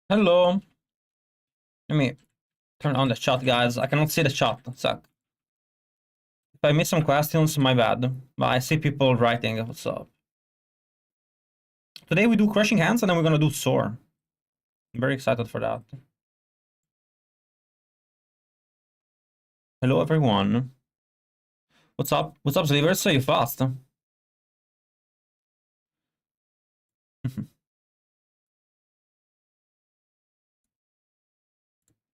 Hello. Let me turn on the chat, guys. I cannot see the chat. So if I miss some questions, my bad. But I see people writing. What's up? Today we do Crushing Hands and then we're gonna do Soar. I'm very excited for that. Hello, everyone. What's up? What's up, Slivers? So you fast?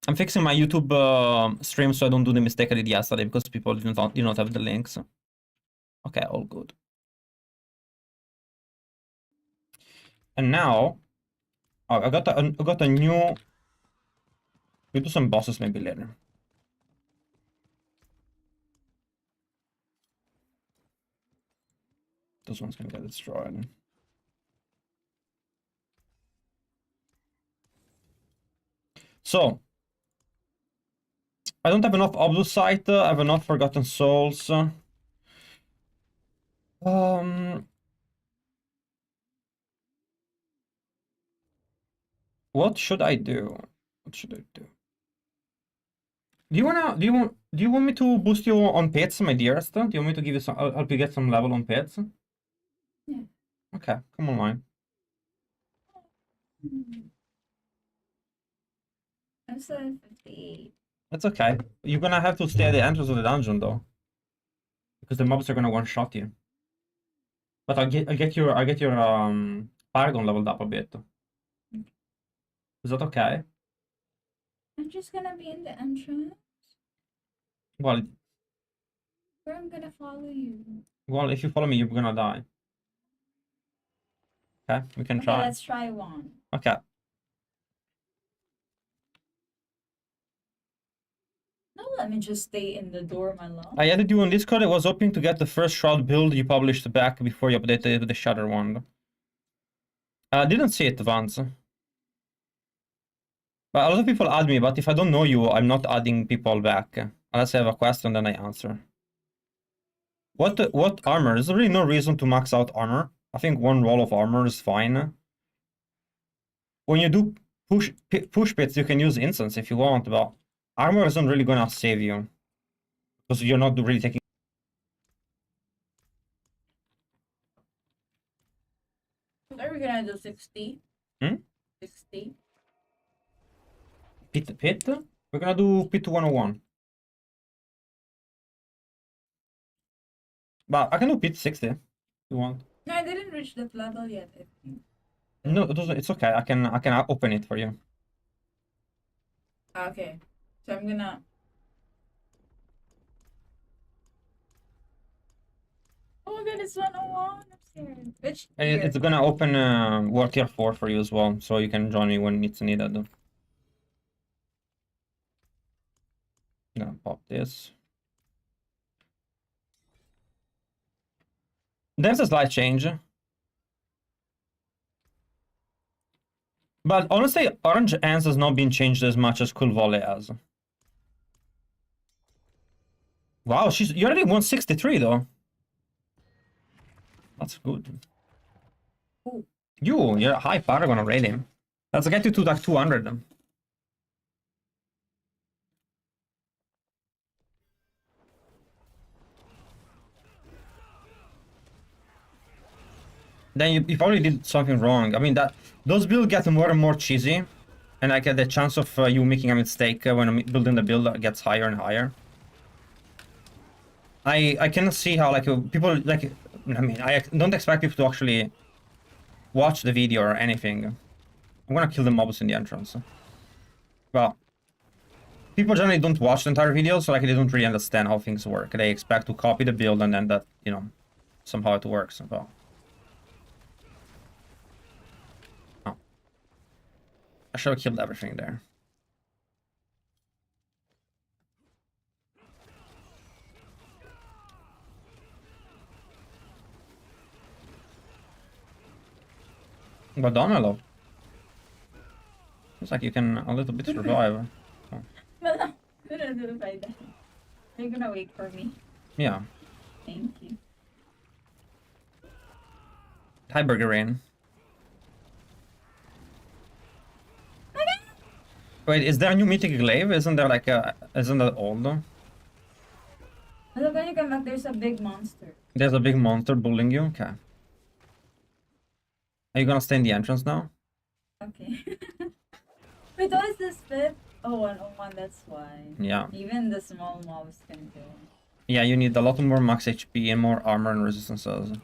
I'm fixing my YouTube stream so I don't do the mistake I did yesterday because people did not have the links. Okay, all good. And now, oh, I got a new. We'll do some bosses maybe later. Those ones can get destroyed. So, I don't have enough Oblusite, I have enough Forgotten Souls. What should I do? What should I do? Do you want me to boost you on pets, my dearest? Do you want me to give you some, help you get some level on pets? Yeah. Okay, come online. I'm still at 58. That's okay. You're gonna have to stay at the entrance of the dungeon though. Because the mobs are gonna one-shot you. But I'll get your Paragon leveled up a bit. Is that okay? I'm just gonna be in the entrance. Well, Where I'm gonna follow you. well, if you follow me, you're gonna die. Okay, we can try. Let's try one. Okay. No, let me just stay in the door, my love. I added you on Discord. I was hoping to get the first Shroud build you published back before you updated the Shatter one. I didn't see it, Vance. But a lot of people add me, but if I don't know you, I'm not adding people back. Unless I have a question, then I answer. What armor? There's really no reason to max out armor. I think one roll of armor is fine. When you do push pits, you can use instance if you want, but armor isn't really gonna save you. Because you're not really taking... Are we gonna do 60? 60? Pit? We're gonna do Pit 101. But I can do Pit 60 if you want. No, I didn't reach that level yet, I think. No, it's okay. I can open it for you. Okay. So I'm gonna... Oh my god, it's 101. I'm scared. Which And it's gonna open World Tier 4 for you as well, so you can join me when it's needed. I'm gonna pop this. There's a slight change. But honestly, Orange Ants has not been changed as much as Quill Volley has. Wow, you're already 163 though. That's good. Ooh. You're a high Paragon already. Let's get you to like 200. Then you probably did something wrong. I mean, those builds get more and more cheesy, and like the chance of you making a mistake when building the build gets higher and higher. I cannot see how like people like. I mean, I don't expect people to actually watch the video or anything. I'm gonna kill the mobs in the entrance. Well, people generally don't watch the entire video, so like they don't really understand how things work. They expect to copy the build and then that, you know, somehow it works. Well, oh. I should have killed everything there. But Donalo. Looks like you can a little bit survive. Oh. Well, no. Gonna do it by then. You're gonna wait for me. Yeah. Thank you. Hi, Barbarian. Oh my Wait, is there a new mythic glaive? Isn't there like a... Isn't that old? Look, when you come back, there's a big monster. There's a big monster bullying you? Okay. Are you gonna stay in the entrance now? Okay. Wait, what is this fit? Oh, 101, that's why. Yeah. Even the small mobs can kill. Yeah, you need a lot more max HP and more armor and resistances.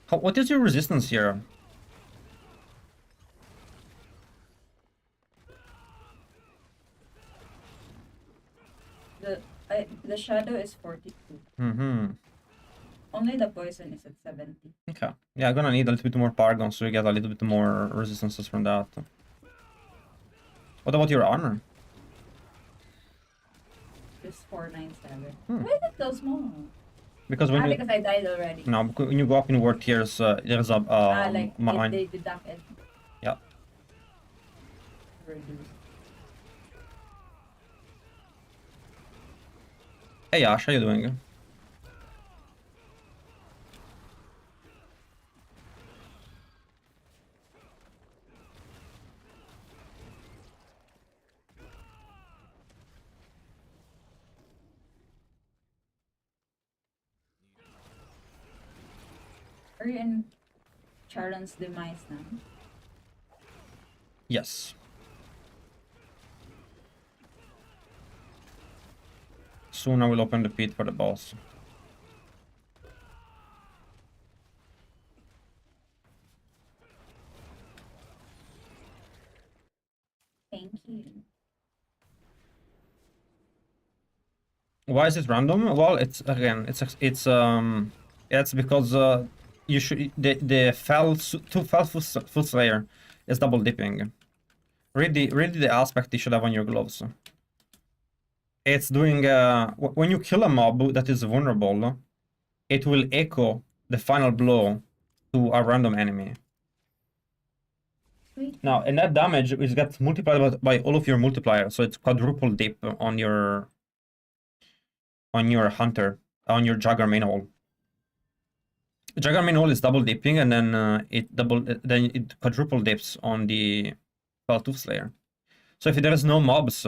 What is your resistance here? The shadow is 42. Mm-hmm. Only the poison is at 70. Okay. Yeah, I'm gonna need a little bit more Paragon so you get a little bit more resistances from that. What about your armor? It's 497. Hmm. Why is it so small? Because when you... Because I died already. No, because when you go up in war tiers, there's a like if they deduct it. Yeah. Reduce. Hey Ash, how you doing? Are you in Charon's demise now? Yes. Soon I will open the pit for the boss. Thank you. Why is it random? Well, it's again, it's because you should the two fell foot slayer is double dipping. Really the aspect you should have on your gloves. It's doing when you kill a mob that is vulnerable, it will echo the final blow to a random enemy. Sweet. Now, and that damage is gets multiplied by all of your multipliers, so it's quadruple dip on your hunter, on your Jagger main hole. Jagger main hole is double dipping, and then it quadruple dips on the Tooth Slayer. So if there is no mobs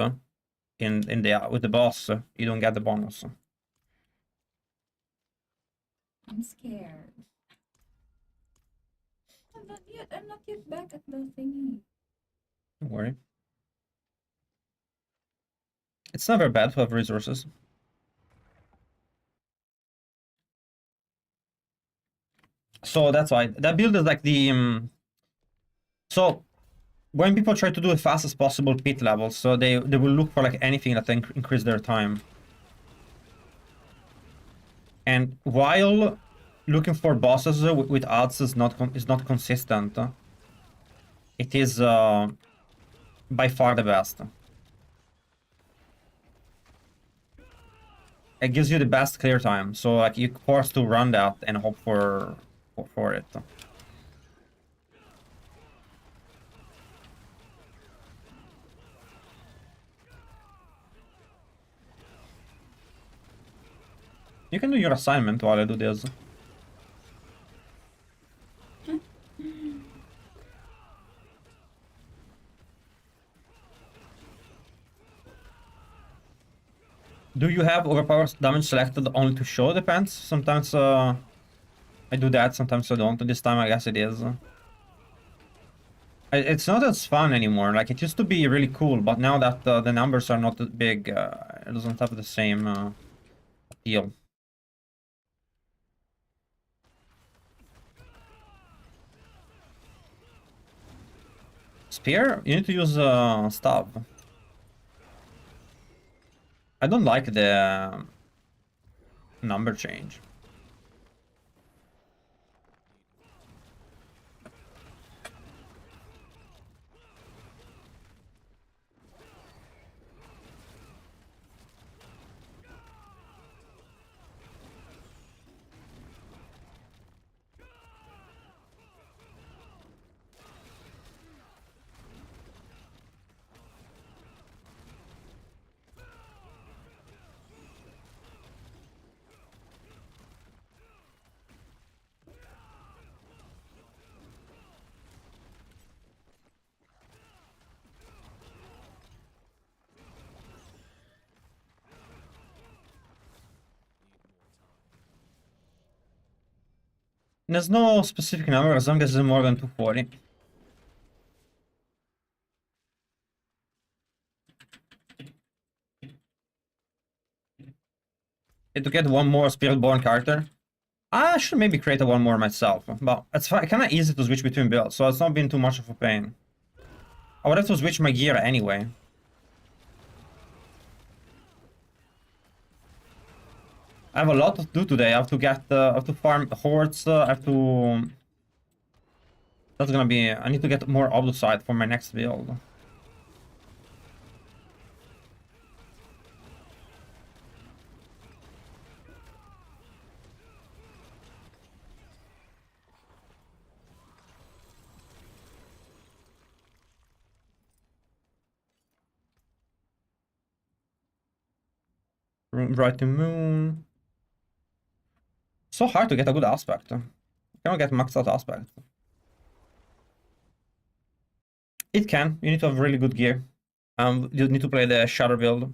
in the with the boss, you don't get the bonus. I'm scared. I'm not yet back at the thingy. Don't worry. It's never bad to have resources. So that's why that build is like the so when people try to do as fast as possible pit levels, so they will look for like anything that increase their time. And while looking for bosses with odds is not consistent, it is by far the best. It gives you the best clear time, so like you're forced to run that and hope for it. You can do your assignment while I do this. Do you have overpowered damage selected only to show? Depends. Sometimes I do that, sometimes I don't. This time I guess it is. It's not as fun anymore. Like, it used to be really cool, but now that the numbers are not that big, it doesn't have the same appeal. Spear? You need to use staff. I don't like the number change. There's no specific number as long as it's more than 240. And to get one more Spiritborn character, I should maybe create a one more myself, but it's kind of easy to switch between builds, so it's not been too much of a pain. I would have to switch my gear anyway. I have a lot to do today. I have to get, I have to farm hordes. I have to. That's gonna be. I need to get more Oblusite for my next build. Bright Moon. So hard to get a good aspect. I cannot get maxed out aspect. It can. You need to have really good gear. You need to play the Shadow build.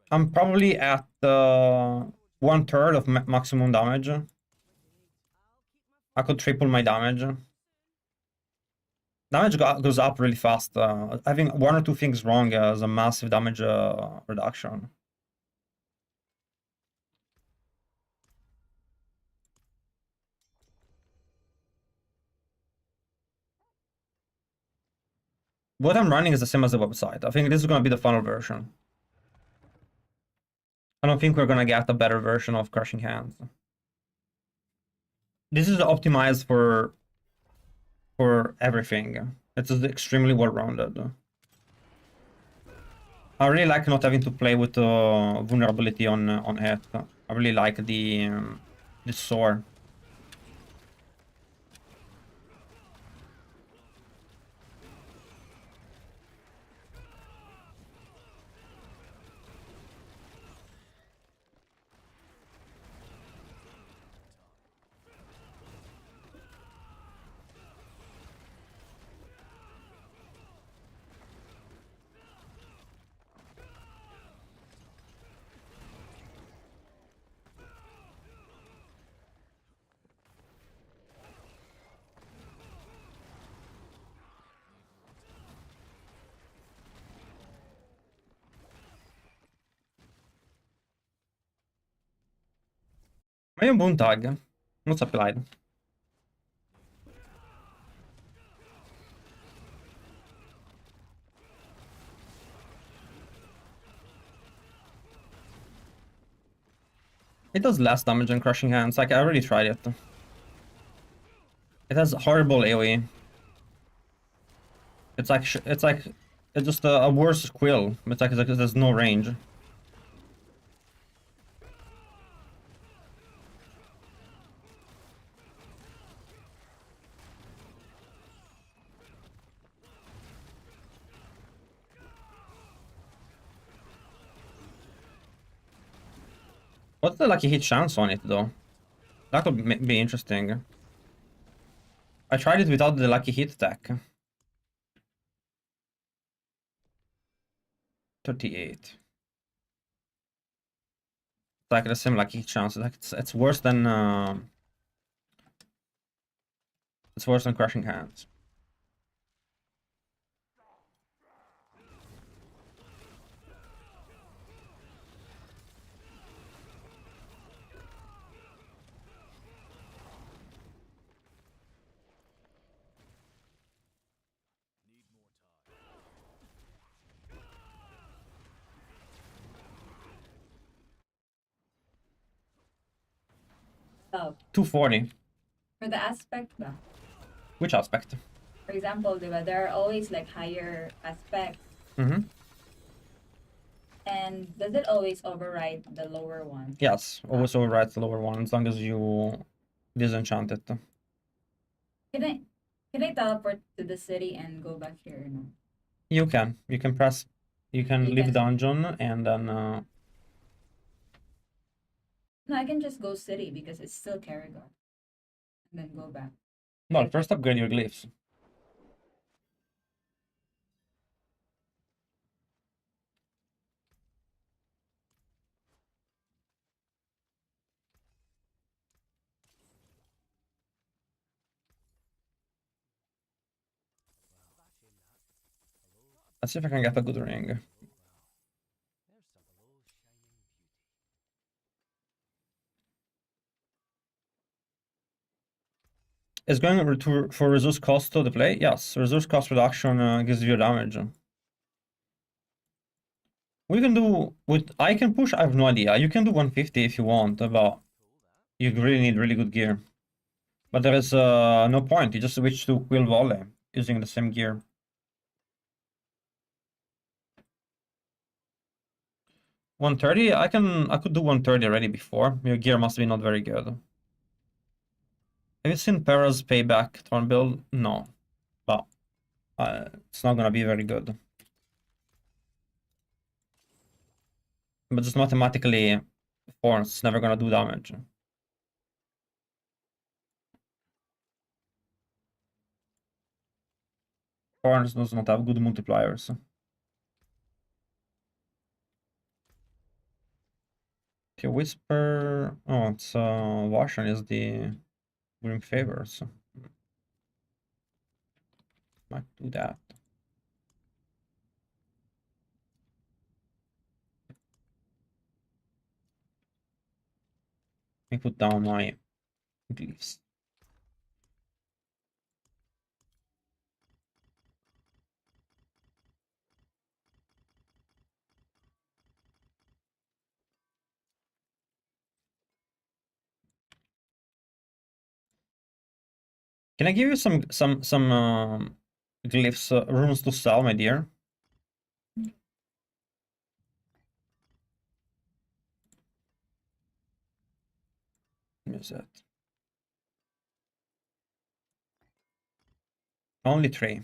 I'm probably at 1/3 of maximum damage. I could triple my damage. Damage goes up really fast. Having one or two things wrong is a massive damage reduction. What I'm running is the same as the website. I think this is going to be the final version. I don't think we're going to get a better version of Crushing Hands. This is optimized for everything. It's extremely well-rounded. I really like not having to play with vulnerability on it. I really like the Soar. Ma è un buon tag. Non so applied. It does less damage than Crushing Hands. Like, I already tried it. It has horrible AoE. It's just a worse Quill. It's like there's no range. What's the lucky hit chance on it though? That could be interesting. I tried it without the lucky hit tech. 38. It's like the same lucky hit chance. Like it's worse than Crushing Hands. Oh, 240. for the aspect ba? Which aspect? For example, diba, there are always like higher aspects. Mm-hmm. And does it always override the lower one? Yes, always overrides the lower one as long as you disenchant it. Can I teleport to the city and go back here? No. You can. You can press. You can leave dungeon and then. No, I can just go city because it's still Paragon. And then go back. Well, first upgrade your glyphs. Let's see if I can get a good ring. Is going for resource cost to the play? Yes, resource cost reduction gives you damage. We can do with I can push. I have no idea. You can do 150 if you want, but you really need really good gear. But there is no point. You just switch to Quill Volley using the same gear. $130. I could do 130 already before. Your gear must be not very good. Have you seen Para's payback turn build? No, but it's not gonna be very good. But just mathematically, Force never gonna do damage. Force does not have good multipliers. Okay, Whisper. Oh, it's Washan is the Grim Favors. Might do that. Let me put down my glyphs. Can I give you some glyphs, runes to sell, my dear? Is that only 3?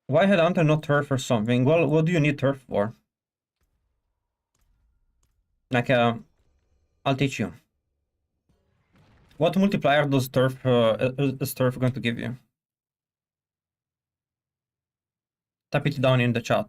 Why had Hunter not turf or something? Well, what do you need turf for? Like, I'll teach you. What multiplier does turf is turf going to give you? Type it down in the chat.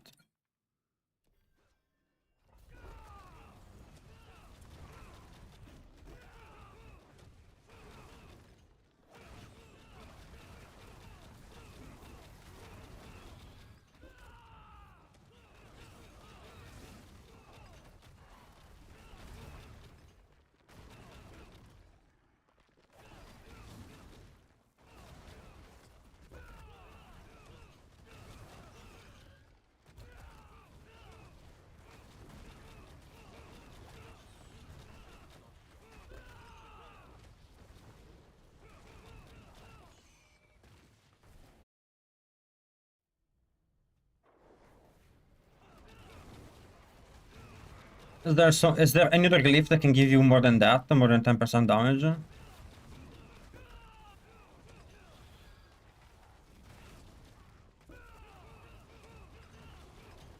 Is there any other glyph that can give you more than that, more than 10% damage?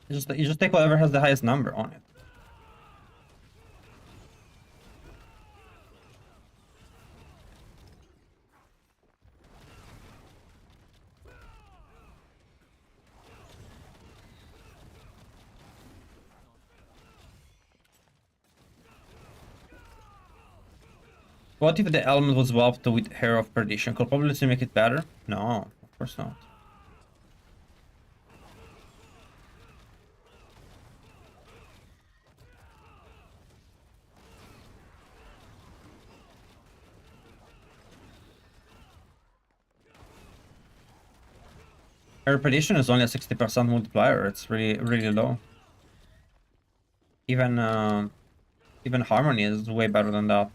You just take whatever has the highest number on it. What if the element was swapped with Hair of Perdition? Could probability make it better? No, of course not. Hair of Perdition is only a 60% multiplier. It's really low. Even Harmony is way better than that.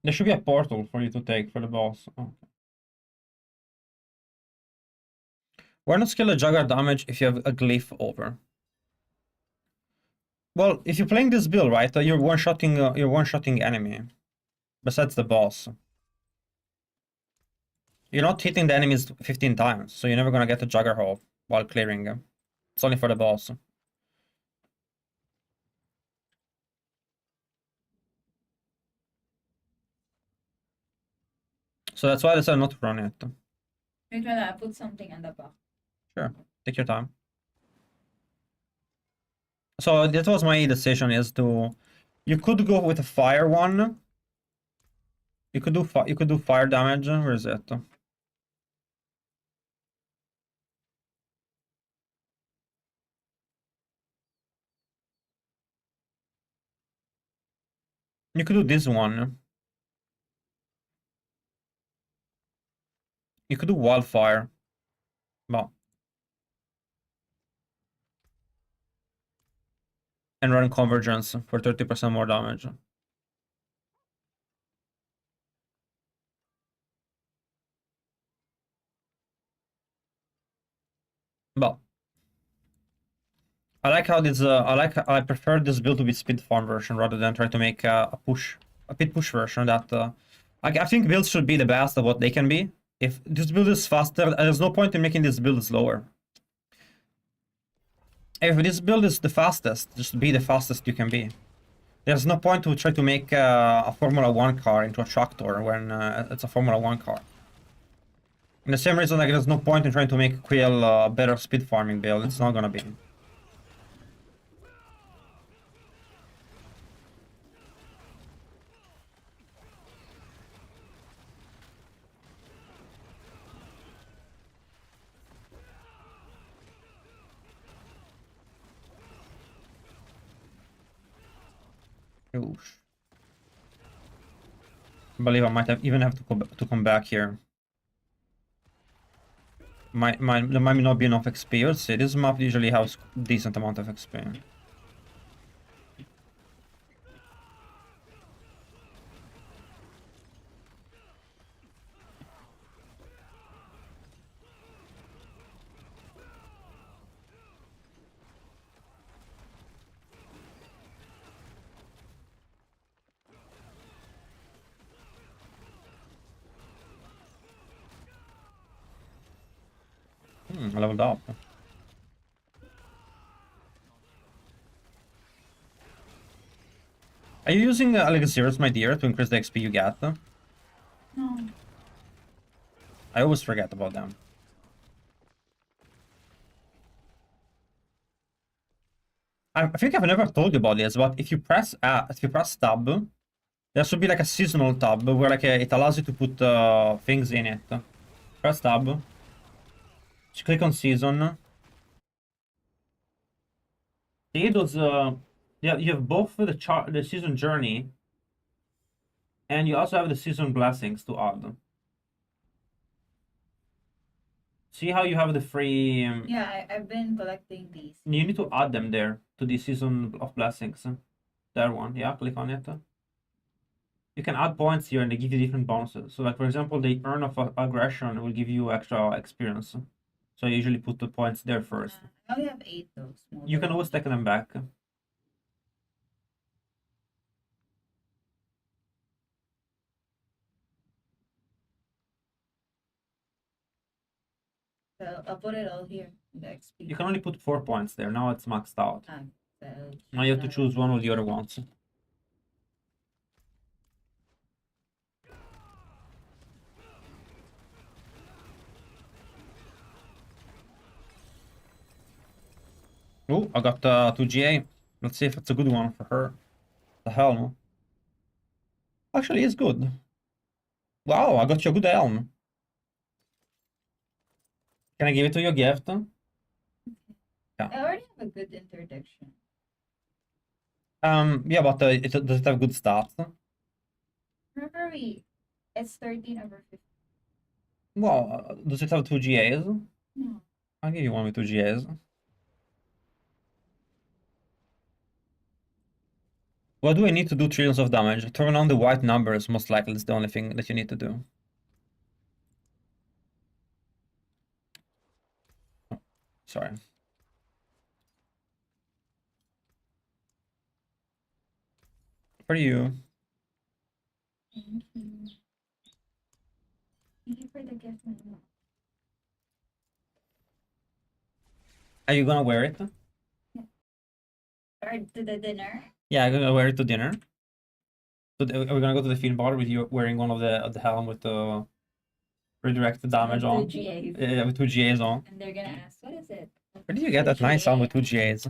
There should be a portal for you to take for the boss. Oh. Why not scale the Jugger damage if you have a glyph over? Well, if you're playing this build, right, you're one-shotting enemy. Besides the boss. You're not hitting the enemies 15 times, so you're never gonna get a Juggerhole while clearing them. It's only for the boss. So that's why I decided not to run it. Wait, I put something on the back. Sure, take your time. So that was my decision, is to... You could go with a fire one. You could do fire damage. Where is it? You could do this one. You could do wildfire. Well. And run convergence for 30% more damage. Well. I like how this I prefer this build to be speed farm version rather than try to make a pit push version that I think builds should be the best of what they can be. If this build is faster, there's no point in making this build slower. If this build is the fastest, just be the fastest you can be. There's no point to try to make a Formula 1 car into a tractor when it's a Formula 1 car. And the same reason, like, there's no point in trying to make Quill a better speed farming build. It's not gonna be. Oof. I believe I might even have to come back here. There might not be enough XP. Let's see, this map usually has decent amount of XP. I leveled up. Are you using Elixirs, my dear, to increase the XP you get? No. I always forget about them. I think I've never told you about this, but if you press tab, there should be like a seasonal tab where like it allows you to put things in it. Press tab. Just click on season. See those yeah, you have both the season journey, and you also have the season blessings to add. See how you have the free Yeah, I've been collecting these. you need to add them there to the season of blessings. That one, yeah, click on it. You can add points here and they give you different bonuses. So like for example, the Urn of Aggression will give you extra experience. So I usually put the points there first. I only have 8 though. You can always take them back. So I'll put it all here in the XP. You can only put 4 points there. Now it's maxed out. So Now you have to choose one or the other ones. Oh, I got 2GA. Let's see if it's a good one for her. The helm. Actually, it's good. Wow, I got you a good helm. Can I give it to you a gift? I already have a good interdiction. Yeah, but does it have good stats? Remember it's 13 over 15. Well, does it have 2GAs? No. I'll give you one with 2GAs. What do I need to do trillions of damage? Turn on the white numbers, most likely. It's the only thing that you need to do. Oh, sorry. For you. Thank you. Thank you for the gift, Mama. Are you gonna wear it? Or to the dinner? Yeah, I'm gonna wear it to dinner. So are we gonna go to the field bar with you wearing one of the helm with the redirected damage With on? 2 GAs. Yeah, with 2 GAs on. And they're gonna ask, what is it? Where did you get that nice helm with 2 GAs?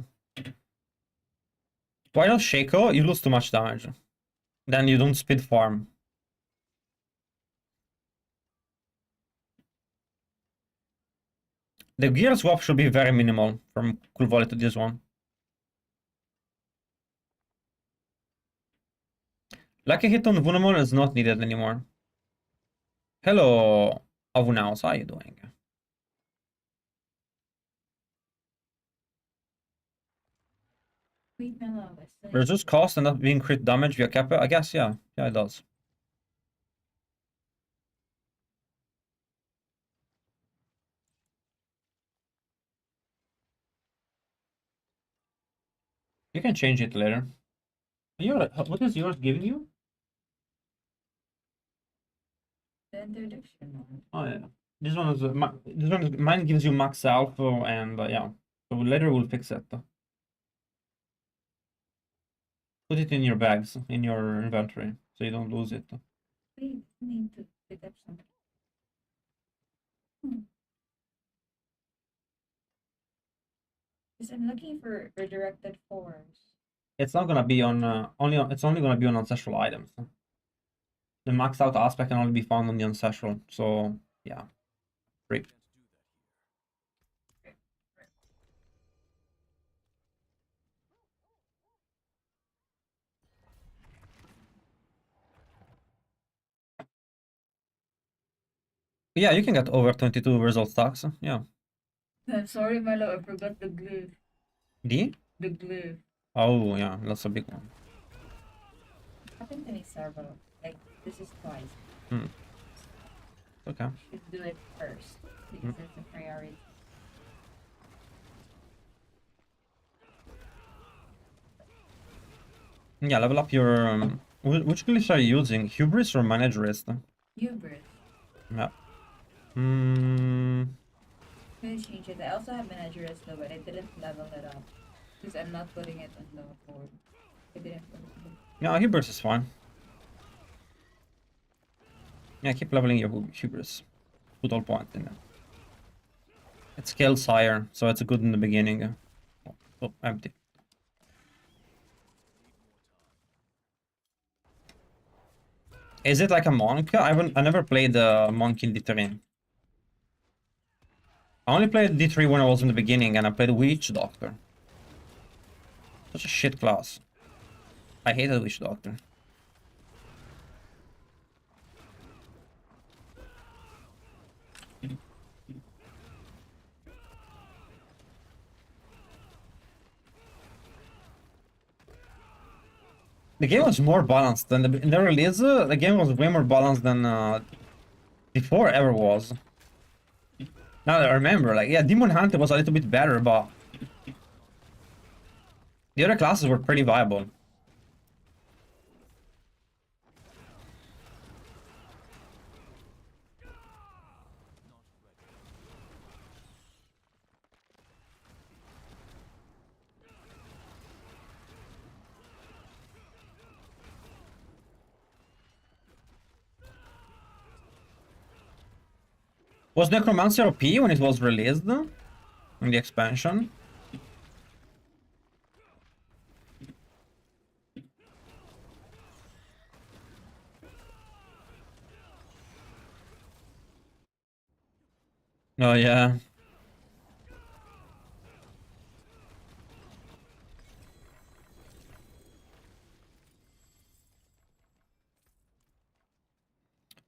Why not Shaco? You lose too much damage. Then you don't speed farm. The gear swap should be very minimal from Quill Volley to this one. Lucky hit on Vunamon is not needed anymore. Hello, Avunaus, how are you doing? Wait, Mellow. Reduce cost and not being crit damage via Kappa? I guess, yeah. Yeah, it does. You can change it later. What is yours giving you? The introduction one. Oh yeah, this one is mine gives you max health and yeah. So later we'll fix it. Put it in your bags, in your inventory, so you don't lose it. We need to pick up something. Because I'm looking for redirected fours. It's not gonna be on it's only gonna be on ancestral items. The maxed out aspect can only be found on the ancestral, so yeah. Great. Yeah, you can get over 22 result stacks. Yeah. I'm sorry, Milo, I forgot the glyph. D? The glyph. Oh yeah, that's a big one. Happened to me several. Like, this is twice. Okay. Should do it first. Because it's a priority. Yeah, level up your which glyphs are you using? Hubris or Managerist? Hubris. Yeah. I'm gonna change it. I also have Managerist though, but I didn't level it up. Because I'm not putting it on the board. I didn't put it. Yeah, Hubris is fine. Yeah, keep leveling your Hubris. Put all point in there. It's scaled higher, so it's good in the beginning. Oh, empty. Is it like a monk? I never played the monk in D3. I only played D3 when I was in the beginning, and I played Witch Doctor. Such a shit class. I hated Witch Doctor. The game was more balanced than in the release. The game was way more balanced than before ever was. Now that I remember, like, yeah, Demon Hunter was a little bit better, but the other classes were pretty viable. Was Necromancer OP when it was released in the expansion? Oh yeah.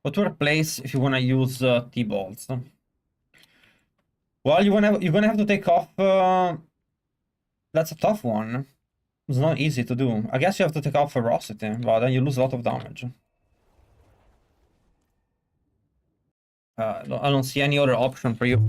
What to replace if you wanna use T-bolts? Well, you're gonna have to take off. That's a tough one. It's not easy to do. I guess you have to take out ferocity, but then you lose a lot of damage. I don't see any other option for you.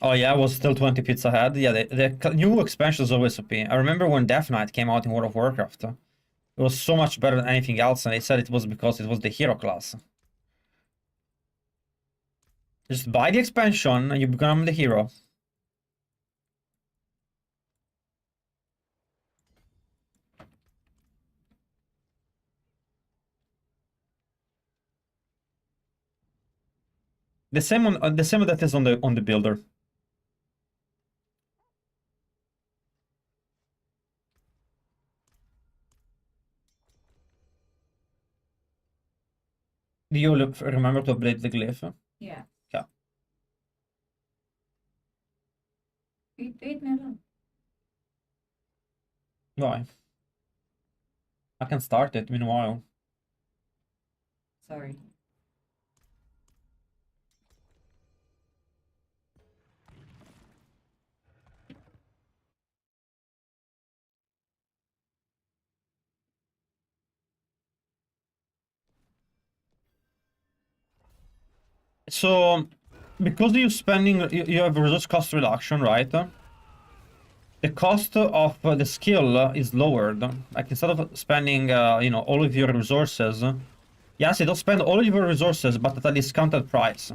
Oh yeah, I was still 20 pits ahead. Yeah, the new expansion is always OP. I remember when Death Knight came out in World of Warcraft. It was so much better than anything else, and they said it was because it was the hero class. Just buy the expansion and you become the hero. The same on the same that is on the builder. Do you remember to update the glyph? Yeah. Yeah. Wait na lang. Why? I can start it meanwhile. Sorry. So, because you have resource cost reduction, right? The cost of the skill is lowered. Like instead of spending, you know, all of your resources, yes, you don't spend all of your resources, but at a discounted price.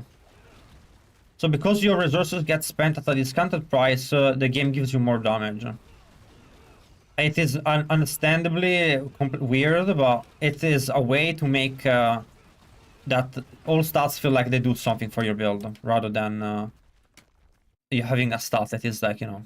So because your resources get spent at a discounted price, the game gives you more damage. It is understandably weird, but it is a way to make that all stats feel like they do something for your build, rather than you having a stat that is like, you know.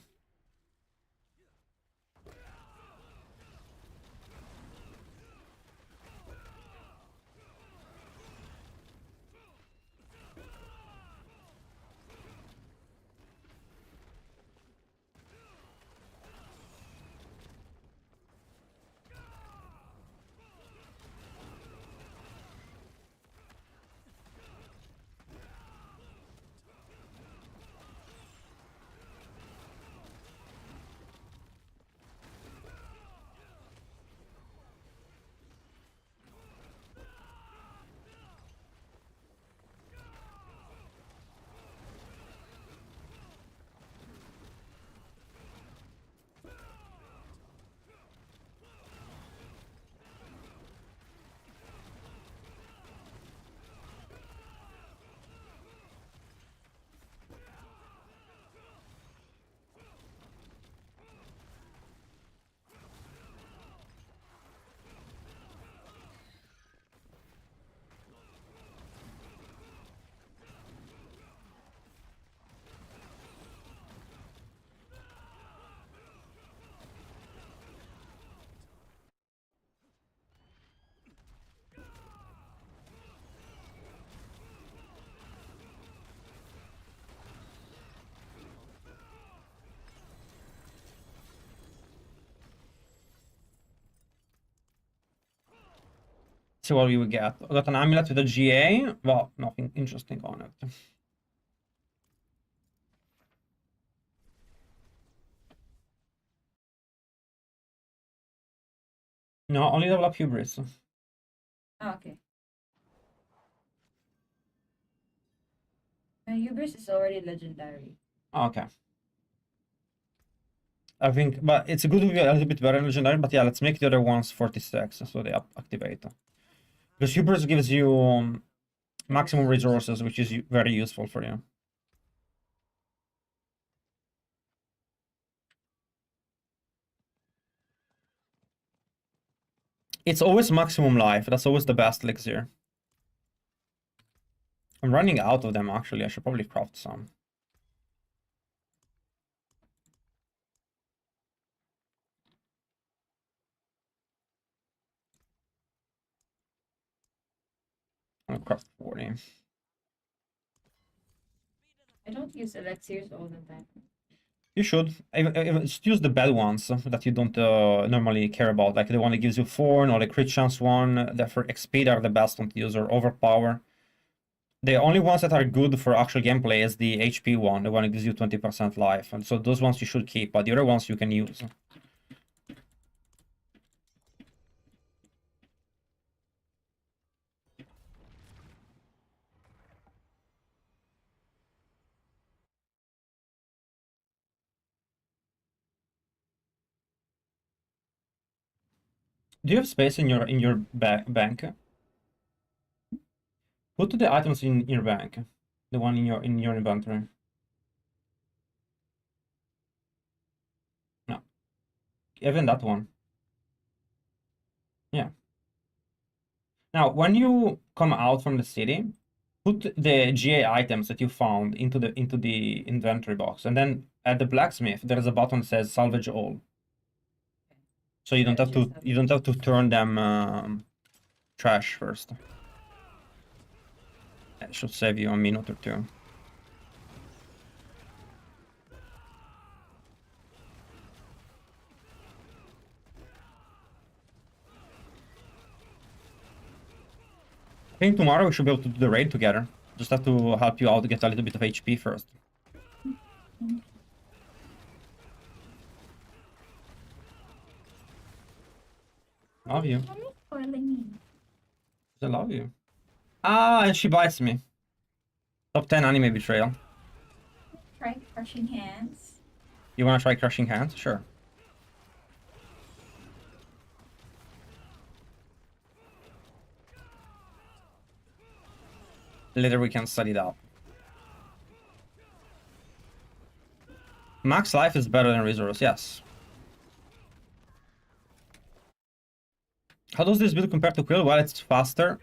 See what we would get. I got an amulet with a GA. Well, nothing interesting on it. No, only level up hubris. Oh, okay. Hubris is already legendary. Okay. I think, but it's good to be a little bit better in legendary. But yeah, let's make the other ones 46 so they activate. Because hubris gives you maximum resources, which is very useful for you. It's always maximum life. That's always the best elixir. I'm running out of them, actually. I should probably craft some. I'll craft 40. I don't use elixirs all the time. You should. Just use the bad ones that you don't normally care about, like the one that gives you 4 or the crit chance one. That for XP are the best one to use, or overpower. The only ones that are good for actual gameplay is the HP one, the one that gives you 20% life. And so those ones you should keep, but the other ones you can use. Do you have space in your bank? Put the items in your bank. The one in your inventory. No. Even that one. Yeah. Now, when you come out from the city, put the GA items that you found into the inventory box, and then at the blacksmith there is a button that says salvage all. So you don't have to turn them trash first. That should save you a minute or two. I think tomorrow we should be able to do the raid together. Just have to help you out to get a little bit of HP first. Love you. I love you. Ah, and she bites me. Top 10 anime betrayal. Try crushing hands. You wanna try crushing hands? Sure. Later we can study that. Max life is better than resource, yes. How does this build compare to Quill? Well, it's faster.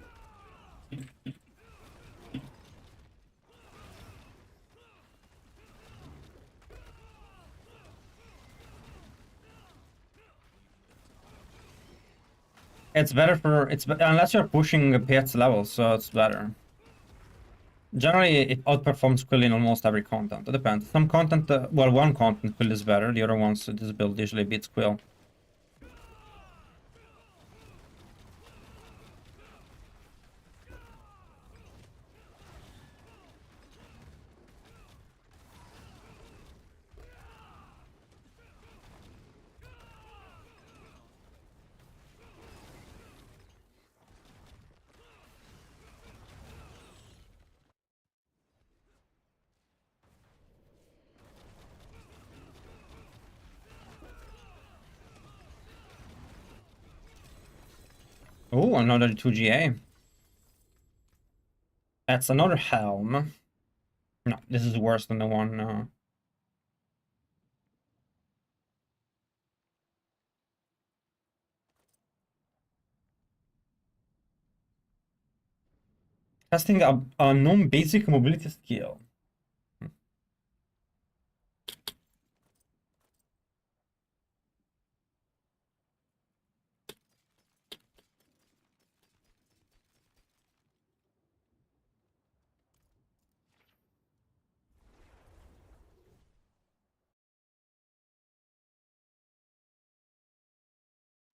It's better for unless you're pushing pits levels, so it's better. Generally, it outperforms Quill in almost every content. It depends. Some content, well, one content Quill is better. The other ones, this build usually beats Quill. Oh, another 2GA. That's another helm. No, this is worse than the one. Testing a non-basic mobility skill.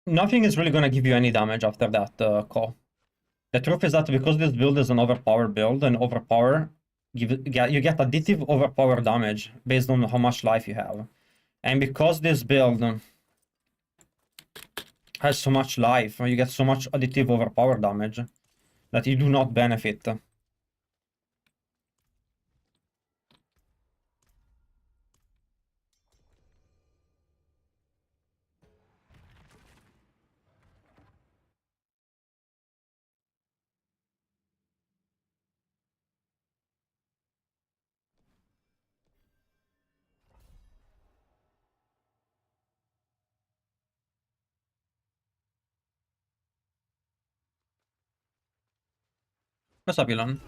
Nothing is really gonna give you any damage after that call. The truth is that because this build is an overpower build, and overpower, you get additive overpower damage based on how much life you have. And because this build has so much life, you get so much additive overpower damage that you do not benefit. What's up, Elon?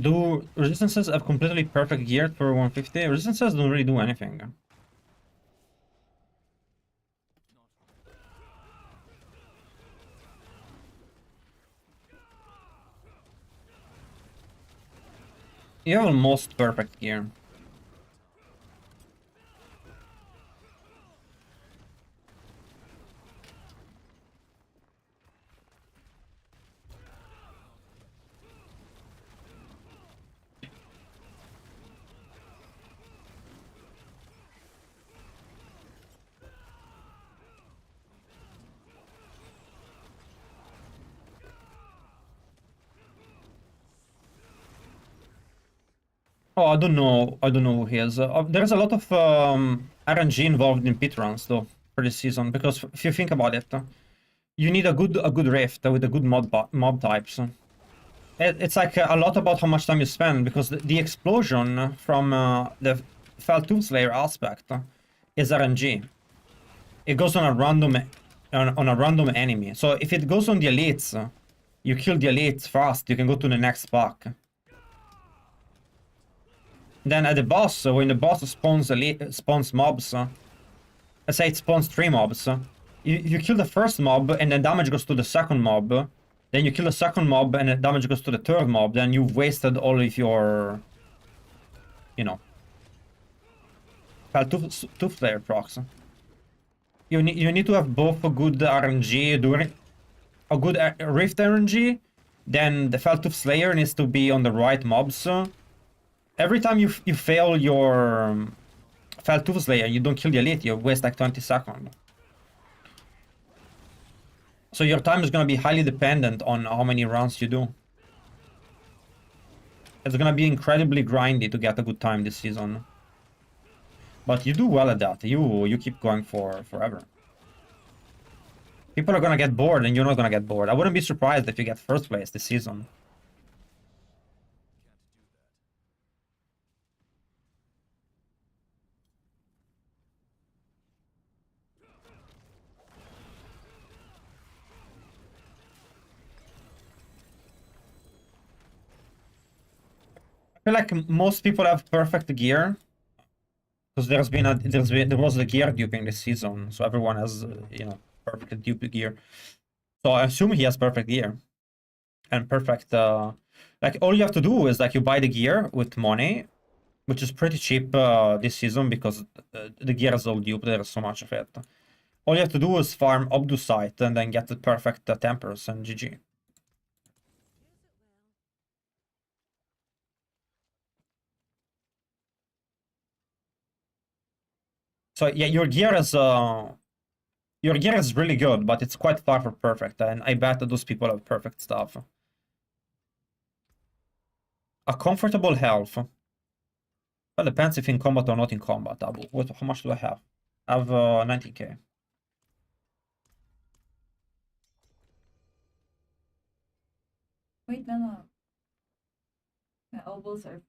Do resistances have completely perfect gear for 150? Resistances don't really do anything. You have almost perfect gear. Oh, I don't know. I don't know who he is. There's a lot of RNG involved in pit runs though for this season because if you think about it, you need a good rift with a good mob types. It's like a lot about how much time you spend because the explosion from the Fell Tooth Slayer aspect is RNG. It goes on a random enemy. So if it goes on the elites, you kill the elites fast. You can go to the next pack. Then at the boss, when the boss spawns mobs, let's say it spawns 3 mobs, you kill the first mob and then damage goes to the second mob. Then you kill the second mob and the damage goes to the third mob. Then you've wasted all of your, you know, Tooth Slayer procs. You need to have both a good RNG during a good Rift RNG. Then the Fell Tooth Slayer needs to be on the right mobs. Every time you fail your Fell Tooth Slayer, you don't kill the elite, you waste like 20 seconds. So your time is gonna be highly dependent on how many rounds you do. It's gonna be incredibly grindy to get a good time this season. But you do well at that. You keep going for forever. People are gonna get bored and you're not gonna get bored. I wouldn't be surprised if you get first place this season. I feel like most people have perfect gear. Because there was a gear duping this season, so everyone has perfect dupe gear. So I assume he has perfect gear and perfect. Like all you have to do is like you buy the gear with money, which is pretty cheap this season because the gear is all dupe. There's so much of it. All you have to do is farm Obdusite and then get the perfect tempers and GG. So yeah, your gear is really good, but it's quite far from perfect, and I bet that those people have perfect stuff. A comfortable health. Well, depends if in combat or not in combat, Abu. How much do I have? I have 90k. Wait, no. My elbows are.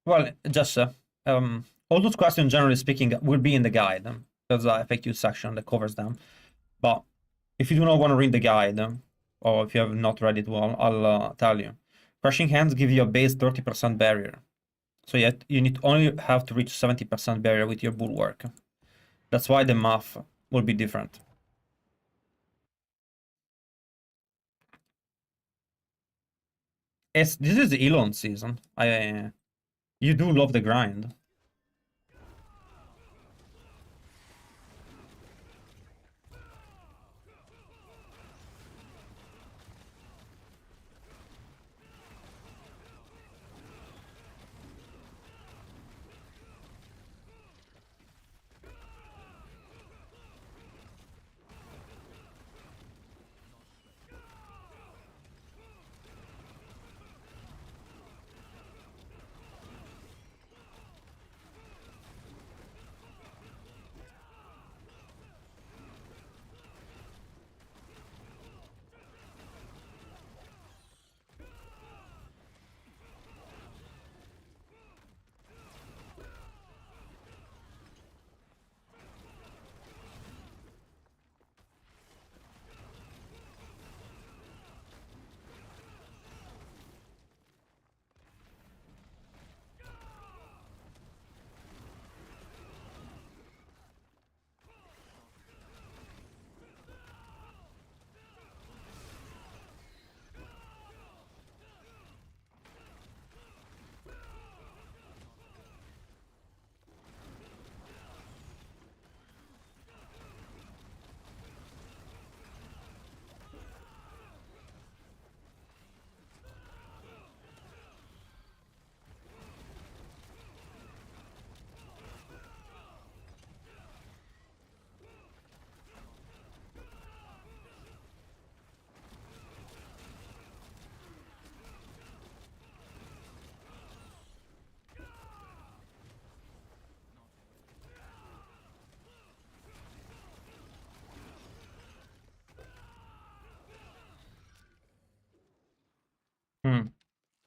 Well, just all those questions, generally speaking, will be in the guide. There's a FAQ section that covers them. But if you do not want to read the guide, or if you have not read it well, I'll tell you. Crushing Hands give you a base 30% barrier. So yet you need only have to reach 70% barrier with your bulwark. That's why the math will be different. This is the Elon season. You do love the grind.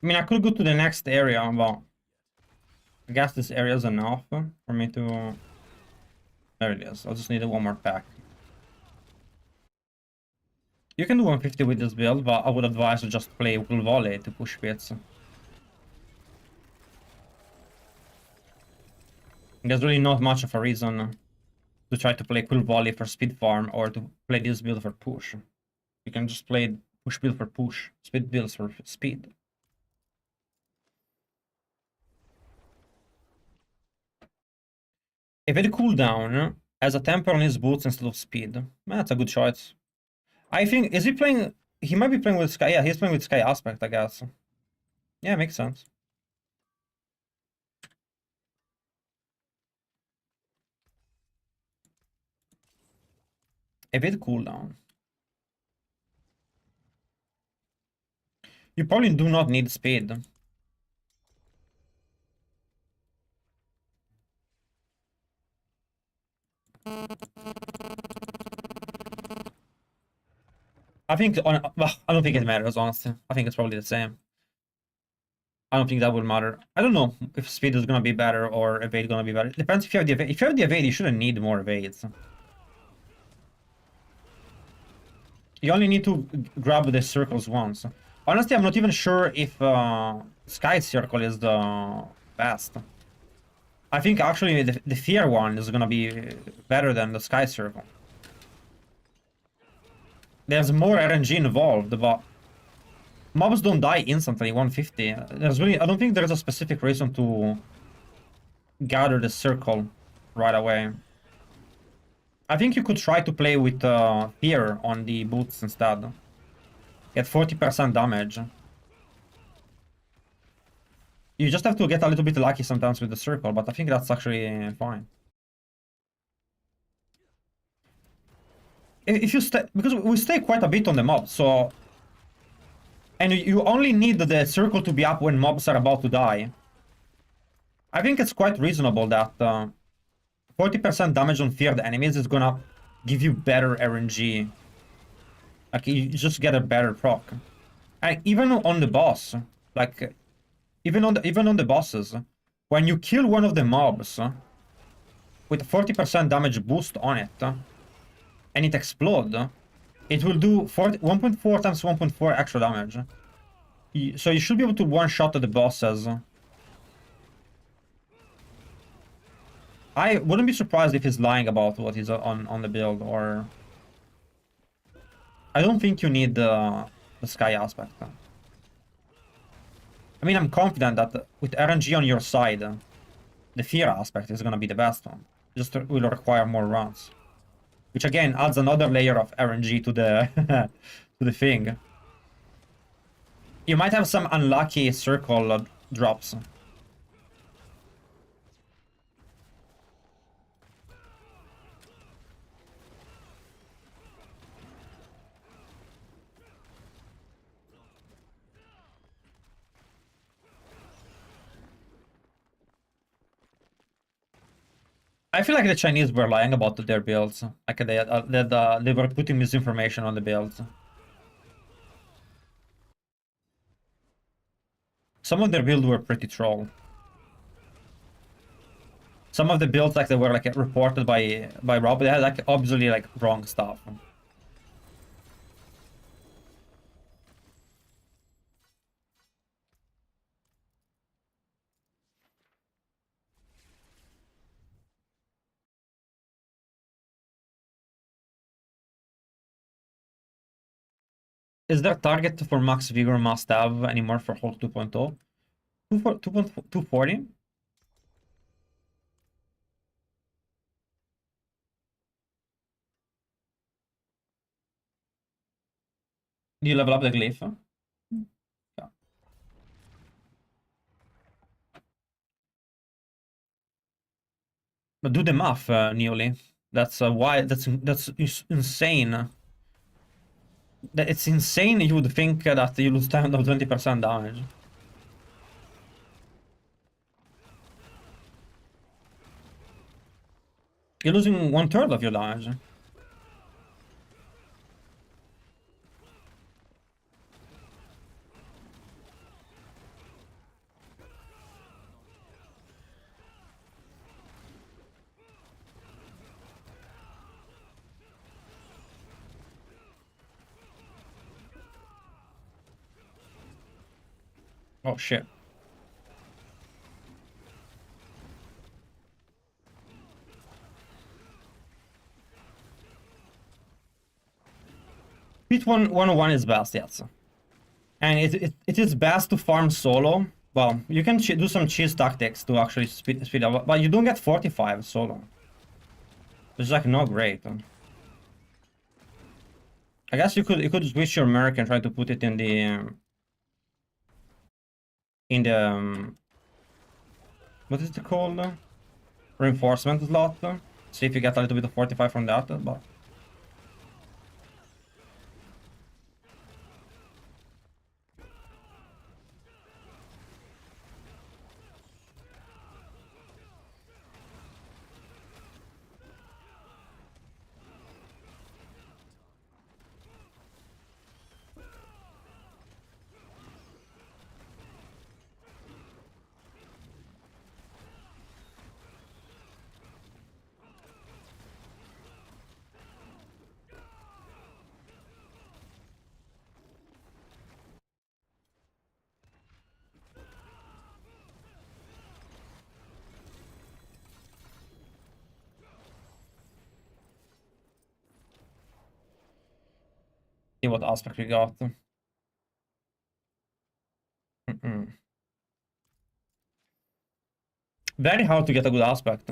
I mean, I could go to the next area, but I guess this area is enough for me to... There it is. I'll just need one more pack. You can do 150 with this build, but I would advise to just play Quill Volley to push bits. There's really not much of a reason to try to play Quill Volley for speed farm or to play this build for push. You can just play push build for push, speed builds for speed. Evade cooldown as a temper on his boots instead of speed. That's a good choice. I think, is he playing... He might be playing with Sky. Yeah, he's playing with Sky Aspect, I guess. Yeah, makes sense. Evade cooldown. You probably do not need speed. I think on... Well, I don't think it matters, honestly. I think it's probably the same. I don't think that would matter. I don't know if speed is gonna be better or evade gonna be better. It depends if you have the evade. If you have the evade, you shouldn't need more evades. You only need to grab the circles once. Honestly, I'm not even sure if Sky Circle is the best. I think actually the Fear one is gonna be better than the Sky Circle. There's more RNG involved, but mobs don't die instantly, 150. There's really, I don't think there's a specific reason to gather the circle right away. I think you could try to play with Fear on the boots instead. Get 40% damage. You just have to get a little bit lucky sometimes with the circle, but I think that's actually fine. If you stay, because we stay quite a bit on the mob, so... And you only need the circle to be up when mobs are about to die. I think it's quite reasonable that 40% damage on feared enemies is gonna give you better RNG. Like, you just get a better proc. And even on the boss, like, even on the bosses, when you kill one of the mobs with a 40% damage boost on it, and it explodes, it will do 1.4 times 1.4 extra damage. So you should be able to one-shot the bosses. I wouldn't be surprised if he's lying about what he's on the build, or... I don't think you need the Sky aspect. I mean, I'm confident that with RNG on your side, the Fear aspect is gonna be the best one. Just will require more runs. Which again adds another layer of RNG to the to the thing. You might have some unlucky circle drops. I feel like the Chinese were lying about their builds. Like they were putting misinformation on the builds. Some of their builds were pretty troll. Some of the builds, like, they were like reported by Rob, they had like obviously like wrong stuff. Is there a target for max vigor must have anymore for Hulk 2.0? 240? Do you level up the glyph? Yeah. But do the math, Neoli. That's why that's insane. It's insane you would think that you lose time of 20% damage. You're losing 1/3 of your damage. Oh shit. Pit 101 is best, yes. And it is best to farm solo. Well, you can do some cheese tactics to actually speed up, but you don't get 45 solo. It's like not great. I guess you could switch your merc and try to put it in the what is it called? Reinforcement slot. See if you get a little bit of 45 from that, but see what aspect we got. Very hard to get a good aspect.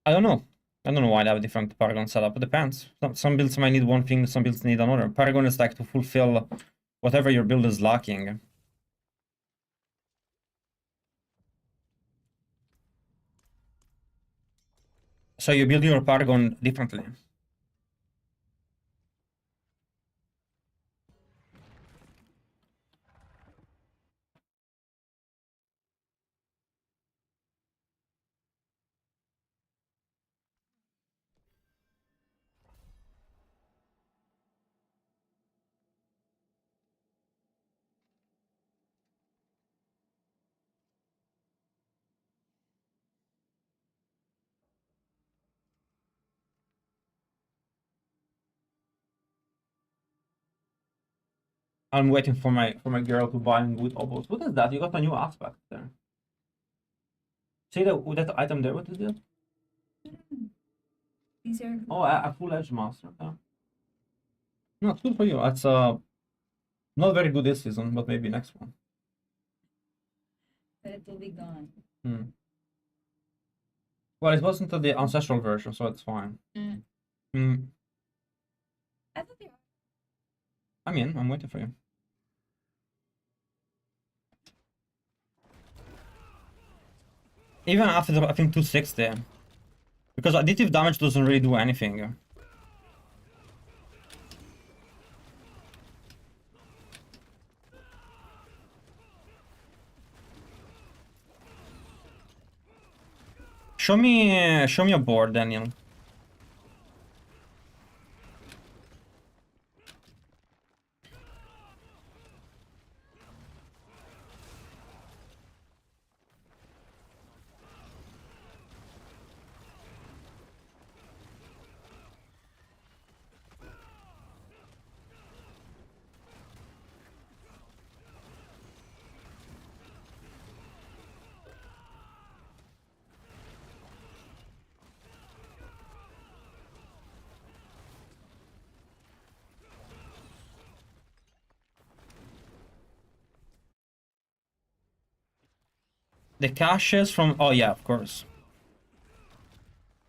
I don't know. I don't know why they have a different Paragon setup. It depends. Some builds might need one thing, some builds need another. Paragon is like to fulfill whatever your build is lacking. So you build your Paragon differently. I'm waiting for my girl to buy good obos. What is that? You got a new aspect there. See that item there? What is it? These are Oh, a full edge master. Yeah. No, it's good for you. It's not very good this season, but maybe next one. but it will be gone. Well, it wasn't the ancestral version, so it's fine. I thought they were. I'm in. I'm waiting for you. Even after I think 260, because additive damage doesn't really do anything. Show me a board, Daniel. The caches from yeah, of course.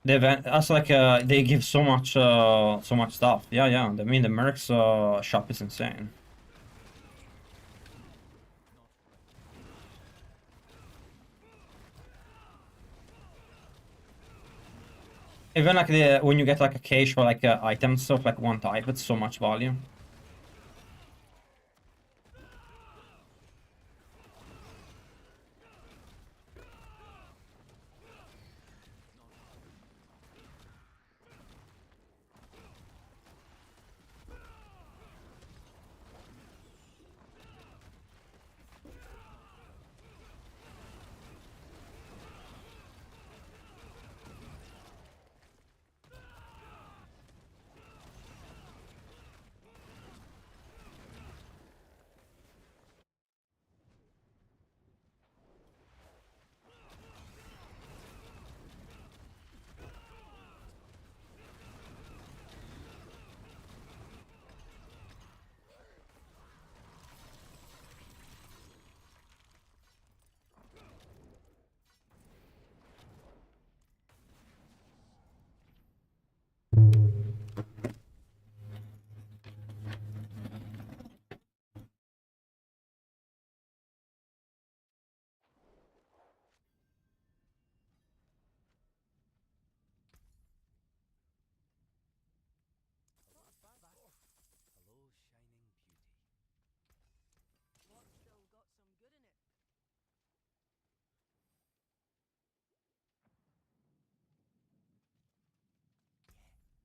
The event that's like they give so much stuff. Yeah. I mean the Merc's shop is insane. Even like when you get like a cache for like items of like one type, it's so much value.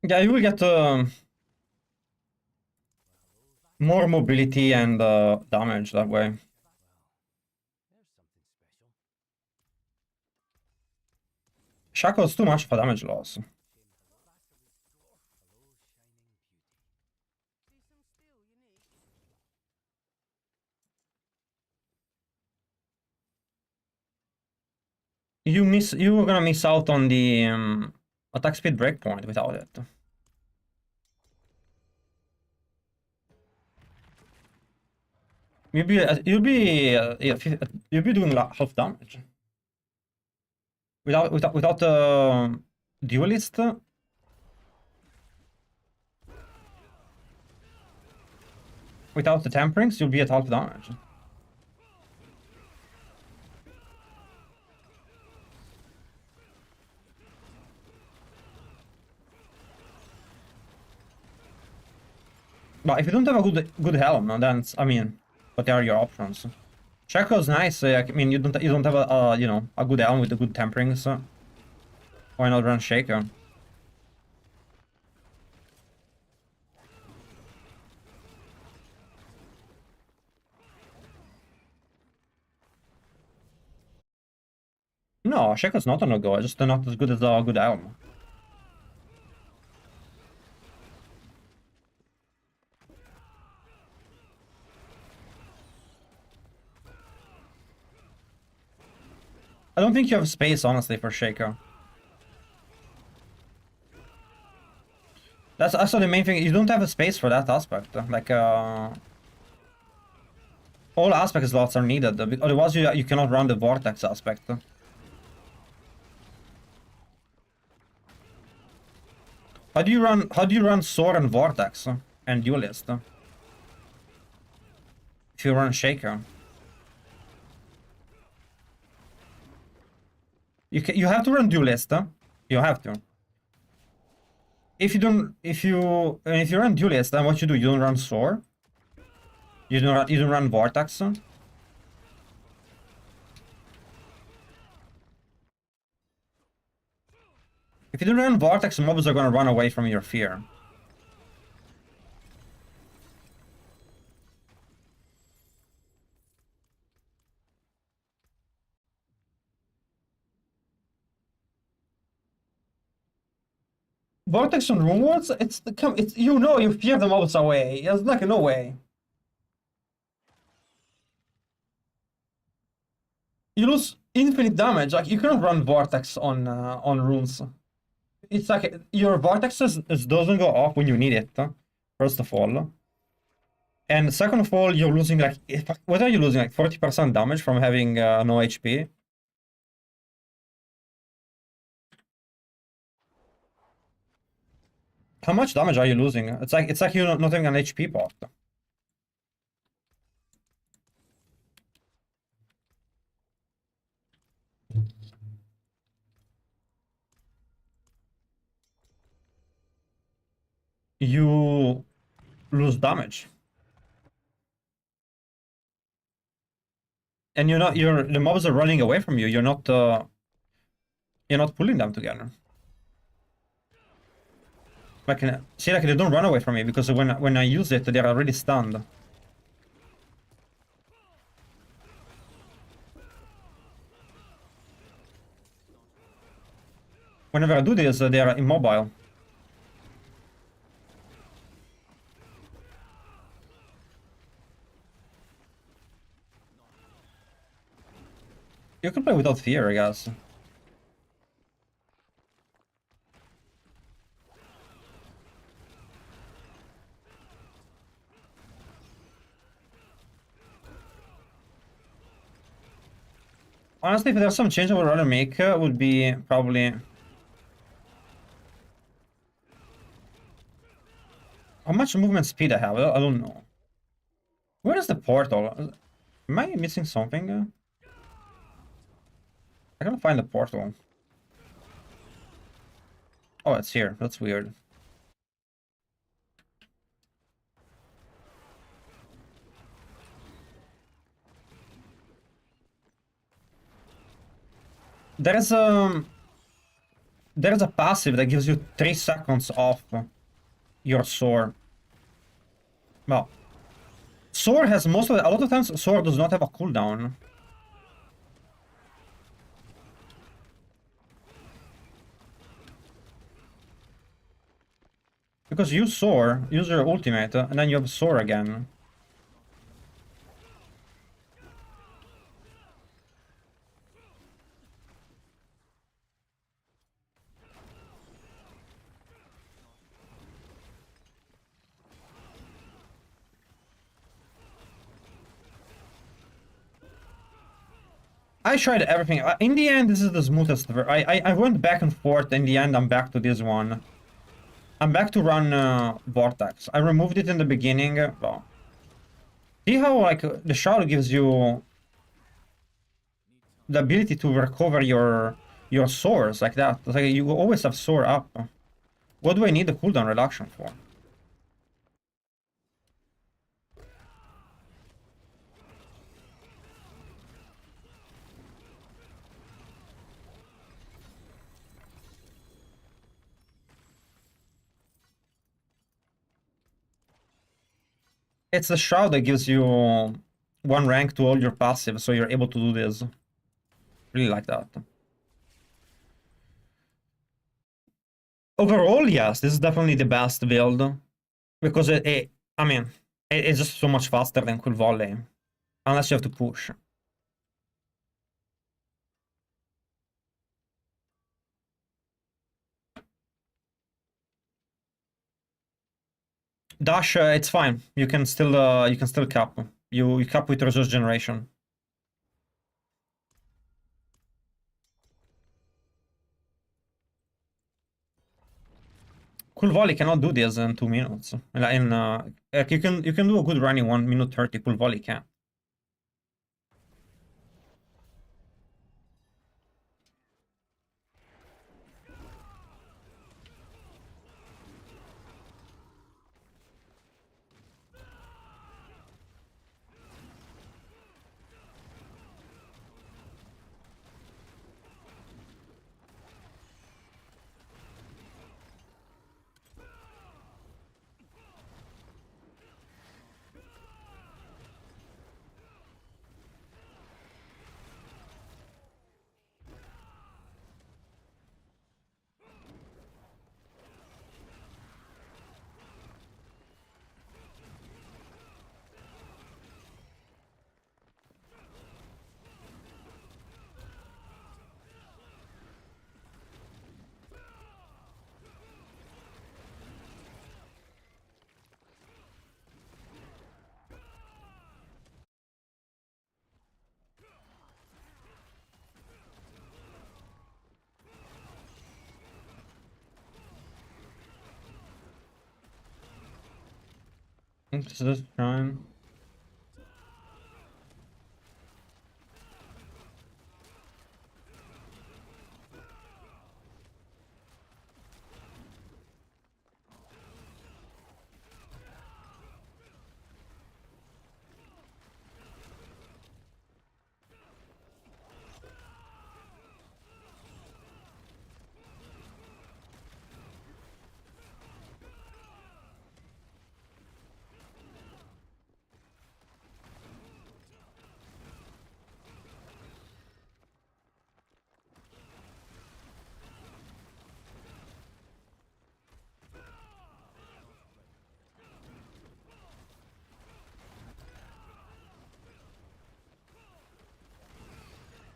Yeah, you will get more mobility and damage that way. Shackle's too much for damage loss. You're gonna miss out on the attack speed breakpoint without it. You'll be doing like half damage without duelist. Without the temperings, you'll be at half damage. But if you don't have a good helm, then I mean, what are your options? Shackle's nice. I mean, you don't have a you know, a good helm with a good temperings. Why not run Shaker? No, Shaker's not a no-go. Just not as good as a good helm. I don't think you have space, honestly, for Shaker. That's also the main thing. You don't have a space for that aspect. Like, all aspect slots are needed. Otherwise, you cannot run the Vortex aspect. How do you run Soar and Vortex and Duelist? If you run Shaker. You have to run Duelist. You have to. If you run Duelist, then what you do? You don't run Soar. You don't run Vortex. If you don't run Vortex, mobs are gonna run away from your fear. Vortex on Rune Words, it's you know you fear the mobs away. There's like no way. You lose infinite damage. Like you cannot run Vortex on runes. It's like your Vortex doesn't go off when you need it. First of all, and second of all, you're losing like what are you losing, like 40% damage from having no HP? How much damage are you losing? It's like you're not having an HP pot. You lose damage. And the mobs are running away from you. You're not pulling them together. Like see, like they don't run away from me because when I use it, they're already stunned. Whenever I do this, they are immobile. You can play without fear, I guess. Honestly, if there's some change I would rather make, would be probably... How much movement speed I have? I don't know. Where is the portal? Am I missing something? I can't find the portal. Oh, it's here. That's weird. There is there's a passive that gives you 3 seconds off your Soar. Well, Soar has a lot of times Soar does not have a cooldown. Because you Soar, use your ultimate, and then you have Soar again. I tried everything. In the end, this is the smoothest. I went back and forth. In the end, I'm back to this one. I'm back to run Vortex. I removed it in the beginning. Well, see how like the Shadow gives you the ability to recover your Soars like that. It's like you always have Soar up. What do I need the cooldown reduction for? It's the Shroud that gives you 1 rank to all your passive, so you're able to do this. Really like that. Overall, yes, this is definitely the best build. Because I mean, it's just so much faster than Quill Volley. Unless you have to push. Dash, it's fine. You can still cap. You cap with resource generation. Quill Volley cannot do this in 2 minutes. Like you can do a good run in 1 minute 30. Quill Volley can. This is trying.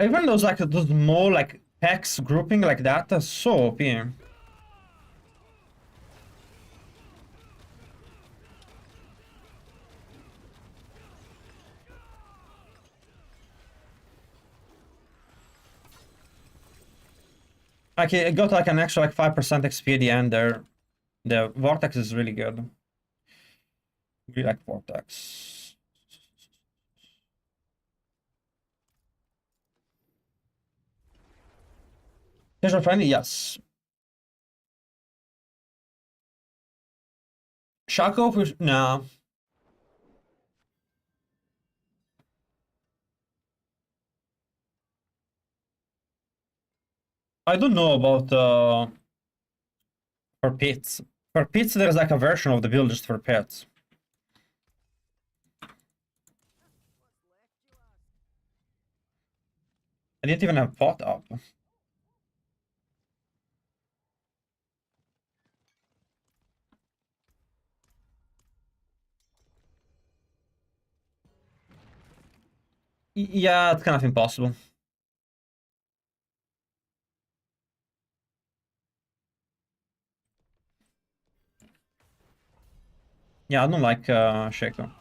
Even those small like packs grouping like that are so OP. Like it got like an extra like 5% XP at the end there. The Vortex is really good. Really like Vortex. Casual friendly, yes. Shaco, no. I don't know about for pits. For pits, there's like a version of the build just for pits. I didn't even have pot up. Yeah, it's kind of impossible. Yeah, I don't like Shaco.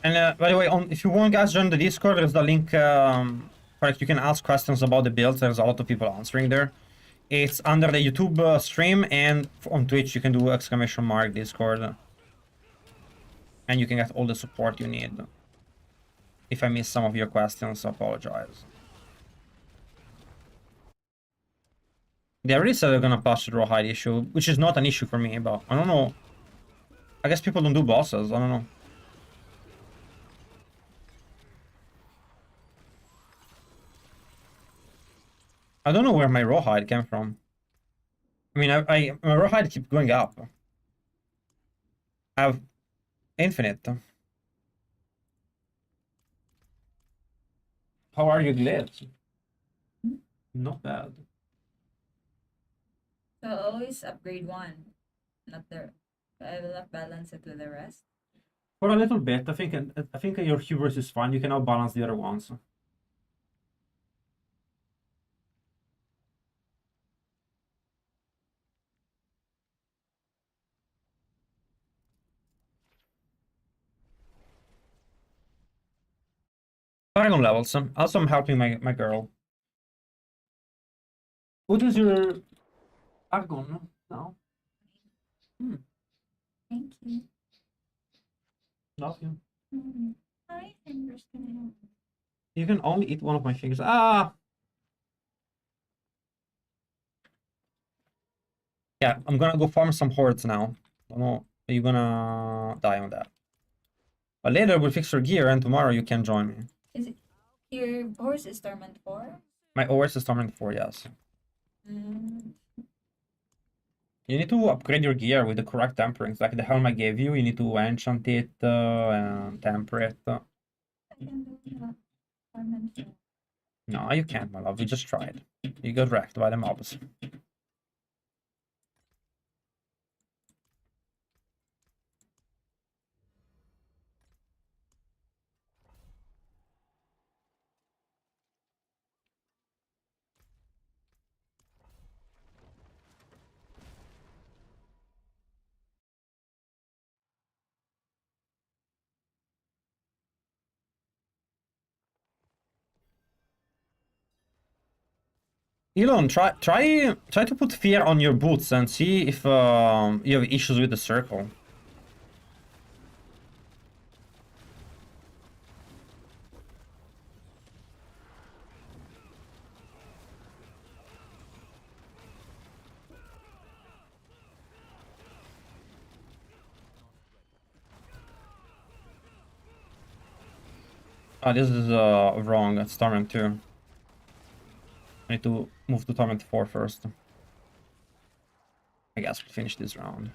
And by the way, if you want guys join the Discord, there's the link. Like you can ask questions about the builds. There's a lot of people answering there. It's under the YouTube stream, and on Twitch you can do !Discord, and you can get all the support you need. If I miss some of your questions, I apologize. They already said they're gonna patch the rawhide issue, which is not an issue for me, but I don't know. I guess people don't do bosses. I don't know. I don't know where my rawhide came from. I mean, my rawhide keeps going up. I have infinite. How are you, glyphs? Not bad. So always upgrade one, not the. I will not balance it with the rest. For a little bit, I think your hubris is fine. You can now balance the other ones. Paragon levels. Also, I'm helping my girl. What is your Paragon now? Thank you. Love you. My fingers can. You can only eat one of my fingers. Ah! Yeah, I'm gonna go farm some hordes now. I don't know. You're gonna die on that. But later we'll fix your gear and tomorrow you can join me. Is it your horse is Torment 4? My OS is Torment 4, yes. You need to upgrade your gear with the correct temperings. Like the helm I gave you, you need to enchant it and temper it. I can do that. Torment 4. No, you can't, my love. We just tried. You got wrecked by the mobs. Elon, try to put fear on your boots and see if you have issues with the circle. Oh, this is wrong. It's Torment 2. I need to move to Torment 4 first. I guess we'll finish this round.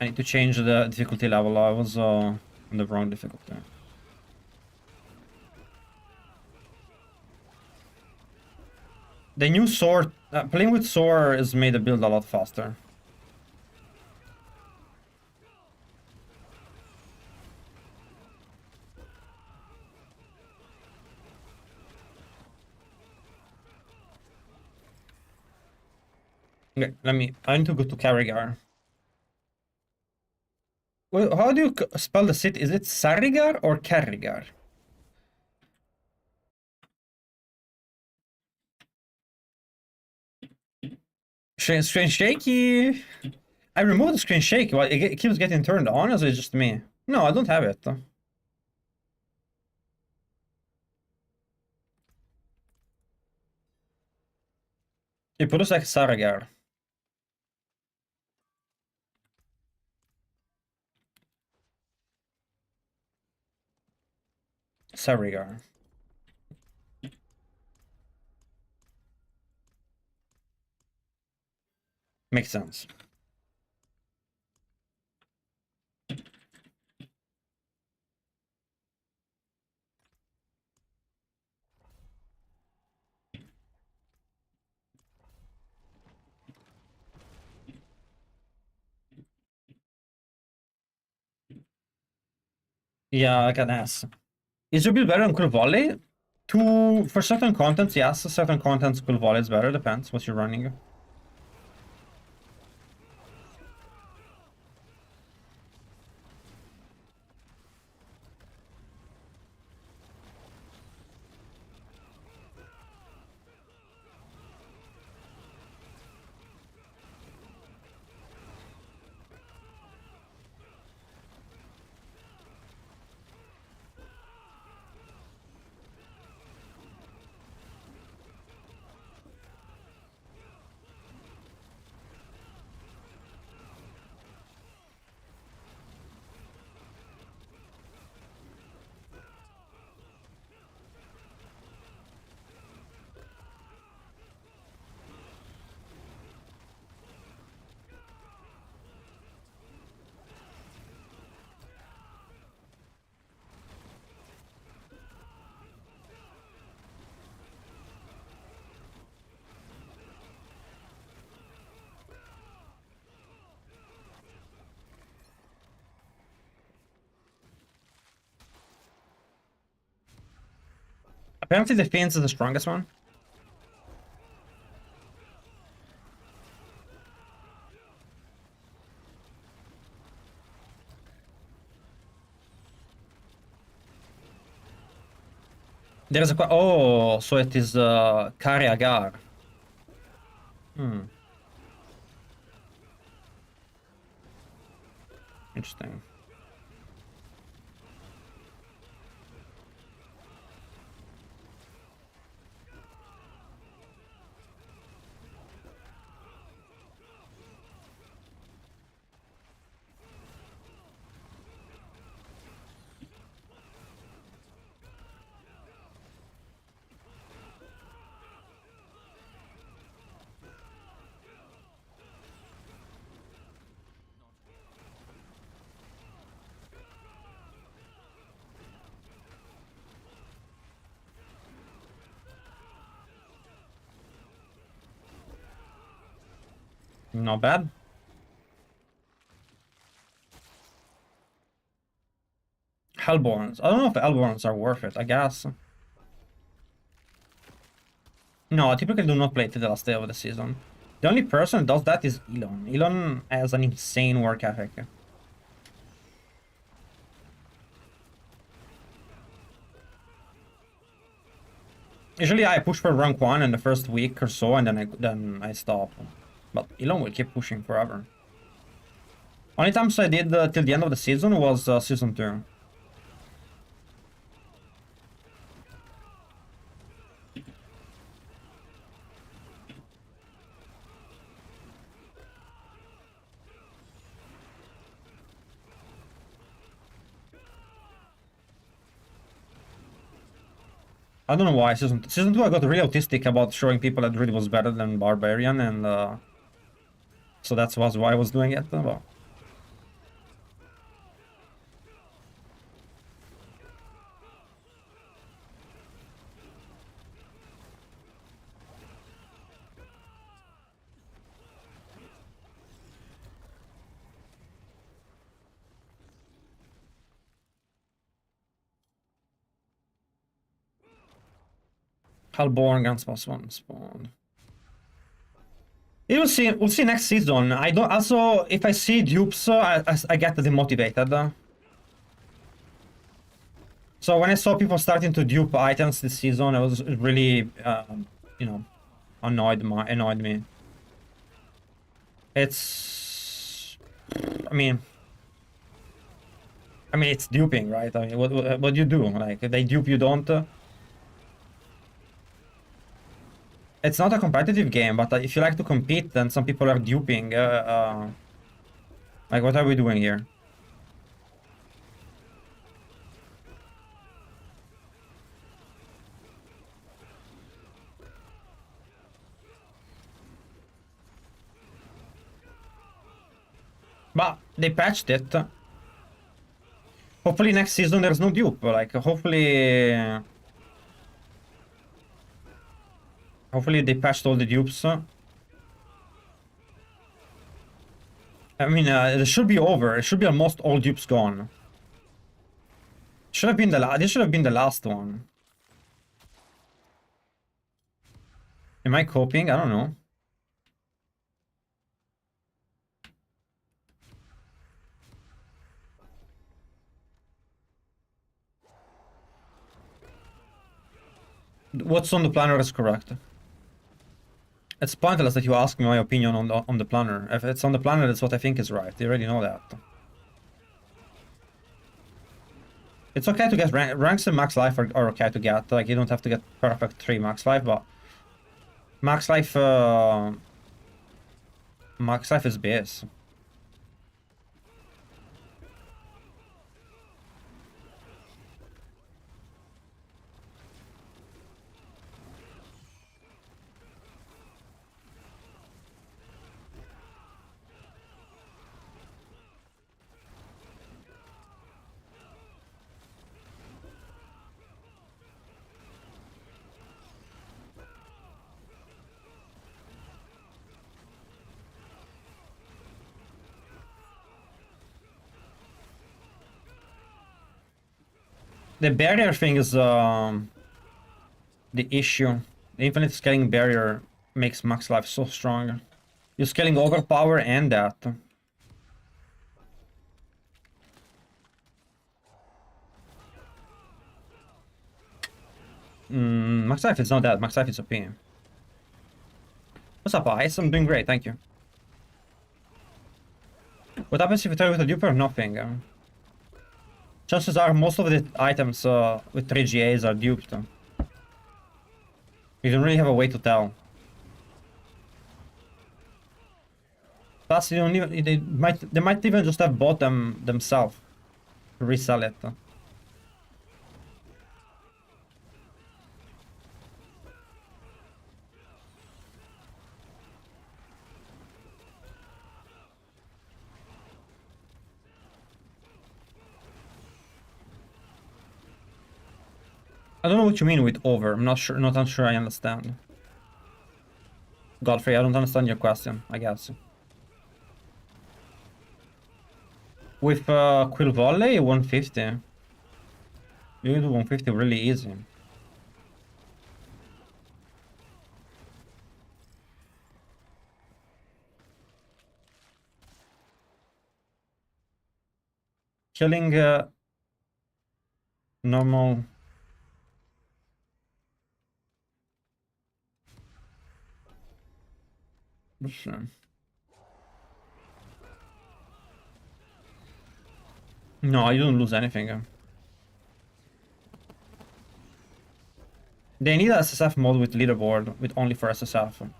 I need to change the difficulty level. I was on the wrong difficulty. The new Soar, playing with Soar has made the build a lot faster. Okay, I need to go to Carrigar. Well, how do you spell the city? Is it Sarrigar or Carrigar? Screen shaky. I removed the screen shaky. Well, it keeps getting turned on, or is it just me? No, I don't have it. You put us like Sarrigar. Sarrigar. Makes sense. Yeah, I can ask. Is your build better on Quill Volley? For certain contents, yes. Certain contents, Quill Volley is better. Depends what you're running. Apparently the Fiends is the strongest one. There's a oh, so it is Karyagar. Hmm. Interesting. Not bad. Hellborns. I don't know if Hellborns are worth it, I guess. No, I typically do not play till the last day of the season. The only person that does that is Elon. Elon has an insane work ethic. Usually I push for rank 1 in the first week or so, and then I stop. But Elon will keep pushing forever. Only times I did till the end of the season was season 2. I don't know why. Season 2 I got really autistic about showing people that Druid was better than Barbarian, and so that's was why I was doing it. But Hellborn guns +1 spawn. We'll see. We'll see next season. I don't. Also, if I see dupes, I get demotivated. So when I saw people starting to dupe items this season, it was really, you know, annoyed me. It's, I mean, it's duping, right? I mean, what do you do? Like, if they dupe, you don't. It's not a competitive game, but if you like to compete, then some people are duping. Like, what are we doing here? But they patched it. Hopefully next season there's no dupe. Like, hopefully they patched all the dupes. I mean, it should be over. It should be almost all dupes gone. Should have been this should have been the last one. Am I coping? I don't know. What's on the planner is correct. It's pointless that you ask me my opinion on the planner. If it's on the planner, that's what I think is right. You already know that. It's okay to get ranks in max life are okay to get. Like, you don't have to get perfect 3 max life, but max life is base. The barrier thing is the issue. The infinite scaling barrier makes max life so strong. You're scaling overpower and that. Max life is not that. Max life is OP. What's up, Ice? I'm doing great, thank you. What happens if you try with a duper? Nothing. Chances are most of the items with 3 GAs are duped. You don't really have a way to tell. Plus, you don't even, they might even just have bought them themselves to resell it. I don't know what you mean with over. I'm not unsure I understand. Godfrey, I don't understand your question, I guess. With Quill Volley, 150. You can do 150 really easy. Killing normal. Sure. No, you don't lose anything. They need a SSF mode with leaderboard, with only for SSF.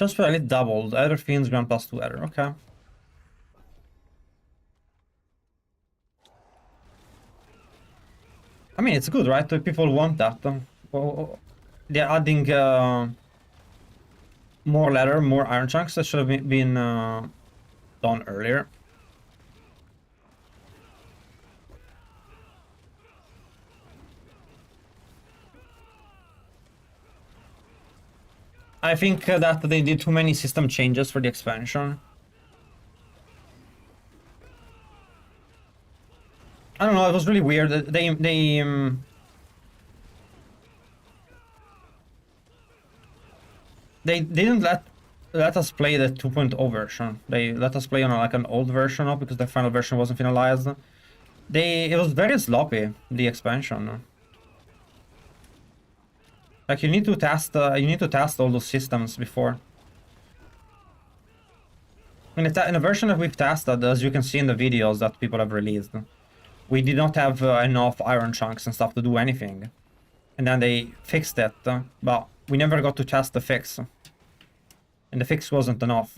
Just for elite doubled. Either Fiends grant +2 error. Okay. I mean, it's good, right? People want that. Well, they're adding more leather, more iron chunks. That should have been done earlier. I think that they did too many system changes for the expansion. I don't know, it was really weird. They didn't let us play the 2.0 version. They let us play on like an old version of because the final version wasn't finalized. It was very sloppy, the expansion. Like you need to test all those systems before. In the version that we've tested, as you can see in the videos that people have released, we did not have enough iron chunks and stuff to do anything. And then they fixed it, but we never got to test the fix. And the fix wasn't enough.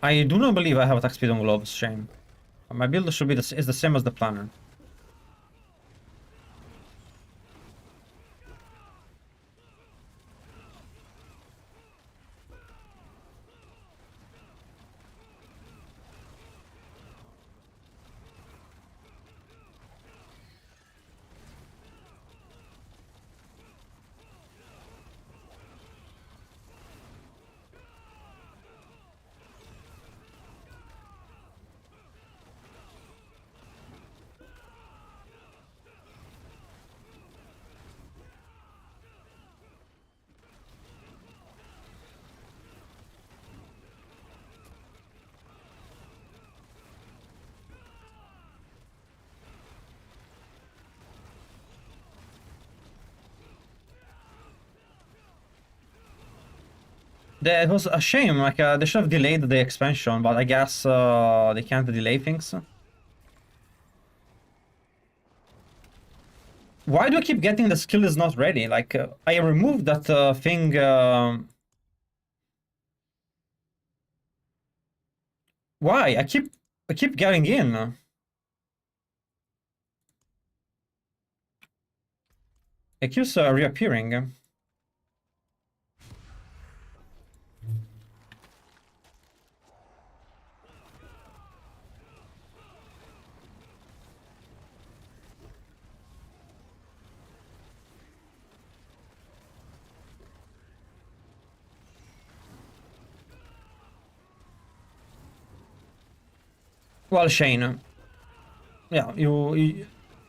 I do not believe I have attack speed on gloves, shame. My build should be is the same as the planner. It was a shame, like, they should have delayed the expansion, but I guess they can't delay things. Why do I keep getting the skill is not ready? Like, I removed that thing... Why? I keep getting in. It keeps reappearing. Well, Shane, yeah, you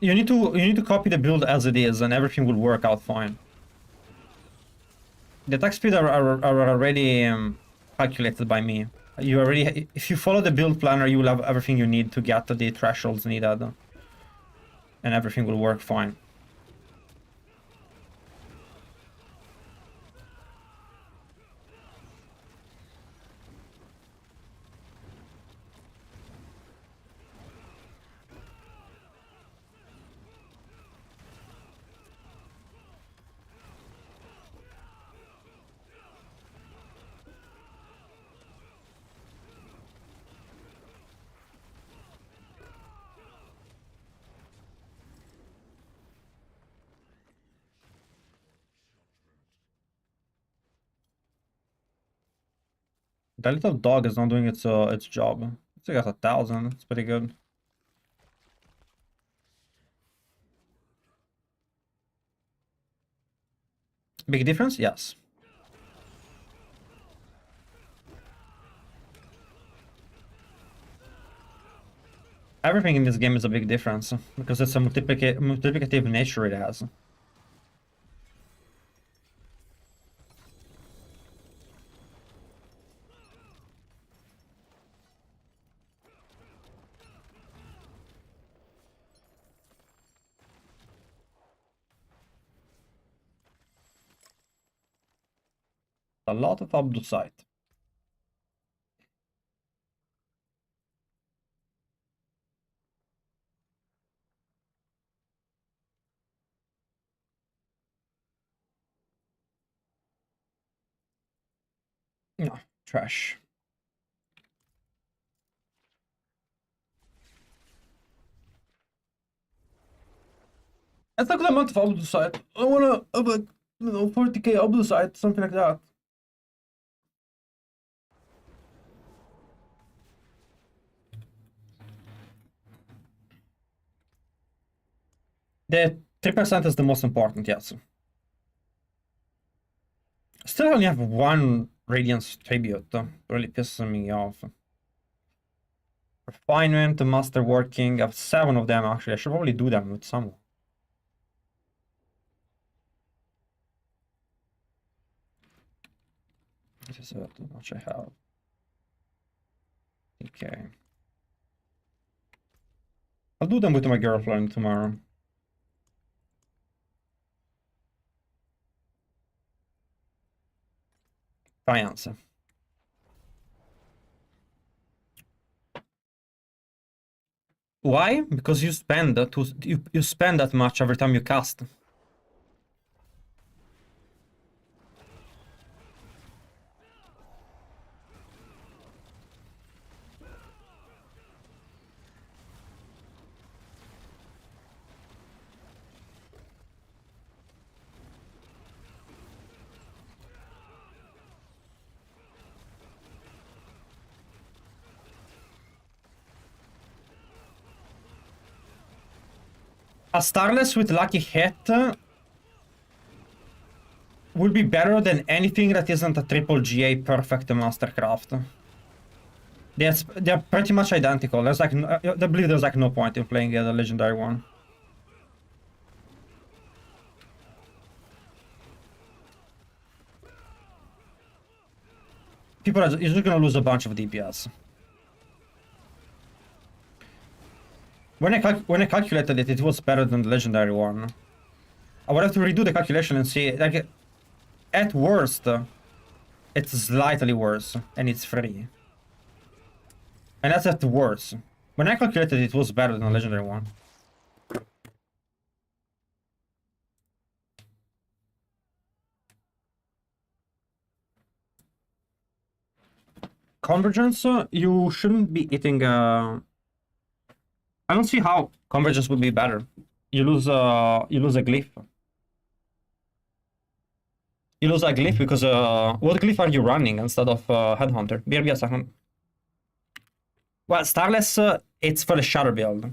need to copy the build as it is, and everything will work out fine. The attack speed are already calculated by me. You already, if you follow the build planner, you will have everything you need to get the thresholds needed, and everything will work fine. That little dog is not doing its job. It's got 1,000. It's pretty good. Big difference? Yes. Everything in this game is a big difference because it's a multiplicative nature it has. A lot of abducite. No, trash. That's a good amount of upload site. I wanna have a 40k upload site, something like that. The 3% is the most important, yes. Still only have one Radiance Tribute. Really pisses me off. Refinement, Masterworking. I have 7 of them actually. I should probably do them with someone. This is how much I have. Okay. I'll do them with my girlfriend tomorrow. Science. Why? Because you spend you spend that much every time you cast. A Starless with Lucky Hit would be better than anything that isn't a triple GA perfect Mastercraft. They're pretty much identical. There's like I believe there's like no point in playing the legendary one. You're just gonna lose a bunch of DPS. When I calculated it, it was better than the legendary one. I would have to redo the calculation and see. Like, at worst, it's slightly worse, and it's free. And that's at worst. When I calculated it, was better than the legendary one. Convergence, you shouldn't be eating. I don't see how convergence would be better. You lose a glyph. You lose a glyph because what glyph are you running instead of Headhunter? BRB a second. Well, Starless, it's for the Shadow build.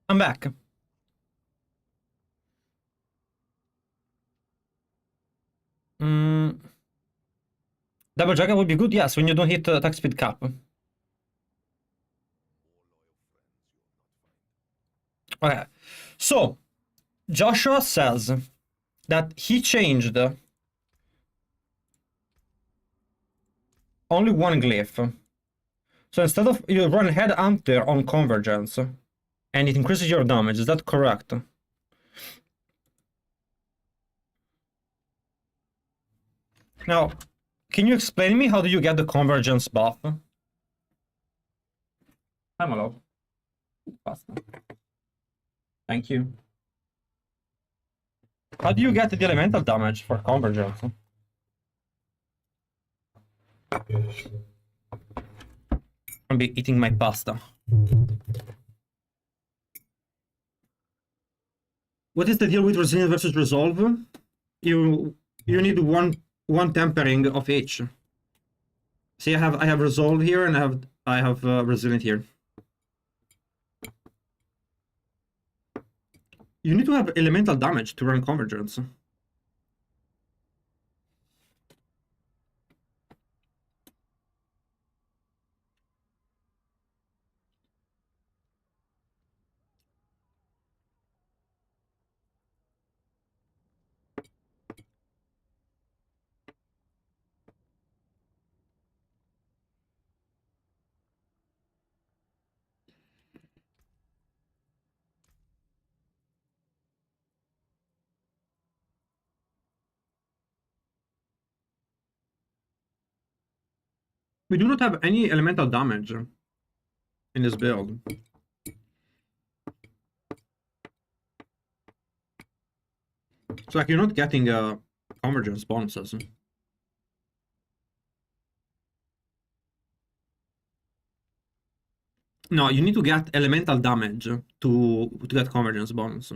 I'm back. Double Jugger would be good, yes, when you don't hit attack speed cap. Okay, so Joshua says that he changed only one glyph. So instead of you run Headhunter on Convergence, and it increases your damage, is that correct? Now, can you explain me how do you get the Convergence buff? I'm allowed. Pasta. Thank you. How do you get the elemental damage for Convergence? I'll be eating my pasta. What is the deal with Resilient versus Resolve? You need one tempering of each. See, I have Resolve here and I have Resilient here. You need to have elemental damage to run Convergence. We do not have any elemental damage in this build. So like you're not getting Convergence bonuses. No, you need to get elemental damage to get Convergence bonus.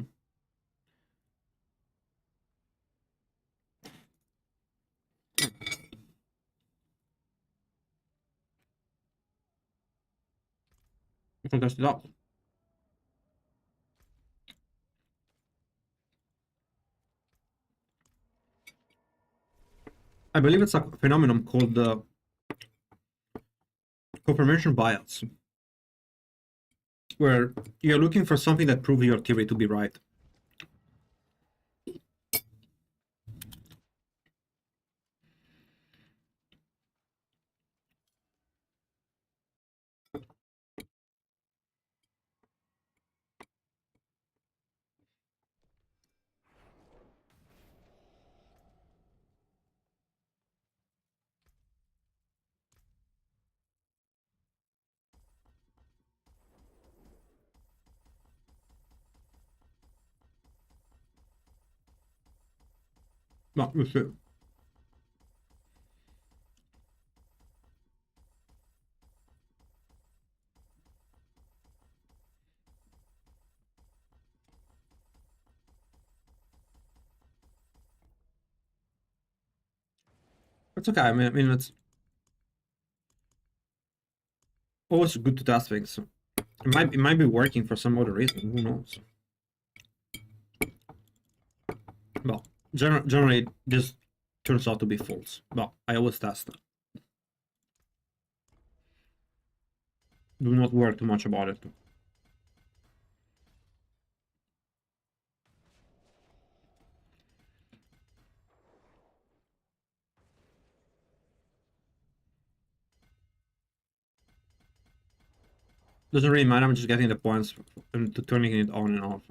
I can test it out. I believe it's a phenomenon called confirmation bias, where you're looking for something that proves your theory to be right. No, you see. It's okay. I mean, it's always good to test things. It might be working for some other reason. Who knows? Well, generally this turns out to be false. But I always test it. Do not worry too much about it. Doesn't really matter. I'm just getting the points and to turning it on and off.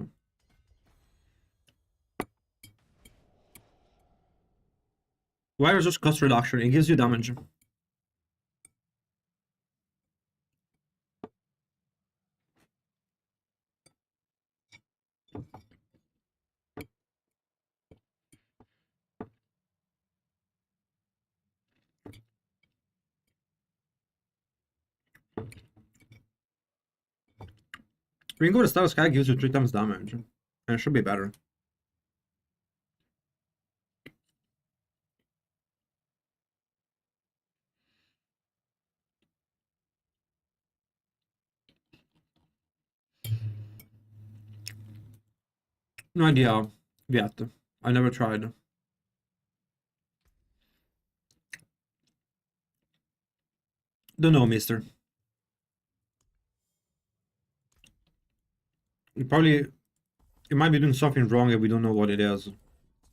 Why is just cost reduction? It gives you damage. Ring of the Star Sky gives you 3 times damage. And it should be better. No idea yet. I never tried. Don't know, mister. You might be doing something wrong and we don't know what it is.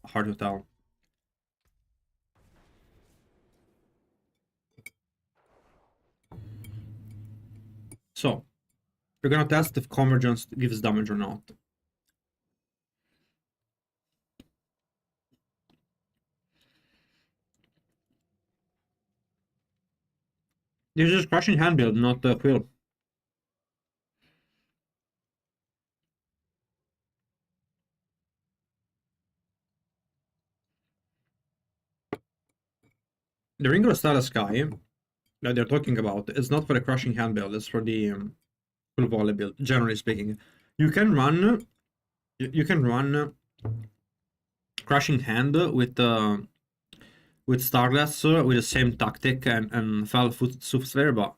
Hard to tell. So, we're gonna test if convergence gives damage or not. This is crushing hand build, not Quill. The Ring of Stella Sky that they're talking about is not for the crushing hand build, it's for the Quill Volley build, generally speaking. You can run crushing hand with Starless with the same tactic and Fell Souffleur, but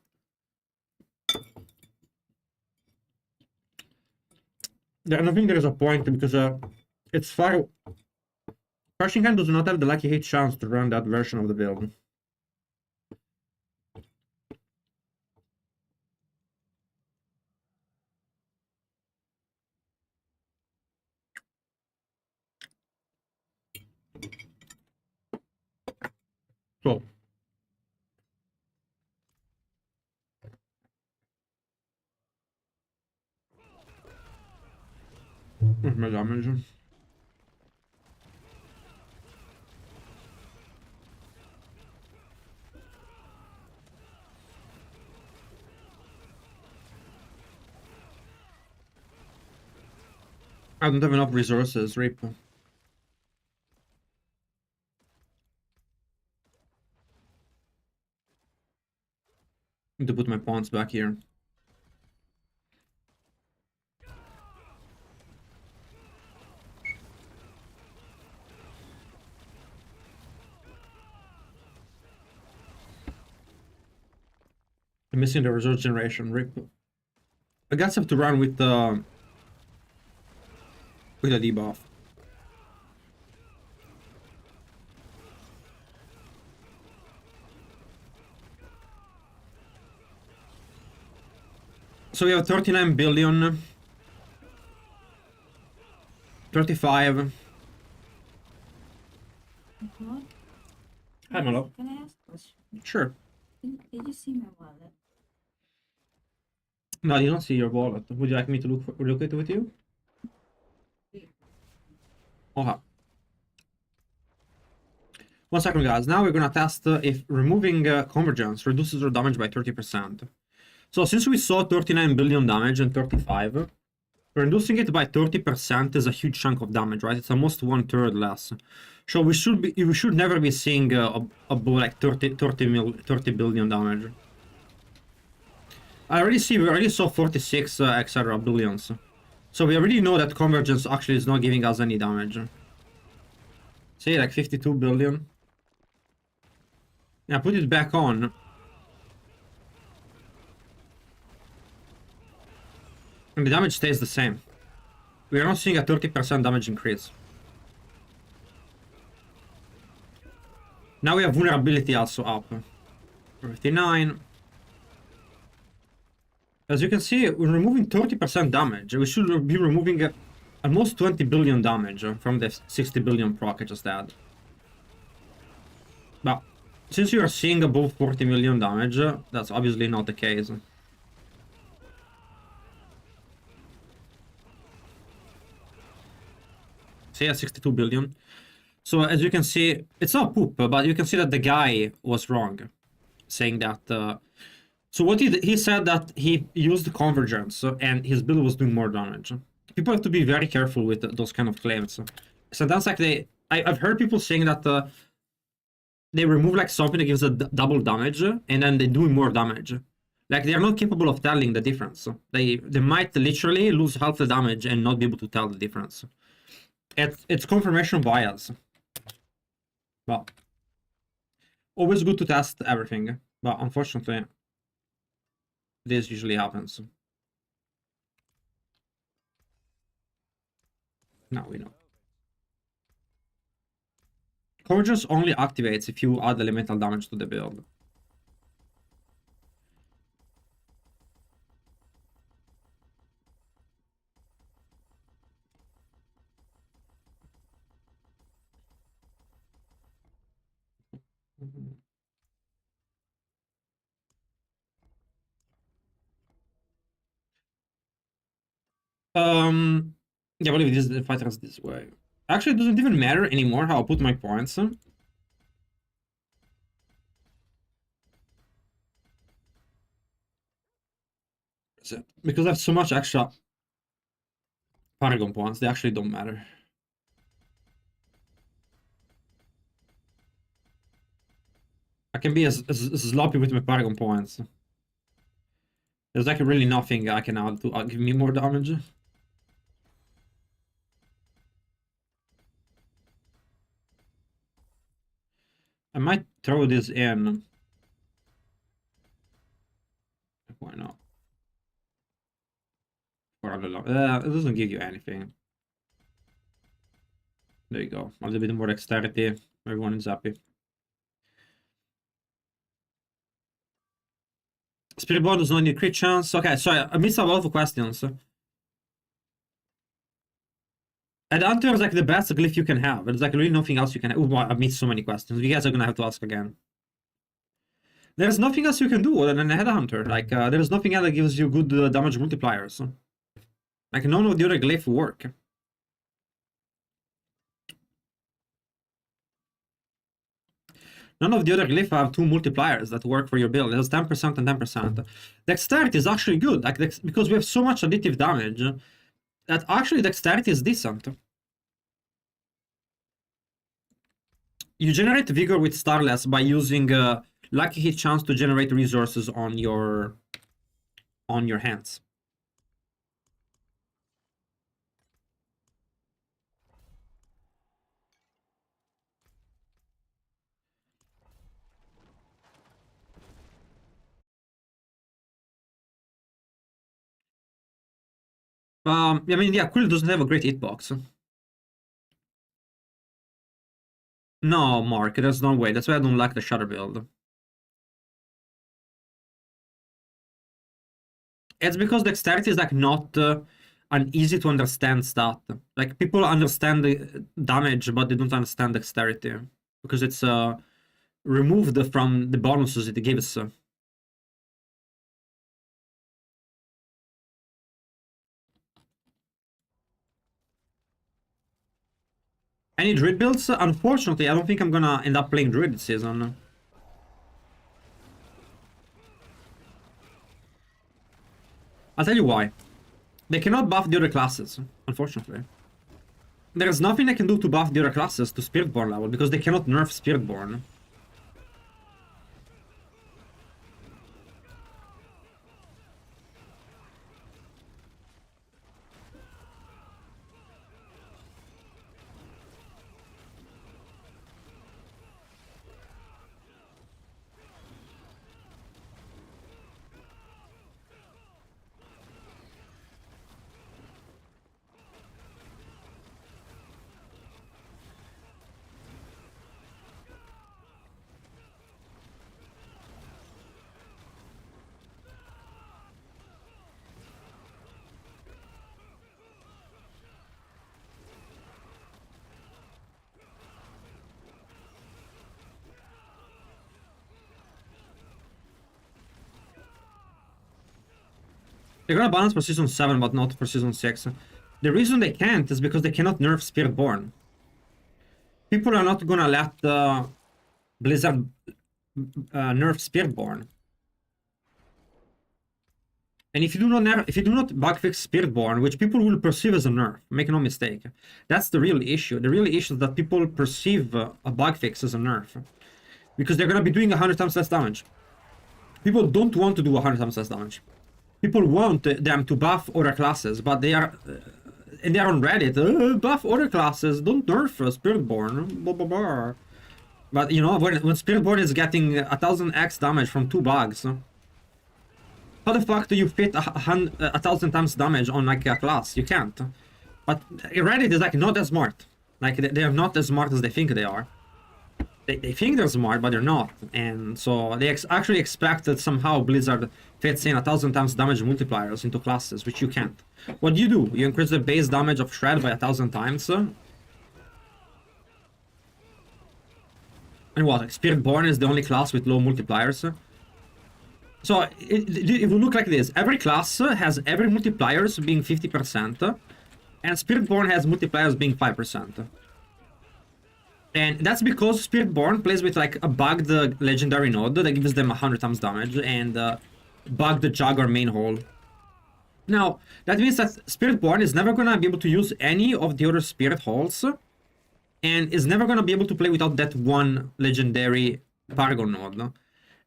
I don't think there is a point because it's far. Crushing hand does not have the lucky hit chance to run that version of the build. So my damage. I don't have enough resources, rip. Need to put my pawns back here. I'm missing the resource generation, rip. I guess I have to run with a debuff. So we have 39 billion. 35. What? Hi, Malo. Can I ask a question? Sure. Did you see my wallet? No, you don't see your wallet. Would you like me to look it with you? Okay. 1 second, guys. Now we're gonna test if removing convergence reduces your damage by 30%. So since we saw 39 billion damage and 35, reducing it by 30% is a huge chunk of damage, right? It's almost 1/3 less. So we should never be seeing above like 30 billion damage. We already saw 46 etc. billions. So we already know that convergence actually is not giving us any damage. See, like 52 billion. Yeah, put it back on. And the damage stays the same. We are not seeing a 30% damage increase. Now we have vulnerability also up. 59. As you can see, we're removing 30% damage. We should be removing almost 20 billion damage from the 60 billion proc I just had. But since you are seeing above 40 million damage, that's obviously not the case. See, at 62 billion. So as you can see, it's not poop, but you can see that the guy was wrong, saying that. So what he said that he used convergence and his build was doing more damage. People have to be very careful with those kind of claims. Sometimes like I've heard people saying that they remove like something that gives a double damage and then they do more damage. Like they are not capable of telling the difference. They might literally lose half the damage and not be able to tell the difference. It's confirmation bias. But always good to test everything. But unfortunately, this usually happens. Now we know. Convergence only activates if you add elemental damage to the build. Yeah, I believe this the fighters this way. Actually, it doesn't even matter anymore how I put my points. Because I have so much extra Paragon points, they actually don't matter. I can be as sloppy with my Paragon points. There's like really nothing I can add to give me more damage. I might throw this in. Why not? It doesn't give you anything. There you go. A little bit more dexterity. Everyone is happy. Spiritborn does not need crit chance. Okay, so I missed a lot of questions. And Hunter is like the best glyph you can have. There's like really nothing else you can have. Oh, I missed so many questions. You guys are gonna have to ask again. There's nothing else you can do other than a Headhunter. Like, there's nothing else that gives you good damage multipliers. Like, none of the other glyph work. None of the other glyph have 2 multipliers that work for your build. There's 10% and 10%. Dexterity is actually good, like because we have so much additive damage that actually dexterity is decent. You generate vigor with Starless by using lucky hit chance to generate resources on your hands. I mean, yeah, Quill doesn't have a great hitbox. No, Mark, there's no way. That's why I don't like the Shatter build. It's because dexterity is like not an easy to understand stat. Like people understand the damage, but they don't understand dexterity because it's removed from the bonuses it gives. Any Druid builds? Unfortunately, I don't think I'm gonna end up playing Druid this season. I'll tell you why. They cannot buff the other classes, unfortunately. There's nothing I can do to buff the other classes to Spiritborn level, because they cannot nerf Spiritborn. They're gonna balance for Season 7, but not for Season 6. The reason they can't is because they cannot nerf Spiritborn. People are not gonna let Blizzard nerf Spiritborn. And if you do not bug fix Spiritborn, which people will perceive as a nerf, make no mistake, that's the real issue. The real issue is that people perceive a bug fix as a nerf. Because they're gonna be doing 100 times less damage. People don't want to do 100 times less damage. People want them to buff other classes, but they are... and they are on Reddit, buff other classes, don't nerf Spiritborn, blah blah blah. But you know, when Spiritborn is getting 1000x damage from 2 bugs, how the fuck do you fit 1000 times damage on like a class? You can't. But Reddit is like not as smart. Like they are not as smart as they think they are. They think they're smart, but they're not. And so they actually expect that somehow Blizzard fits in 1,000 times damage multipliers into classes, which you can't. What do? You increase the base damage of Shred by 1,000 times. And what? Like Spiritborn is the only class with low multipliers. So if you look like this, every class has every multipliers being 50%, and Spiritborn has multipliers being 5%. And that's because Spiritborn plays with like a bugged legendary node that gives them 100 times damage, and bugged Jug or main hole. Now, that means that Spiritborn is never gonna be able to use any of the other spirit holes, and is never gonna be able to play without that one legendary Paragon node.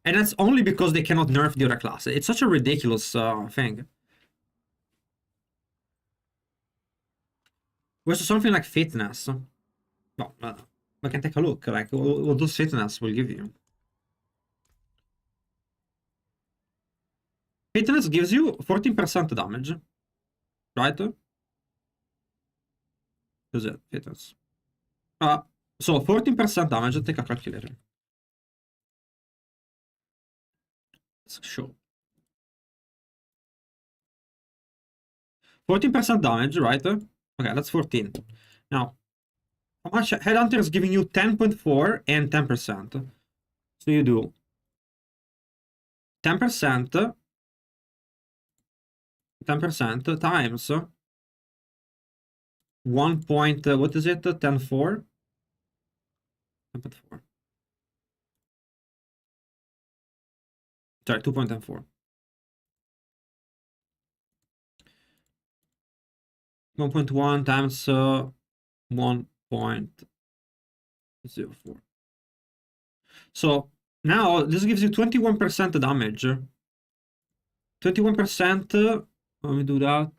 And that's only because they cannot nerf the other class. It's such a ridiculous thing. Versus something like Fitness. Well, we can take a look, like what those Fitness will give you. Fitness gives you 14% damage, right? Who's it? Fitness. So 14% damage. I'll take a calculator. Let's show. 14% damage, right? Okay, that's 14. Now, how much Headhunter is giving you 10.4 and 10%. So you do 10%, 10% times 1 point, what is it? 10.4? 10.4. Sorry, 2.4. 1.1 times 1.04. So now this gives you 21% damage. 21%. Let me do that.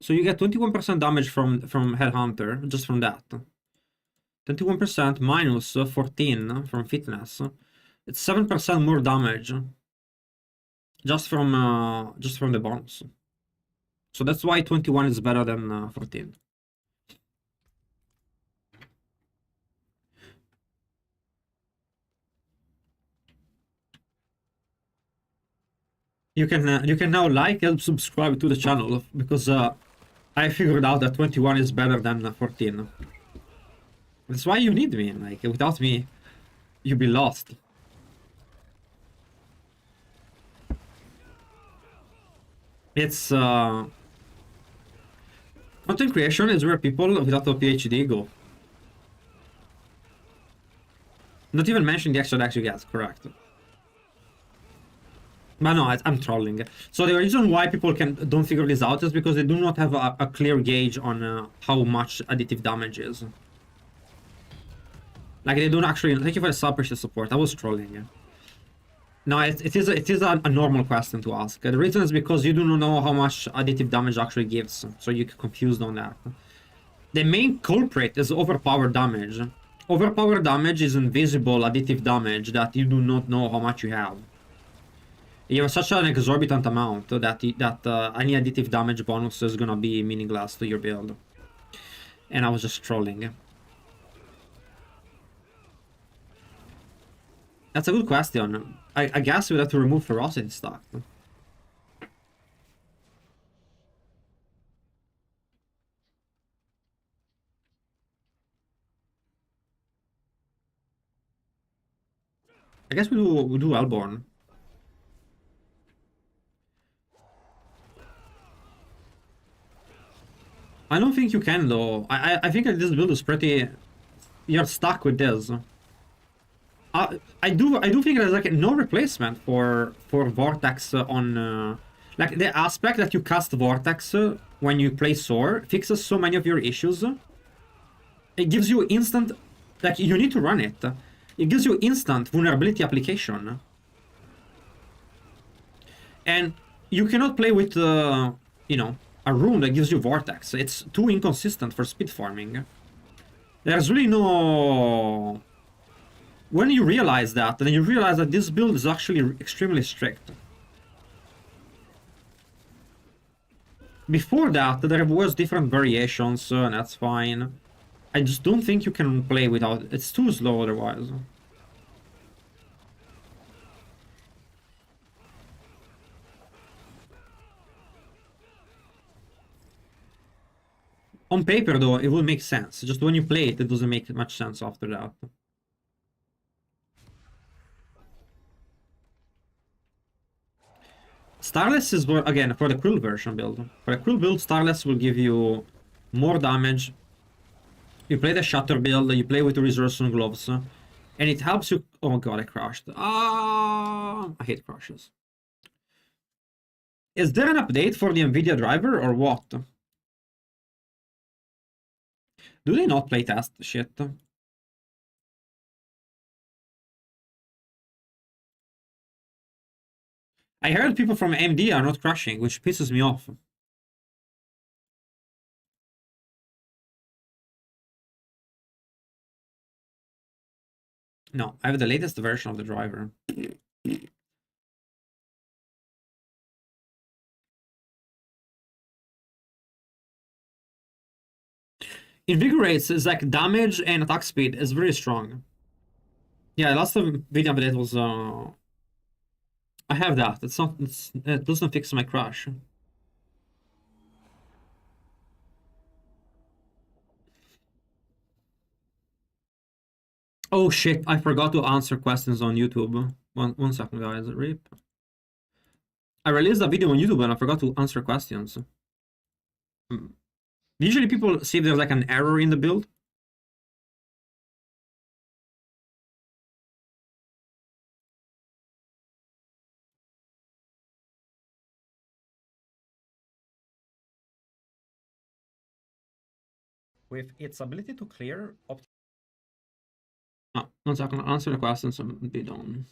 So you get 21% damage from Headhunter just from that. 21% minus 14 from Fitness. It's 7% more damage. Just from the bonus. So that's why 21 is better than 14. You can now like and subscribe to the channel because I figured out that 21 is better than 14. That's why you need me. Like without me, you'd be lost. It's content creation is where people without a PhD go. Not even mention the extra dex you get, correct. But no, I'm trolling. So the reason why people don't figure this out is because they do not have a clear gauge on how much additive damage is. Like they don't actually. Thank you for the sub-precious support. I was trolling. No, it is a normal question to ask. The reason is because you do not know how much additive damage actually gives, so you get confused on that. The main culprit is overpowered damage. Overpowered damage is invisible additive damage that you do not know how much you have. You have such an exorbitant amount that any additive damage bonus is gonna be meaningless to your build. And I was just trolling. That's a good question. I guess we'd have to remove ferocity stock. I guess we do Hellborn. I don't think you can though. I think that this build is pretty. You're stuck with this. I do think there's like no replacement for Vortex on like the aspect that you cast Vortex when you play Soar fixes so many of your issues. It gives you instant, like you need to run it. It gives you instant vulnerability application, and you cannot play with you know, a rune that gives you Vortex. It's too inconsistent for speed farming. There's really no. When you realize that, then you realize that this build is actually extremely strict. before that, there was different variations, and that's fine. I just don't think you can play without... It's too slow otherwise. On paper, though, it would make sense. Just when you play it, it doesn't make much sense after that. Starless is, again, for the Quill version build. For a Quill build, Starless will give you more damage. You play the Shatter build, you play with the Resurrection Gloves, and it helps you... Oh god, I crashed. Ah, I hate crashes. Is there an update for the NVIDIA driver, or what? Do they not playtest shit? I heard people from AMD are not crashing, which pisses me off. No, I have the latest version of the driver. Invigorates is like damage and attack speed is very strong. Yeah, last video update was I have that. It's not it doesn't fix my crash. Oh shit, I forgot to answer questions on YouTube. One second, guys. Rip. I released a video on YouTube and I forgot to answer questions. Usually people see if there's like an error in the build. With its ability to clear... Oh, 1 second, I'll answer the questions and be done.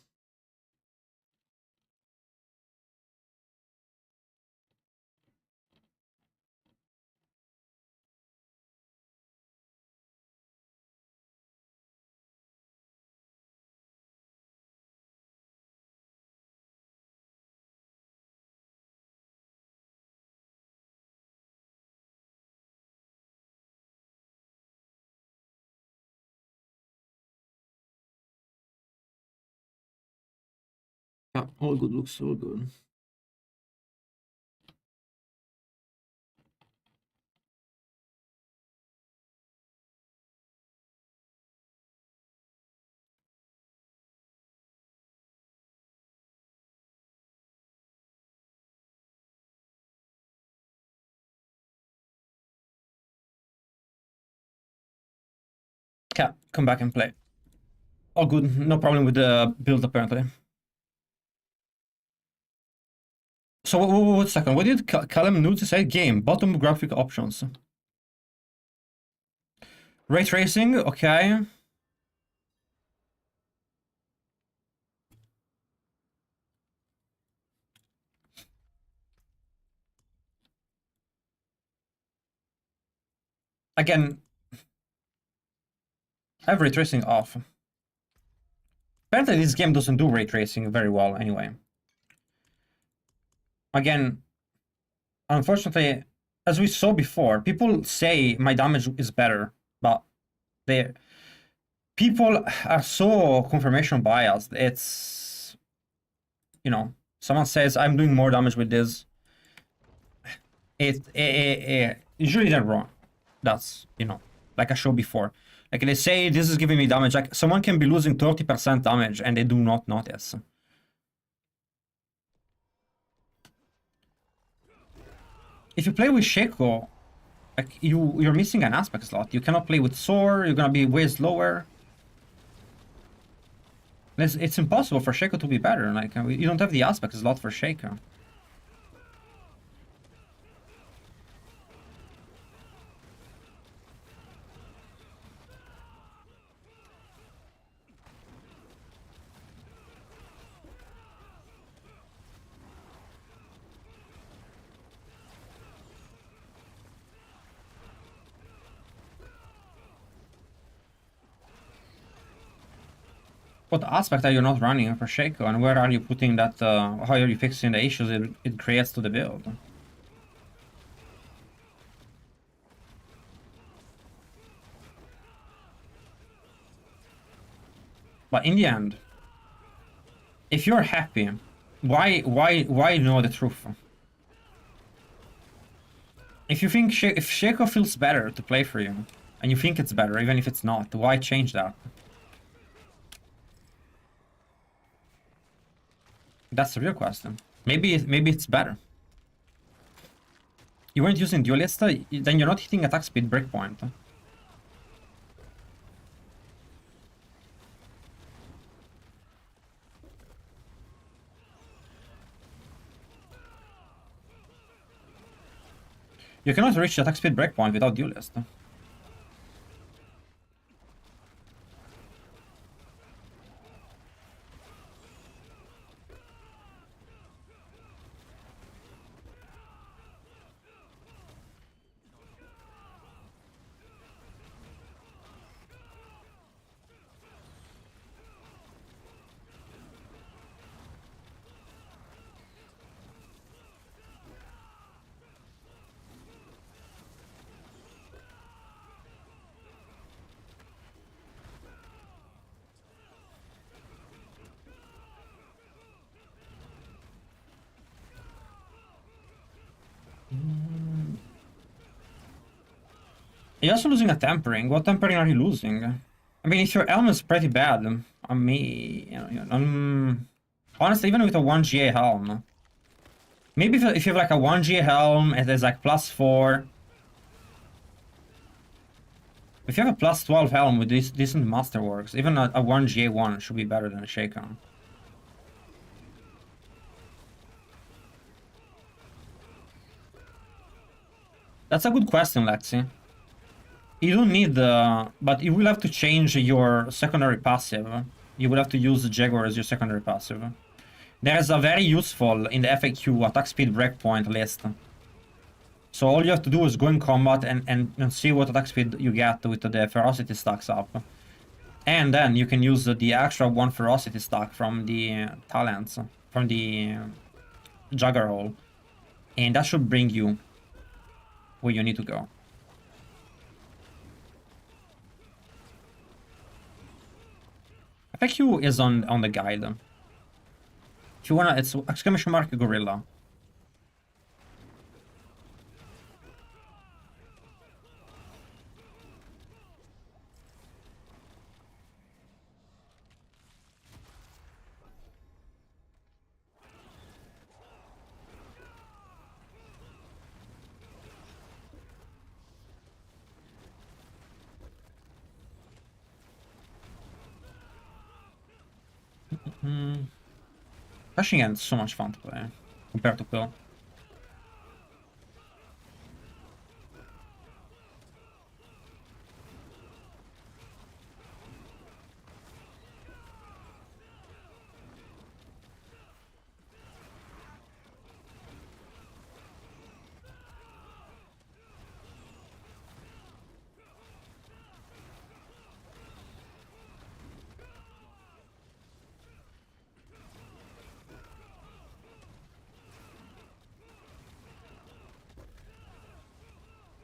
Yeah, all good, looks so good. Yeah, come back and play. All good, no problem with the build apparently. So, 1 second, what did Callum Nudes say? Game, bottom graphic options. Ray tracing, okay. Again, I have ray tracing off. Apparently this game doesn't do ray tracing very well anyway. Again, unfortunately, as we saw before, people say my damage is better, but people are so confirmation biased. It's, you know, someone says I'm doing more damage with this. Usually they're wrong. That's, you know, like I showed before. Like they say this is giving me damage. Like someone can be losing 30% damage and they do not notice. If you play with Shaco, like you're missing an aspect slot. You cannot play with Soar. You're gonna be way slower. It's impossible for Shaco to be better. Like you don't have the aspect slot for Shaco. What aspect are you not running for Shaco, and where are you putting that? How are you fixing the issues it creates to the build? But in the end, if you're happy, why know the truth? If you think if Shaco feels better to play for you, and you think it's better, even if it's not, why change that? That's the real question. Maybe it's better. You weren't using Duelist, then you're not hitting attack speed breakpoint. You cannot reach the attack speed breakpoint without Duelist. You're also losing a Tempering. What Tempering are you losing? I mean, if your Elm is pretty bad, I mean, honestly, even with a 1GA Helm, maybe if you have like a 1GA Helm, it is like +4. If you have a +12 Helm with this decent Masterworks, even a 1GA1 should be better than a Shaken. That's a good question, Lexi. You don't need but you will have to change your secondary passive. You will have to use Jaguar as your secondary passive. There's a very useful, in the FAQ, attack speed breakpoint list. So all you have to do is go in combat and see what attack speed you get with the ferocity stacks up. And then you can use the extra 1 ferocity stack from the talents, from the Jagger hole. And that should bring you where you need to go. FAQ is on the guide. If you wanna, it's ! Gorilla. Crashing End is so much fun to play compared to Quill.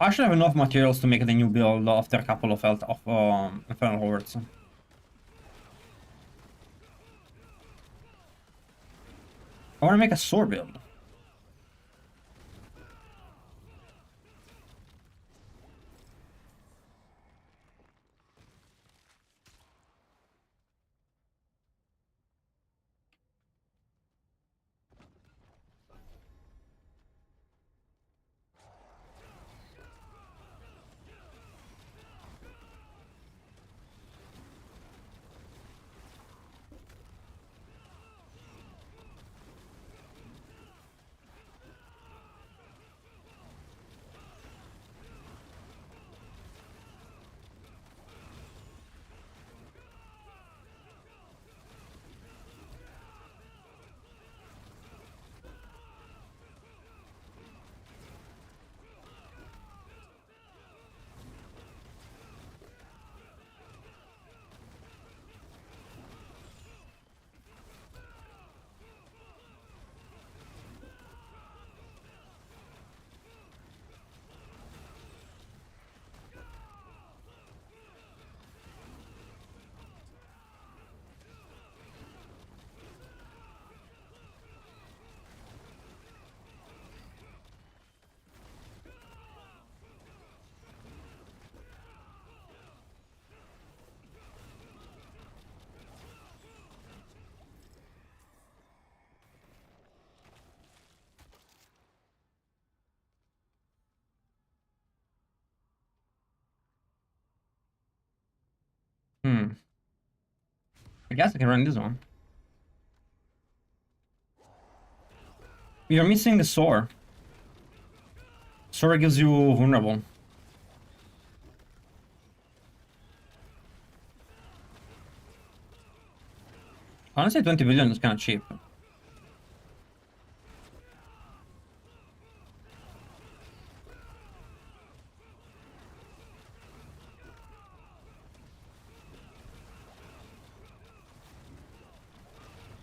I should have enough materials to make the new build after a couple of Infernal Hordes. I want to make a Soar build. I guess I can run this one. You're missing the Soar. Soar gives you vulnerable. Honestly, 20 billion is kind of cheap.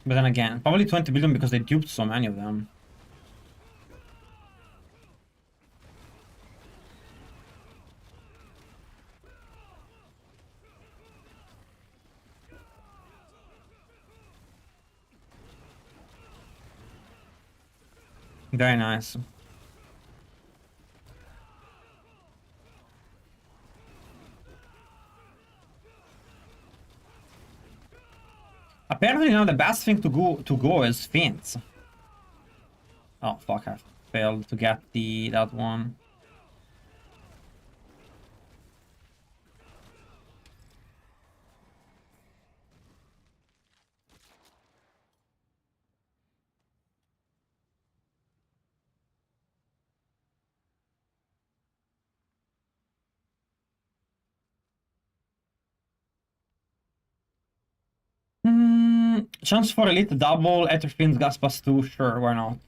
But then again, probably 20 billion because they duped so many of them. Very nice. Apparently now the best thing to go is Feints. Oh fuck, I failed to get that one. Chance for elite double, Etherfiends, gas pass 2, sure, why not?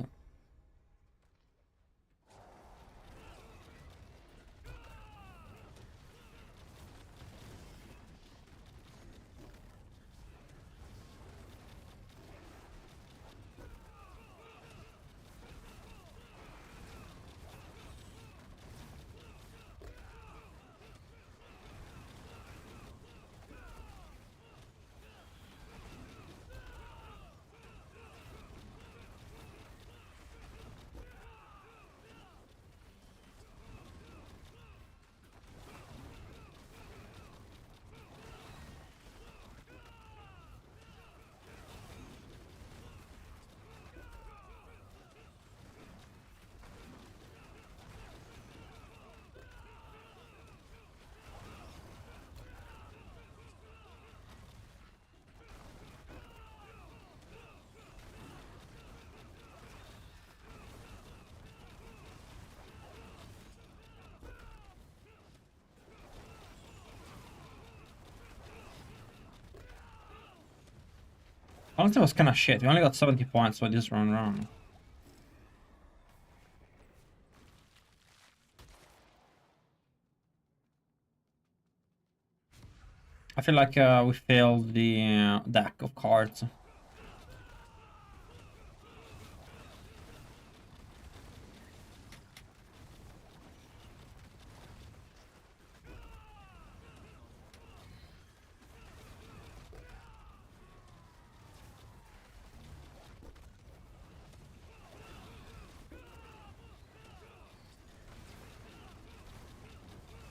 Honestly, it was kind of shit. We only got 70 points for this round. I feel like we failed the deck of cards.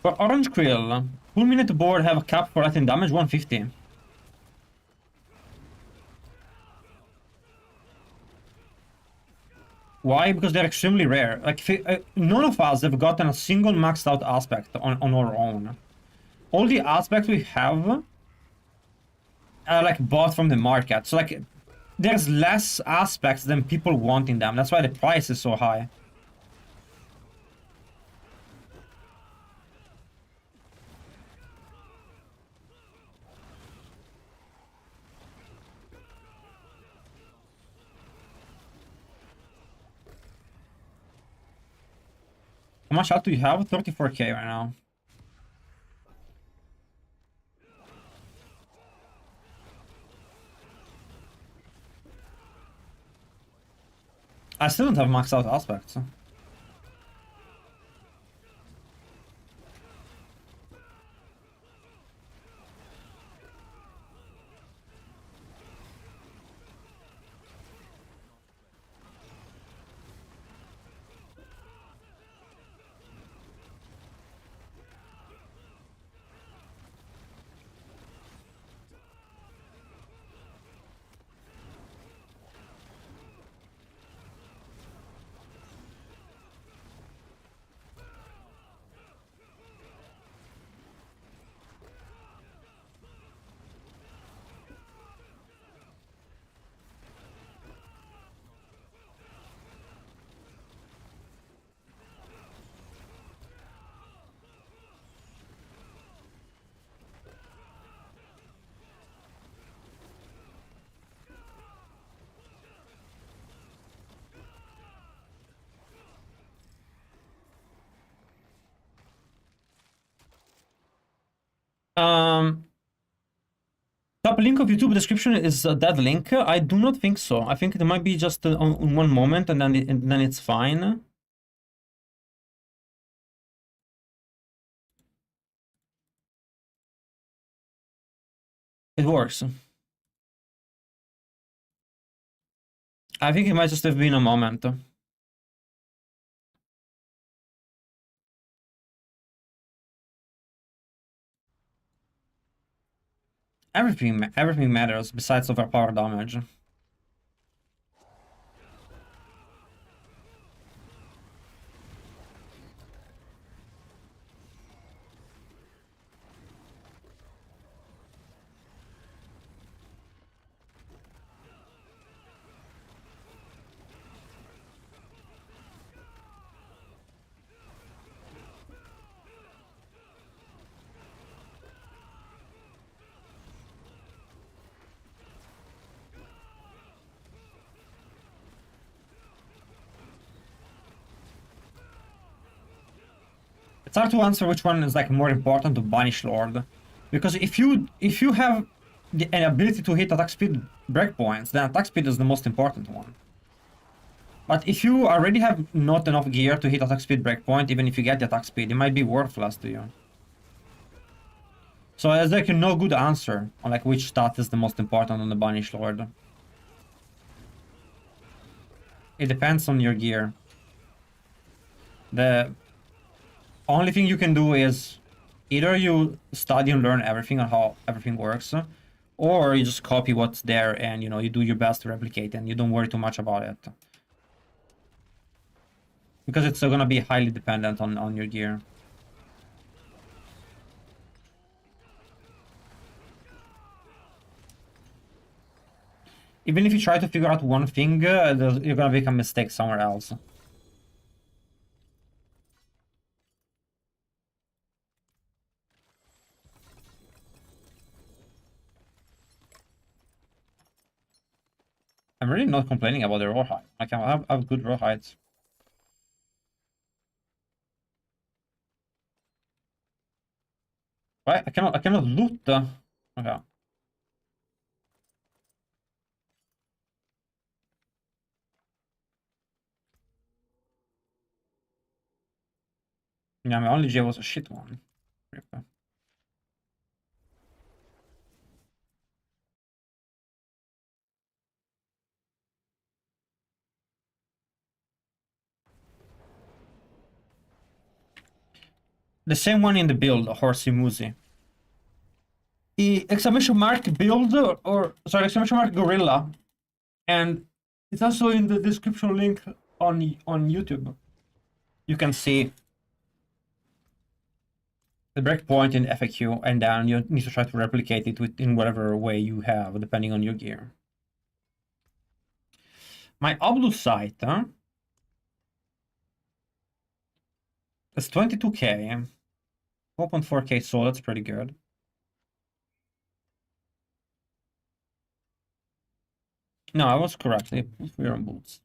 For Orange Quill, full minute board have a cap for lightning damage 150. Why? Because they're extremely rare. Like, none of us have gotten a single maxed out aspect on our own. All the aspects we have are like bought from the market. So like, there's less aspects than people wanting them. That's why the price is so high. How much health do you have? 34k right now. I still don't have maxed out aspects. Top link of YouTube description is that link. I do not think so. I think it might be just on one moment and then it's fine. It works. I think it might just have been a moment. Everything matters besides overpower damage. It's hard to answer which one is like more important to Banish Lord, because if you have an ability to hit attack speed breakpoints, then attack speed is the most important one. But if you already have not enough gear to hit attack speed breakpoint, even if you get the attack speed, it might be worthless to you. So there's like no good answer on like which stat is the most important on the Banish Lord. It depends on your gear. The only thing you can do is either you study and learn everything on how everything works, or you just copy what's there and you do your best to replicate and you don't worry too much about it. Because it's gonna be highly dependent on your gear. Even if you try to figure out one thing, you're gonna make a mistake somewhere else. I'm really not complaining about the rawhide. Like I have good rawhides. Why I cannot loot the. Okay. Yeah, my only J was a shit one. Rip. The same one in the build, Horsey Moosey. Exclamation mark build or sorry, exclamation mark gorilla, and it's also in the description link on YouTube. You can see the breakpoint in FAQ, and then you need to try to replicate it in whatever way you have, depending on your gear. My Oblu site, huh? It's 22k, 4.4k, so that's pretty good. No, I was correct. We're on boots.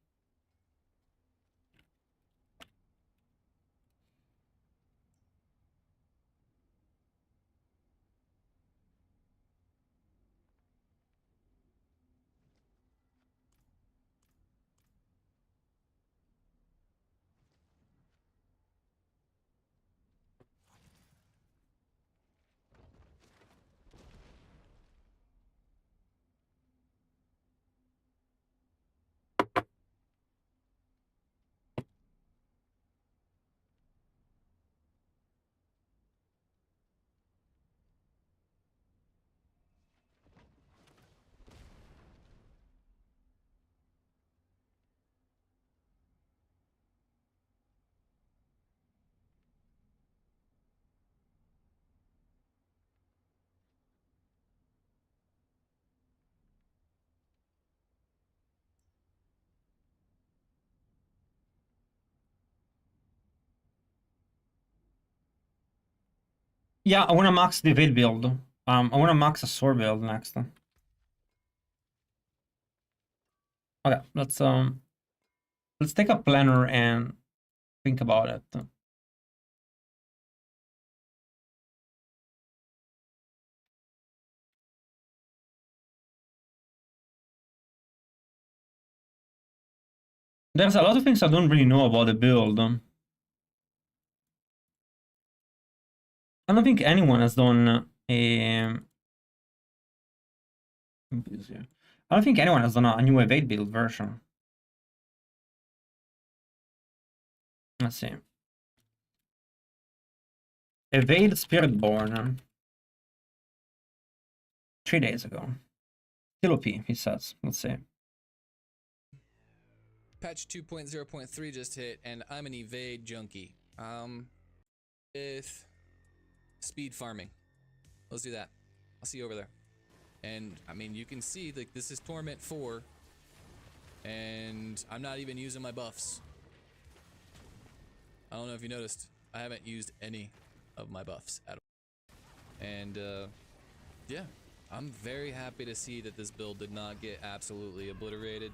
Yeah, I want to max the Veil build. I want to max a Soar build next. Okay, let's take a planner and think about it. There's a lot of things I don't really know about the build. I don't think anyone has done a... I don't think anyone has done a new evade build version. Let's see. Evade Spiritborn. 3 days ago. Still OP, he says. Let's see. Patch 2.0.3 just hit, and I'm an evade junkie. With speed farming. Let's do that. I'll see you over there. And I mean, you can see like this is Torment 4, and I'm not even using my buffs. I don't know if you noticed, I haven't used any of my buffs at all. And yeah, I'm very happy to see that this build did not get absolutely obliterated.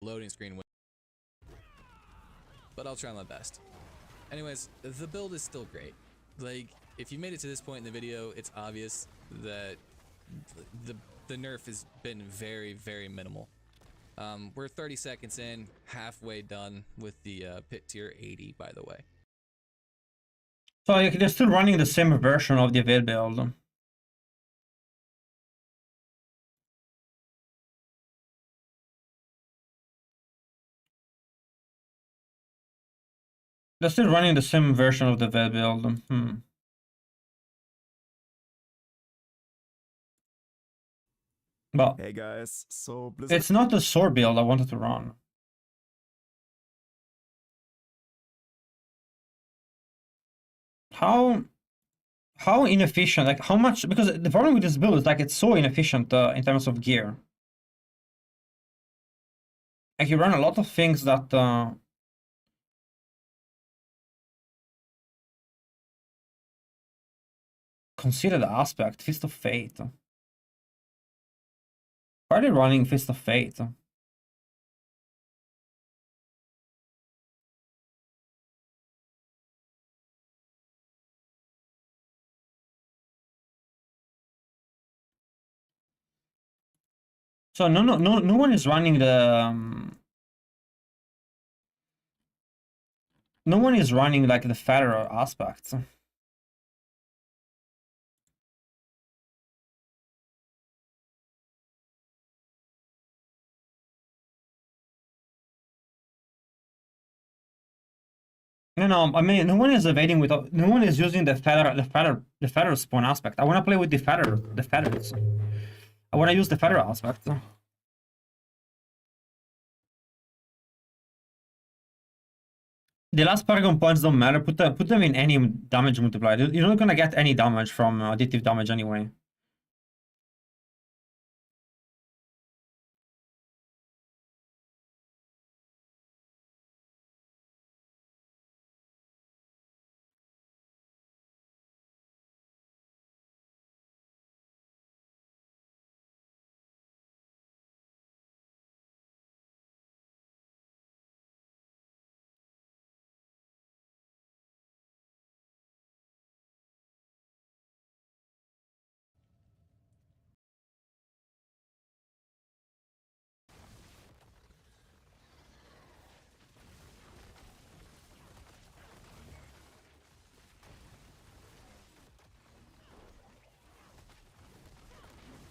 Loading screen. But I'll try my best. Anyways, the build is still great. Like, if you made it to this point in the video, it's obvious that the nerf has been very, very minimal. We're 30 seconds in, halfway done with the pit tier 80, by the way. So like, they're still running the same version of the evade build. They're still running the same version of the evade build. But hey guys, so Blizzard. It's not the Soar build I wanted to run. How inefficient, like how much, because the problem with this build is like it's so inefficient in terms of gear. Like you run a lot of things that consider the aspect. Fist of Fate. Why are they running Fist of Fate? So no one is running the no one is running like the federal aspects. No, I mean no one is evading with no one is using the feather spawn aspect. I want to play with the feathers. I want to use the feather aspect. The last Paragon points don't matter. Put them in any damage multiplier. You're not gonna get any damage from additive damage anyway.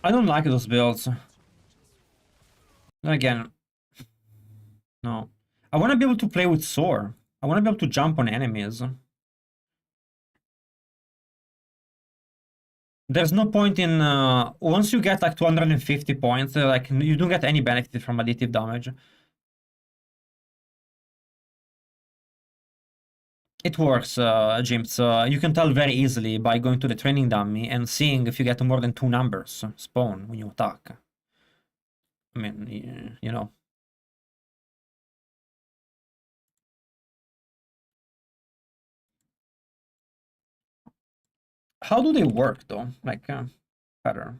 I don't like those builds. Then again, no. I want to be able to play with Soar. I want to be able to jump on enemies. There's no point in once you get like 250 points, like you don't get any benefit from additive damage. It works, Jims. You can tell very easily by going to the training dummy and seeing if you get more than 2 numbers spawn when you attack. I mean, you know. How do they work though? Like, better.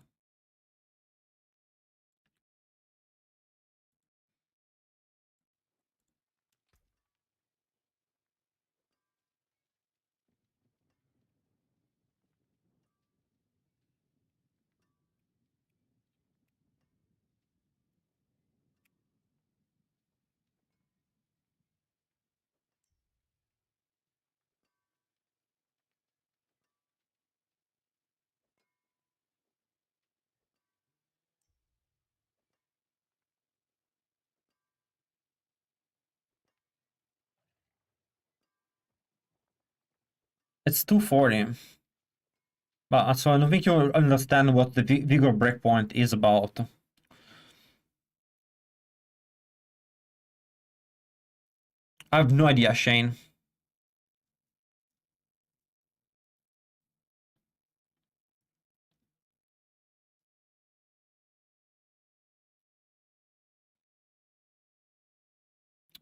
It's 240. But so I don't think you understand what the Vigor breakpoint is about. I have no idea, Shane.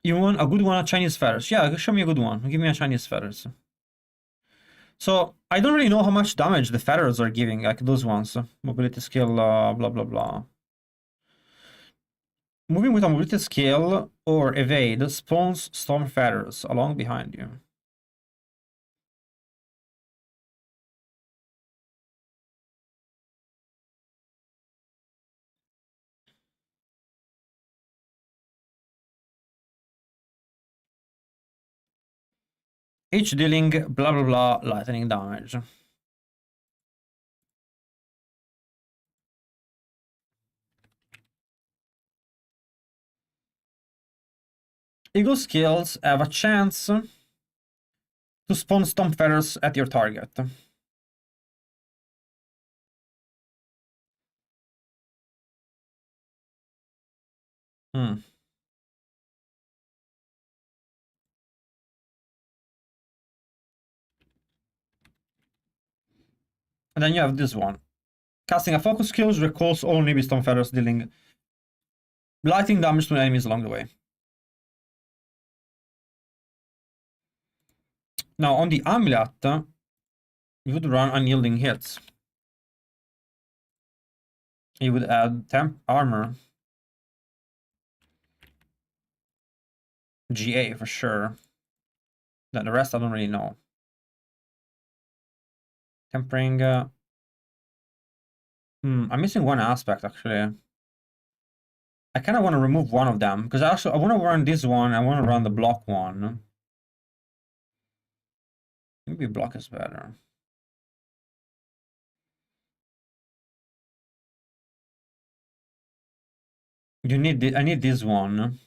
You want a good one at Chinese feathers? Yeah, show me a good one. Give me a Chinese feathers. So, I don't really know how much damage the feathers are giving, like those ones. Mobility skill, blah blah blah. Moving with a mobility skill or evade spawns storm feathers along behind you. Each dealing blah blah blah lightning damage. Eagle skills have a chance to spawn storm feathers at your target. Hmm. And then you have this one. Casting a focus skill recalls all newbie storm feathers, dealing lightning damage to enemies along the way. Now on the amulet, you would run unyielding hits. You would add temp armor. GA for sure. Then the rest I don't really know. Tempering. I'm missing one aspect actually. I kind of want to remove one of them because I want to run this one. I want to run the block one. Maybe block is better. You need I need this one.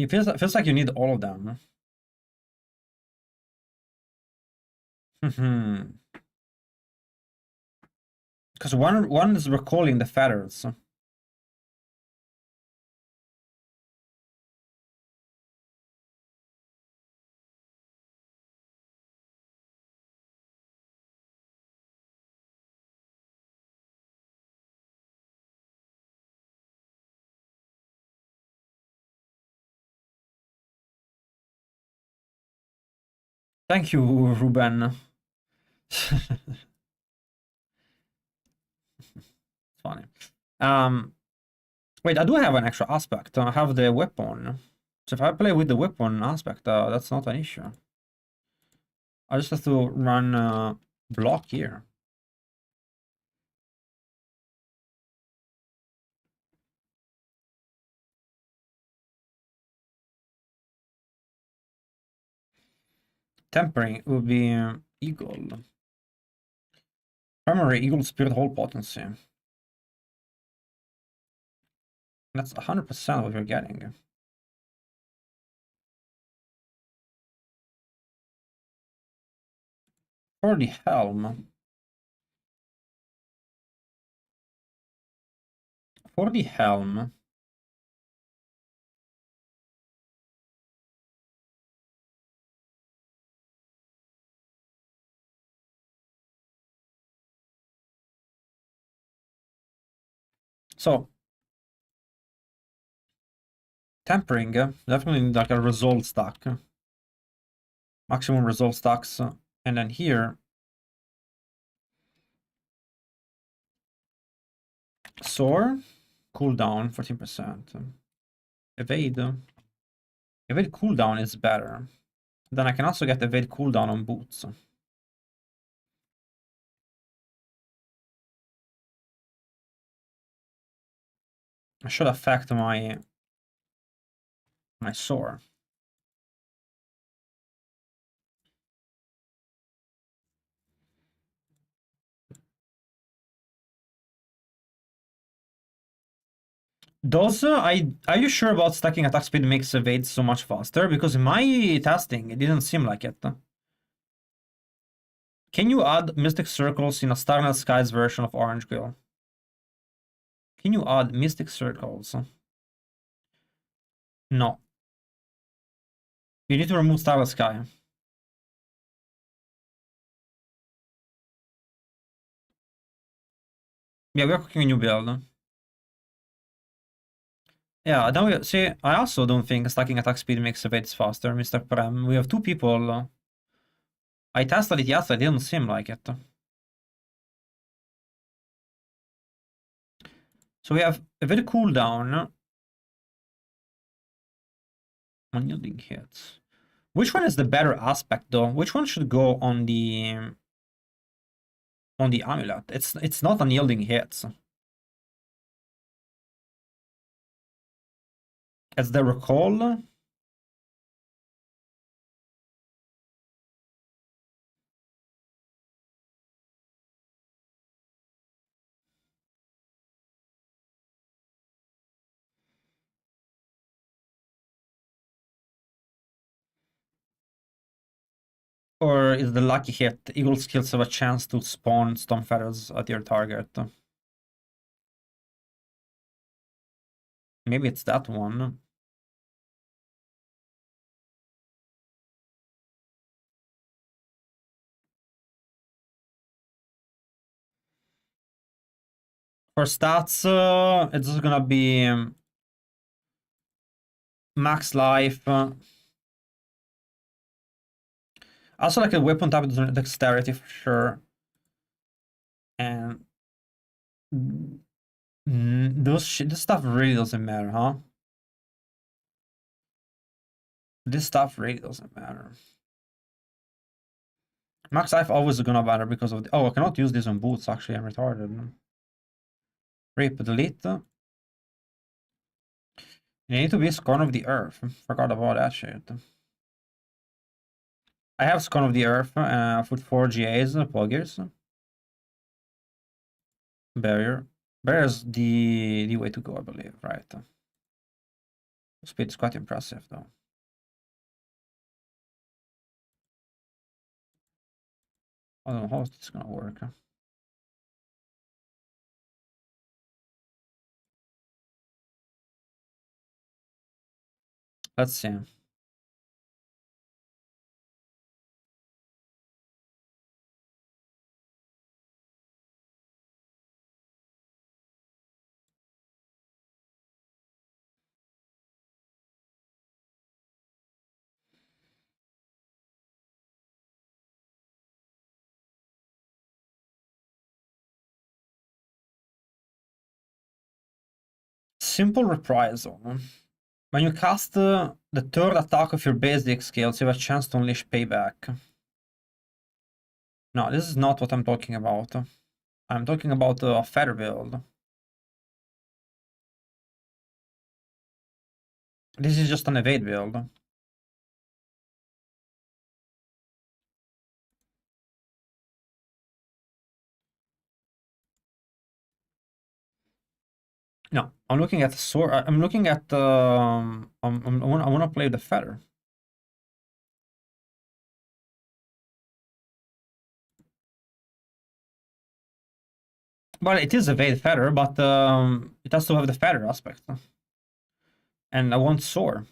It feels like you need all of them. Because one is recalling the feathers. Thank you, Ruben. Funny. Wait, I do have an extra aspect. I have the weapon. So if I play with the weapon aspect, that's not an issue. I just have to run block here. Tempering would be Eagle. Primary Eagle Spirit Hole potency. That's 100% what you're getting. For the helm. For the helm. So tempering definitely need like a resolve stack. Maximum resolve stacks. And then here Soar, cooldown 14%. Evade. Evade cooldown is better. Then I can also get evade cooldown on boots. I should affect my Soar. Does are you sure about stacking attack speed makes evade so much faster? Because in my testing, it didn't seem like it. Can you add Mystic Circles in a Starlight Skies version of Orange Quill? Can you add Mystic Circles? No. You need to remove Starlight Sky. Yeah, we're cooking a new build. Yeah, then we see. I also don't think stacking attack speed makes evades faster, Mr. Prem. We have two people. I tested it yesterday, it didn't seem like it. So we have a very cooldown on yielding hits. Which one is the better aspect though? Which one should go on the amulet? It's not unyielding hits. It's the recall. Or is the lucky hit? Eagle skills have a chance to spawn storm feathers at your target. Maybe it's that one. For stats, it's gonna be max life. Also like a weapon type dexterity for sure. And this stuff really doesn't matter, huh? This stuff really doesn't matter. Max life always gonna matter because of the, oh, I cannot use this on boots actually, I'm retarded. Rip, delete. You need to be Scorn of the Earth. Forgot about that shit. I have Scorn of the Earth with 4 GAs, Poggers. Barrier. Barrier is the way to go, I believe, right? Speed is quite impressive though. I don't know how it's gonna work. Let's see. Simple reprisal. When you cast the third attack of your basic skills, you have a chance to unleash payback. No, this is not what I'm talking about. I'm talking about a feather build. This is just an evade build. No, I'm looking at the sword. I'm looking at I wanna play the feather. Well, it is evade feather, but it has to have the feather aspect. And I want soar.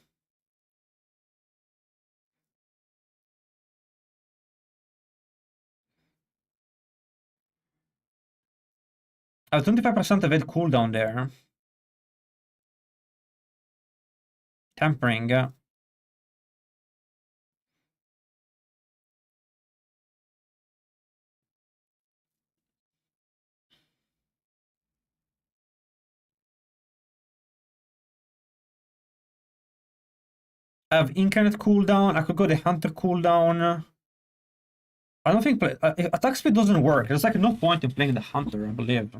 I have 25% evade cooldown there. Tempering. I have incarnate cooldown. I could go the hunter cooldown. I don't think attack speed doesn't work. There's like no point in playing the hunter, I believe.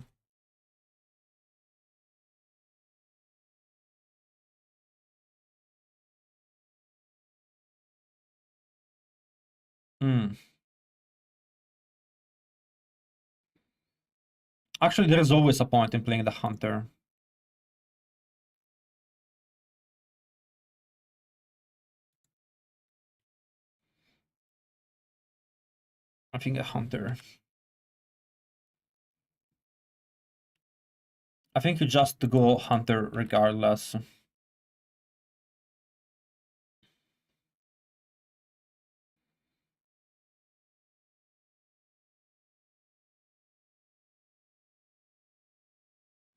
Actually, there is always a point in playing the hunter. I think a hunter. I think you just go hunter regardless.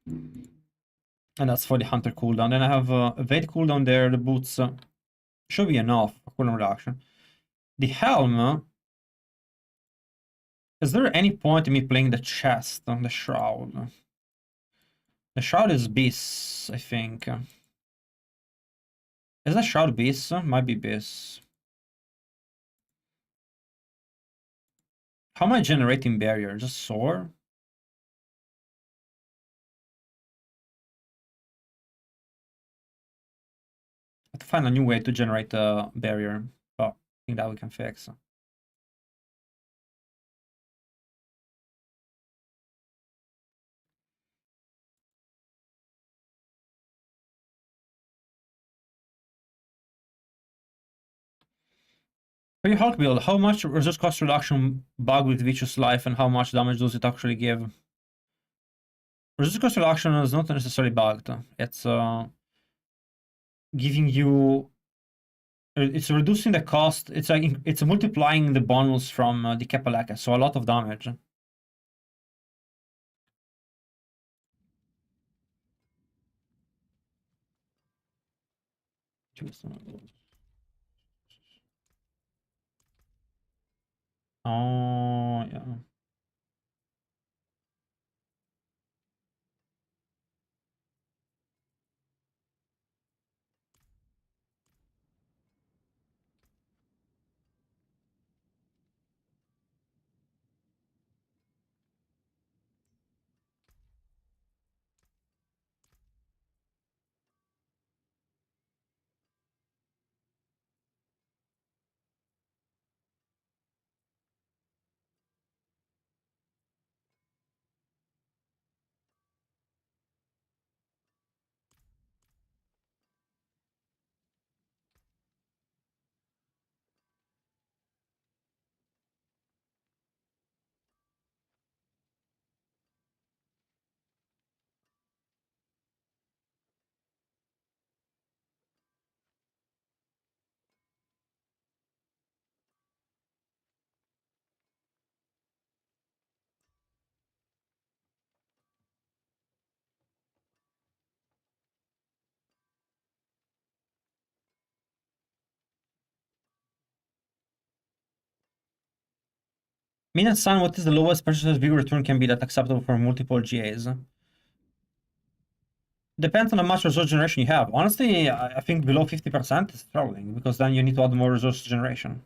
And that's for the hunter cooldown. Then I have a Evade cooldown there, the boots should be enough for cooldown reduction. The helm, is there any point in me playing the chest on the shroud? The shroud is Beast, I think. Is that shroud Beast? Might be Beast. How am I generating barrier? Just Soar? I have to find a new way to generate a barrier, but I think that we can fix. For your Hulk build, how much resource cost reduction bug with Vicious Life and how much damage does it actually give? Resource cost reduction is not necessarily bugged. It's giving you... It's reducing the cost. It's like it's multiplying the bonus from the Kepalaka, so a lot of damage. Oh, yeah. Mean and Sun, what is the lowest purchaser's big return can be that acceptable for multiple GAs? Depends on how much resource generation you have. Honestly, I think below 50% is troubling, because then you need to add more resource generation.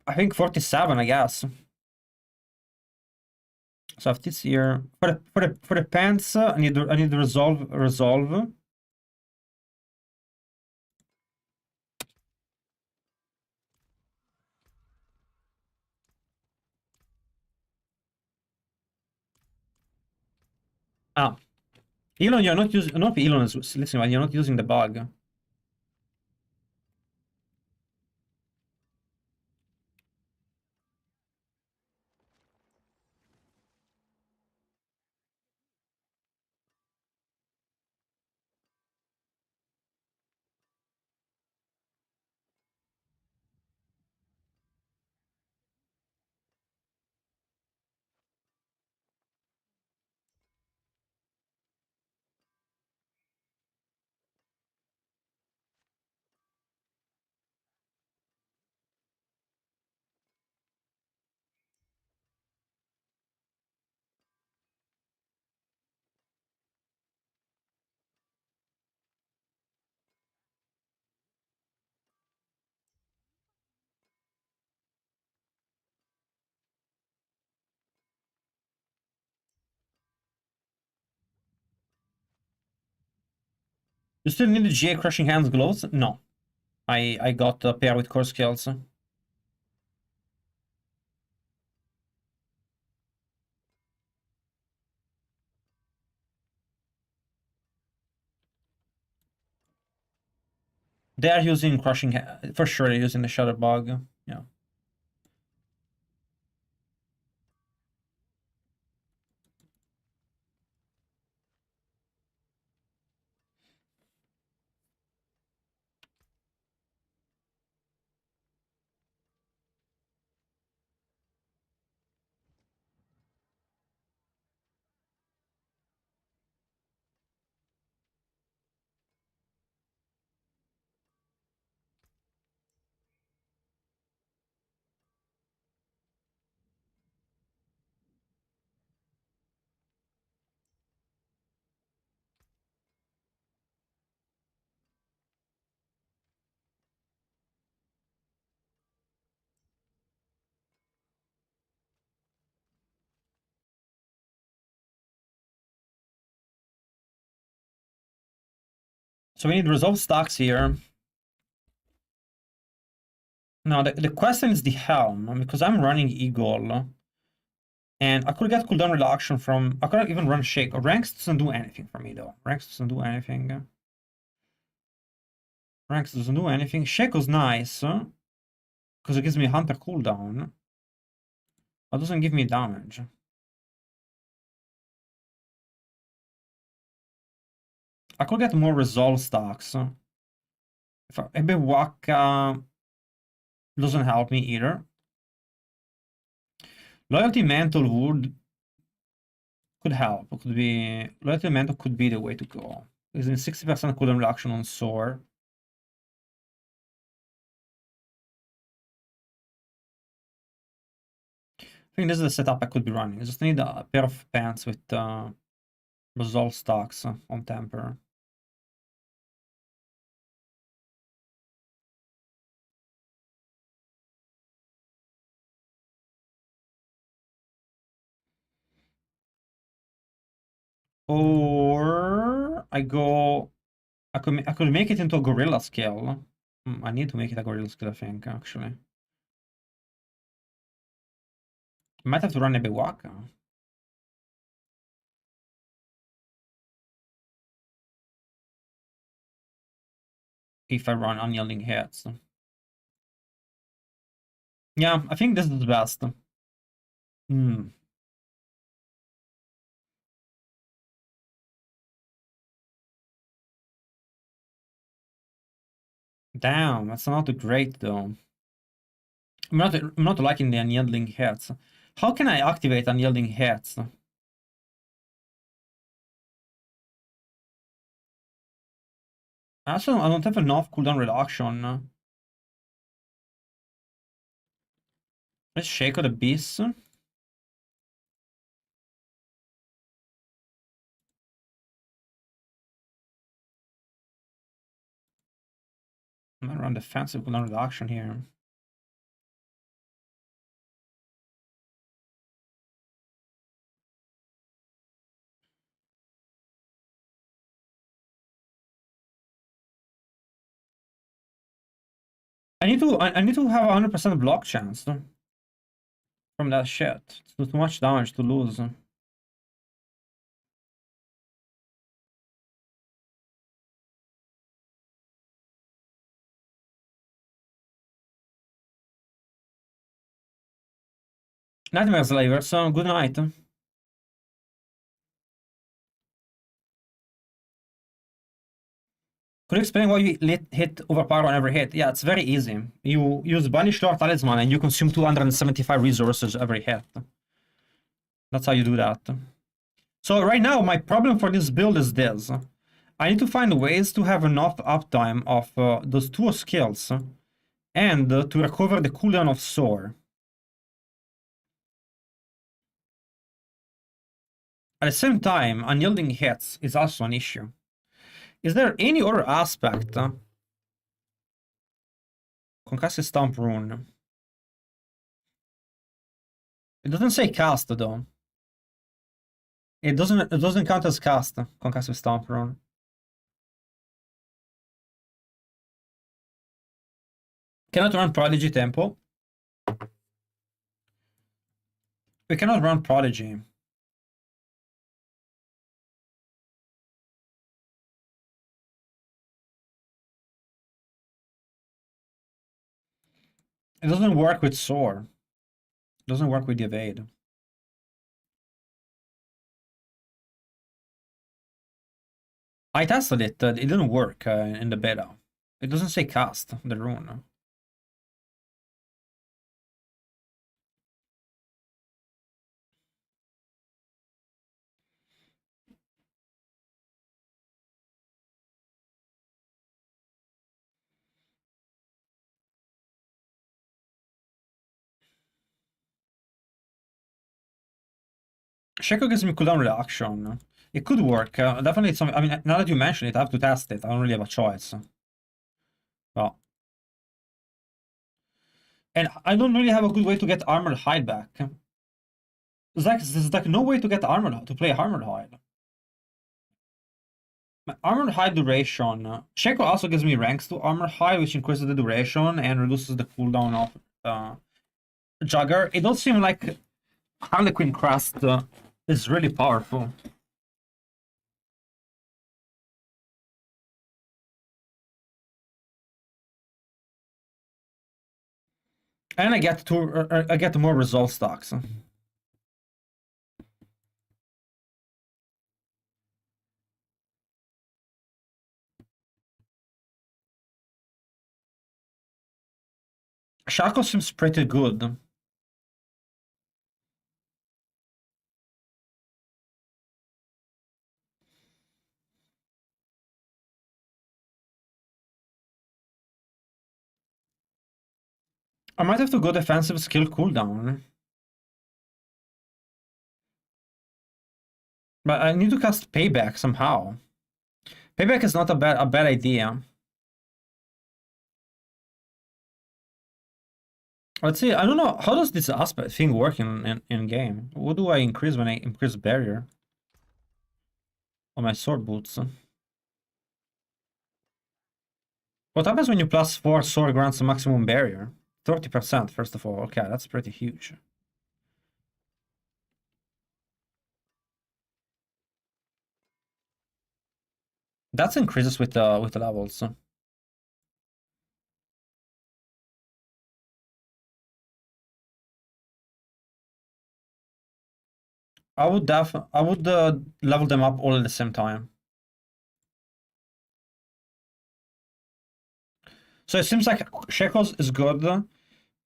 I think 47, I guess. So I have this here. For the pants, I need resolve. Ah. Elon, you're not using, not Elon is listening, you're not using the bug. You still need the GA Crushing Hands gloves? No. I got a pair with core skills. They are using for sure they're using the Shadow Bug. Yeah. So we need resolve stacks here. Now the question is the helm, because I'm running Eagle. And I could get cooldown reduction from... I could even run Shake. Ranks doesn't do anything for me though. Ranks doesn't do anything. Ranks doesn't do anything. Shake was nice. Because it gives me Hunter cooldown. But doesn't give me damage. I could get more resolve stacks. If maybe Waka doesn't help me either. Loyalty Mantle could help. Could be Loyalty Mantle could be the way to go. It's in 60% cooldown reduction on Soar. I think this is the setup I could be running. I just need a pair of pants with resolve stacks on temper. Or I could make it into a gorilla skill. I need to make it a gorilla skill, I think, actually. I might have to run a Bewaka. If I run unyielding hits. Yeah, I think this is the best. Damn, that's not great though. I'm not liking the unyielding hits. How can I activate unyielding hits? Actually, I don't have enough cooldown reduction. Let's shake the beast. I'm gonna run defensive cooldown reduction here. I need to have 100% block chance from that shit. It's too much damage to lose. Nightmare Slaver, so good night. Could you explain why you hit overpower on every hit? Yeah, it's very easy. You use Banish Lord Talisman and you consume 275 resources every hit. That's how you do that. So right now, my problem for this build is this. I need to find ways to have enough uptime of those two skills and to recover the cooldown of Soar. At the same time, unyielding hits is also an issue. Is there any other aspect? Concussive Stomp Rune. It doesn't say cast though. It doesn't count as cast, Concussive Stomp Rune. Cannot run Prodigy Tempo. We cannot run Prodigy. It doesn't work with Soar. It doesn't work with the evade. I tested it. It didn't work in the beta. It doesn't say cast the rune. Shaco gives me cooldown reduction. It could work. Definitely it's something. I mean, now that you mention it, I have to test it. I don't really have a choice. Well. And I don't really have a good way to get Armored Hide back. There's like no way to get to play Armored Hide. My armor high duration. Shaco also gives me ranks to armor high, which increases the duration and reduces the cooldown of Jugger. It does seem like Harlequin Crust is really powerful. And I get more resolve stocks. Shaco seems pretty good. I might have to go defensive skill cooldown. But I need to cast Payback somehow. Payback is not a bad idea. Let's see, I don't know, how does this aspect thing work in game? What do I increase when I increase barrier? On my sword boots. What happens when you plus 4 sword grants a maximum barrier? 30% first of all. Okay, that's pretty huge. That increases with the levels. I would level them up all at the same time. So it seems like Shackles is good.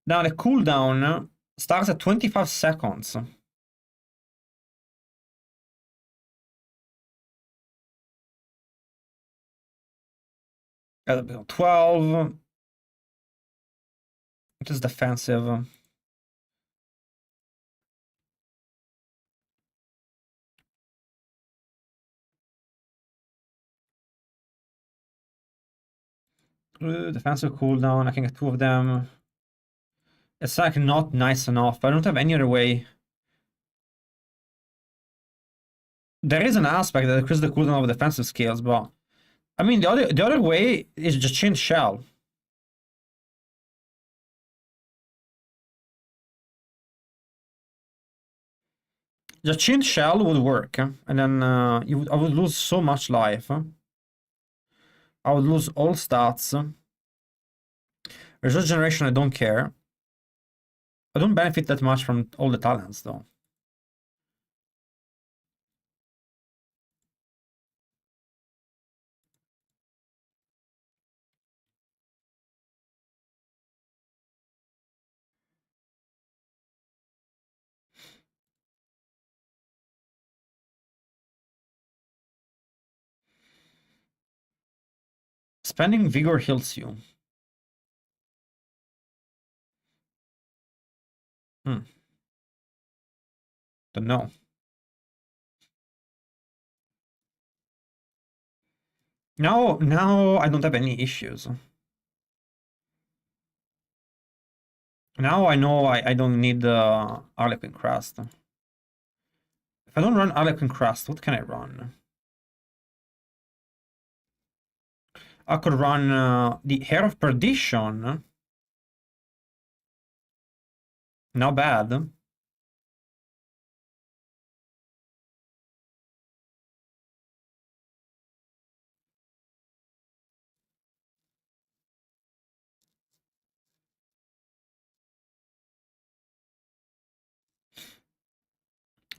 Now the cooldown starts at 25 seconds. 12. It is defensive. Defensive cooldown. I can get 2 of them. It's like not nice enough. I don't have any other way. There is an aspect that increases the cooldown of defensive skills, but I mean the other way is just change shell. Just change shell would work, and then I would lose so much life. I would lose all stats. Resource generation, I don't care. I don't benefit that much from all the talents, though. Spending vigor heals you. Don't know. Now I don't have any issues. Now I know I don't need Harlequin Crust. If I don't run Harlequin Crust, what can I run? I could run the Hair of Perdition. Not bad.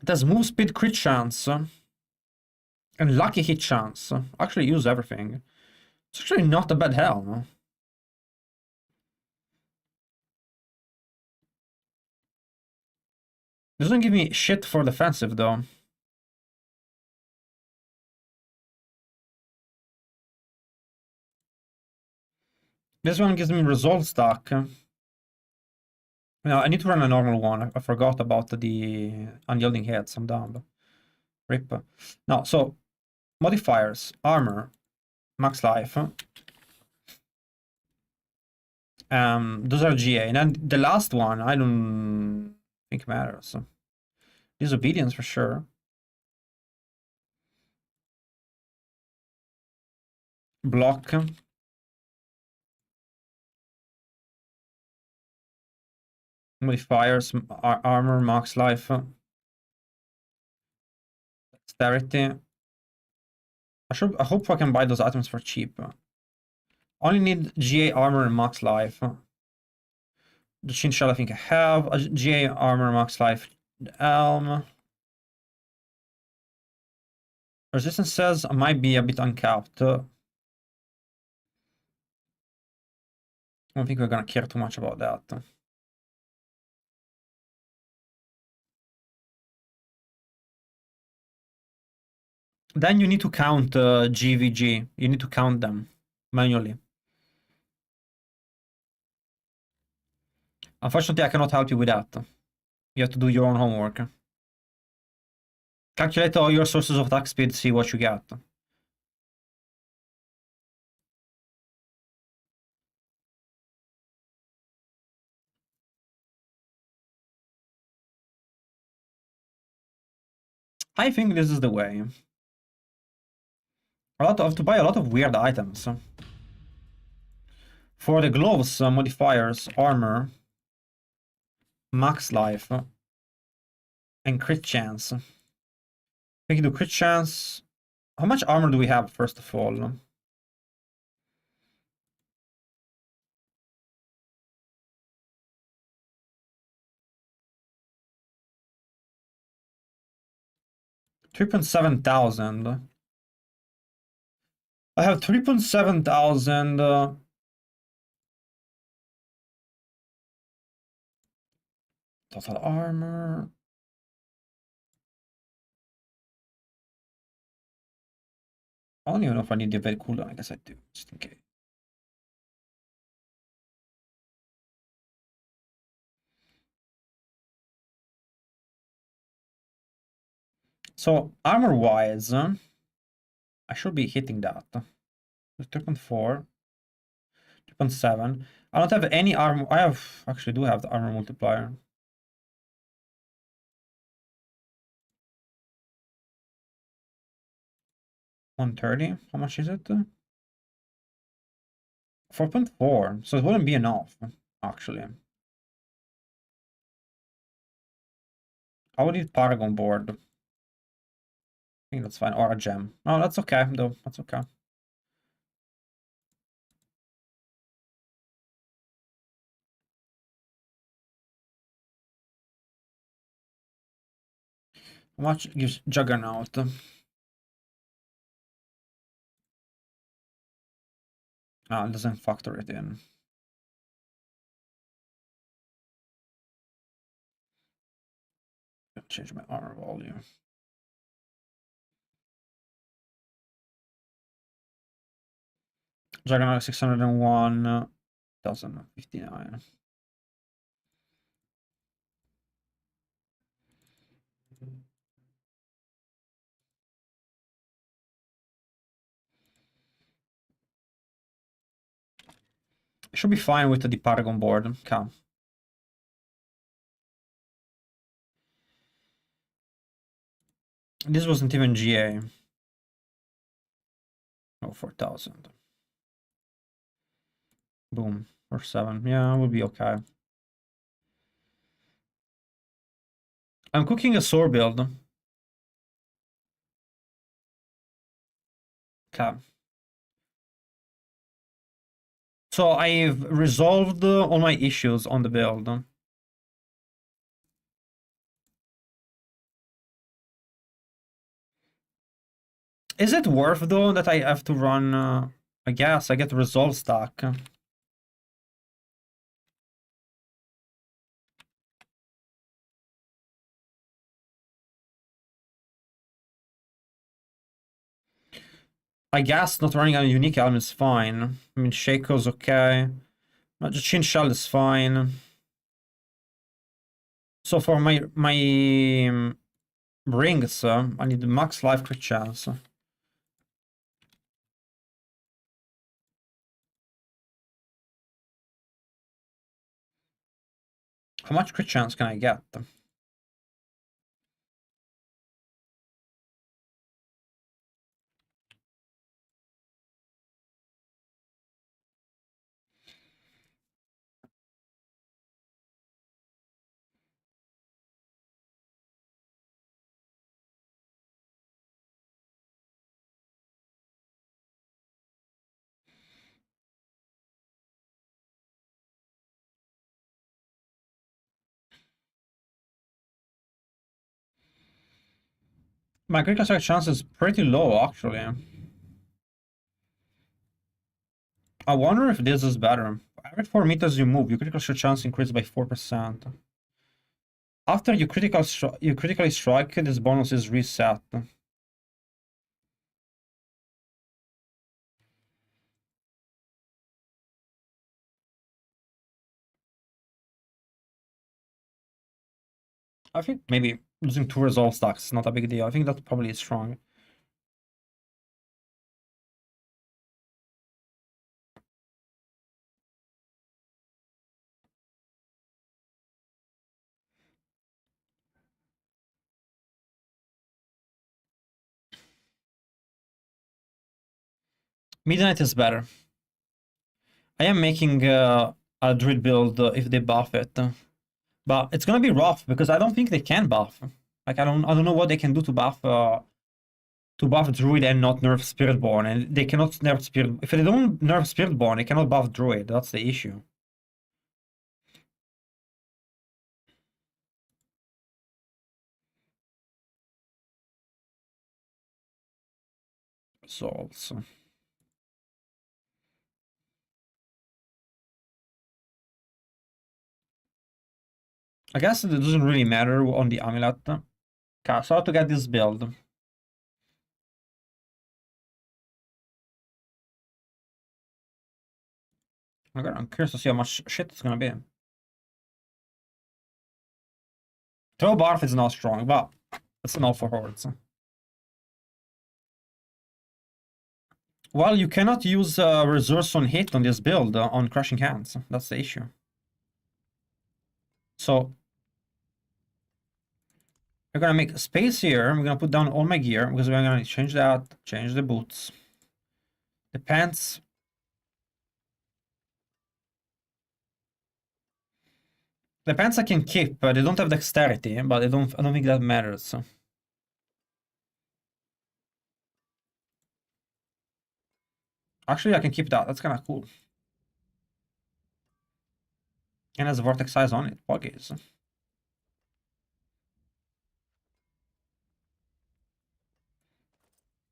It has move speed, crit chance, and lucky hit chance. Actually use everything. It's actually not a bad hell, no? It doesn't give me shit for defensive, though. This one gives me resolve stock. Now, I need to run a normal one. I forgot about the unyielding heads. I'm down. Rip. No, so modifiers, armor, max life. Those are GA. And then the last one, I don't think matters. Disobedience for sure. block. Modifiers, armor, max life, dexterity. I hope I can buy those items for cheap. Only need GA armor and max life. The Chin Shell I think I have. A GA armor, max life, Elm. Resistance says I might be a bit uncapped. I don't think we're gonna care too much about that. Then you need to count GVG. You need to count them manually. Unfortunately, I cannot help you with that. You have to do your own homework. Calculate all your sources of attack speed, see what you get. I think this is the way. I have to buy a lot of weird items. For the gloves, modifiers, armor, max life, and crit chance. We can do crit chance. How much armor do we have, first of all? $3,700. I have 3,700. Total armor. I don't even know if I need the evade cooldown. I guess I do, just in case. So armor-wise, I should be hitting that. 3.4, 3.7. I don't have any armor. Actually do have the armor multiplier. $130. How much is it? 4.4. So it wouldn't be enough, actually. I would need Paragon board. I think that's fine. Or a gem. Oh, that's okay, though. That's okay. How much gives Juggernaut? Ah, it doesn't factor it in. Change my armor volume. Juggernaut 601, 1059. Should be fine with the Paragon board. Okay. This wasn't even GA. Oh, 4,000. Boom. Or 7. Yeah, we'll be okay. I'm cooking a Soar build. Okay. So I've resolved all my issues on the build. Is it worth though that I have to run? I guess I get resolve stack. I guess not running a unique element is fine. I mean, Shaco's okay. The Chin Shell is fine. So for my rings, I need max life crit chance. How much crit chance can I get? My critical strike chance is pretty low, actually. I wonder if this is better. Every 4 meters you move, your critical strike chance increases by 4%. After you critically strike, this bonus is reset. I think maybe losing 2 resolve stacks is not a big deal. I think that probably is strong. Midnight is better. I am making a Druid build if they buff it. But it's gonna be rough because I don't think they can buff. Like I don't know what they can do to buff Druid and not nerf Spiritborn, and they cannot nerf Spirit. If they don't nerf Spiritborn, they cannot buff Druid. That's the issue. Souls. I guess it doesn't really matter on the amulet. Okay, so how to get this build? I'm curious to see how much shit it's gonna be. Throw Barf is not strong, but it's enough for Hordes. Well, you cannot use resource on hit on this build on Crushing Hands. That's the issue. So we're gonna make space here. We're gonna put down all my gear because we're gonna change that, change the boots, the pants. The pants I can keep, but they don't have dexterity, but I don't think that matters. So. Actually, I can keep that. That's kind of cool. And has a vortex size on it. Buggies.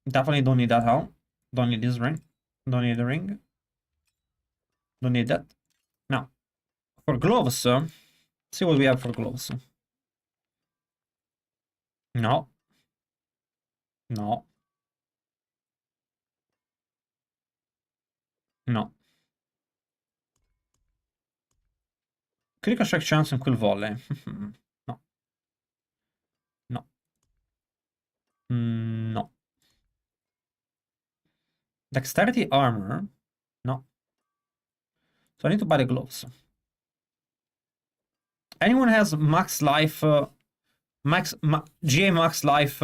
Definitely don't need that helm. Don't need this ring. Don't need the ring. Don't need that. Now, for gloves, see what we have for gloves. No. No. No. Critical strike chance and Quill Volley. No. No. No. Dexterity armor. No. So I need to buy the gloves. Anyone has max life, GA max life,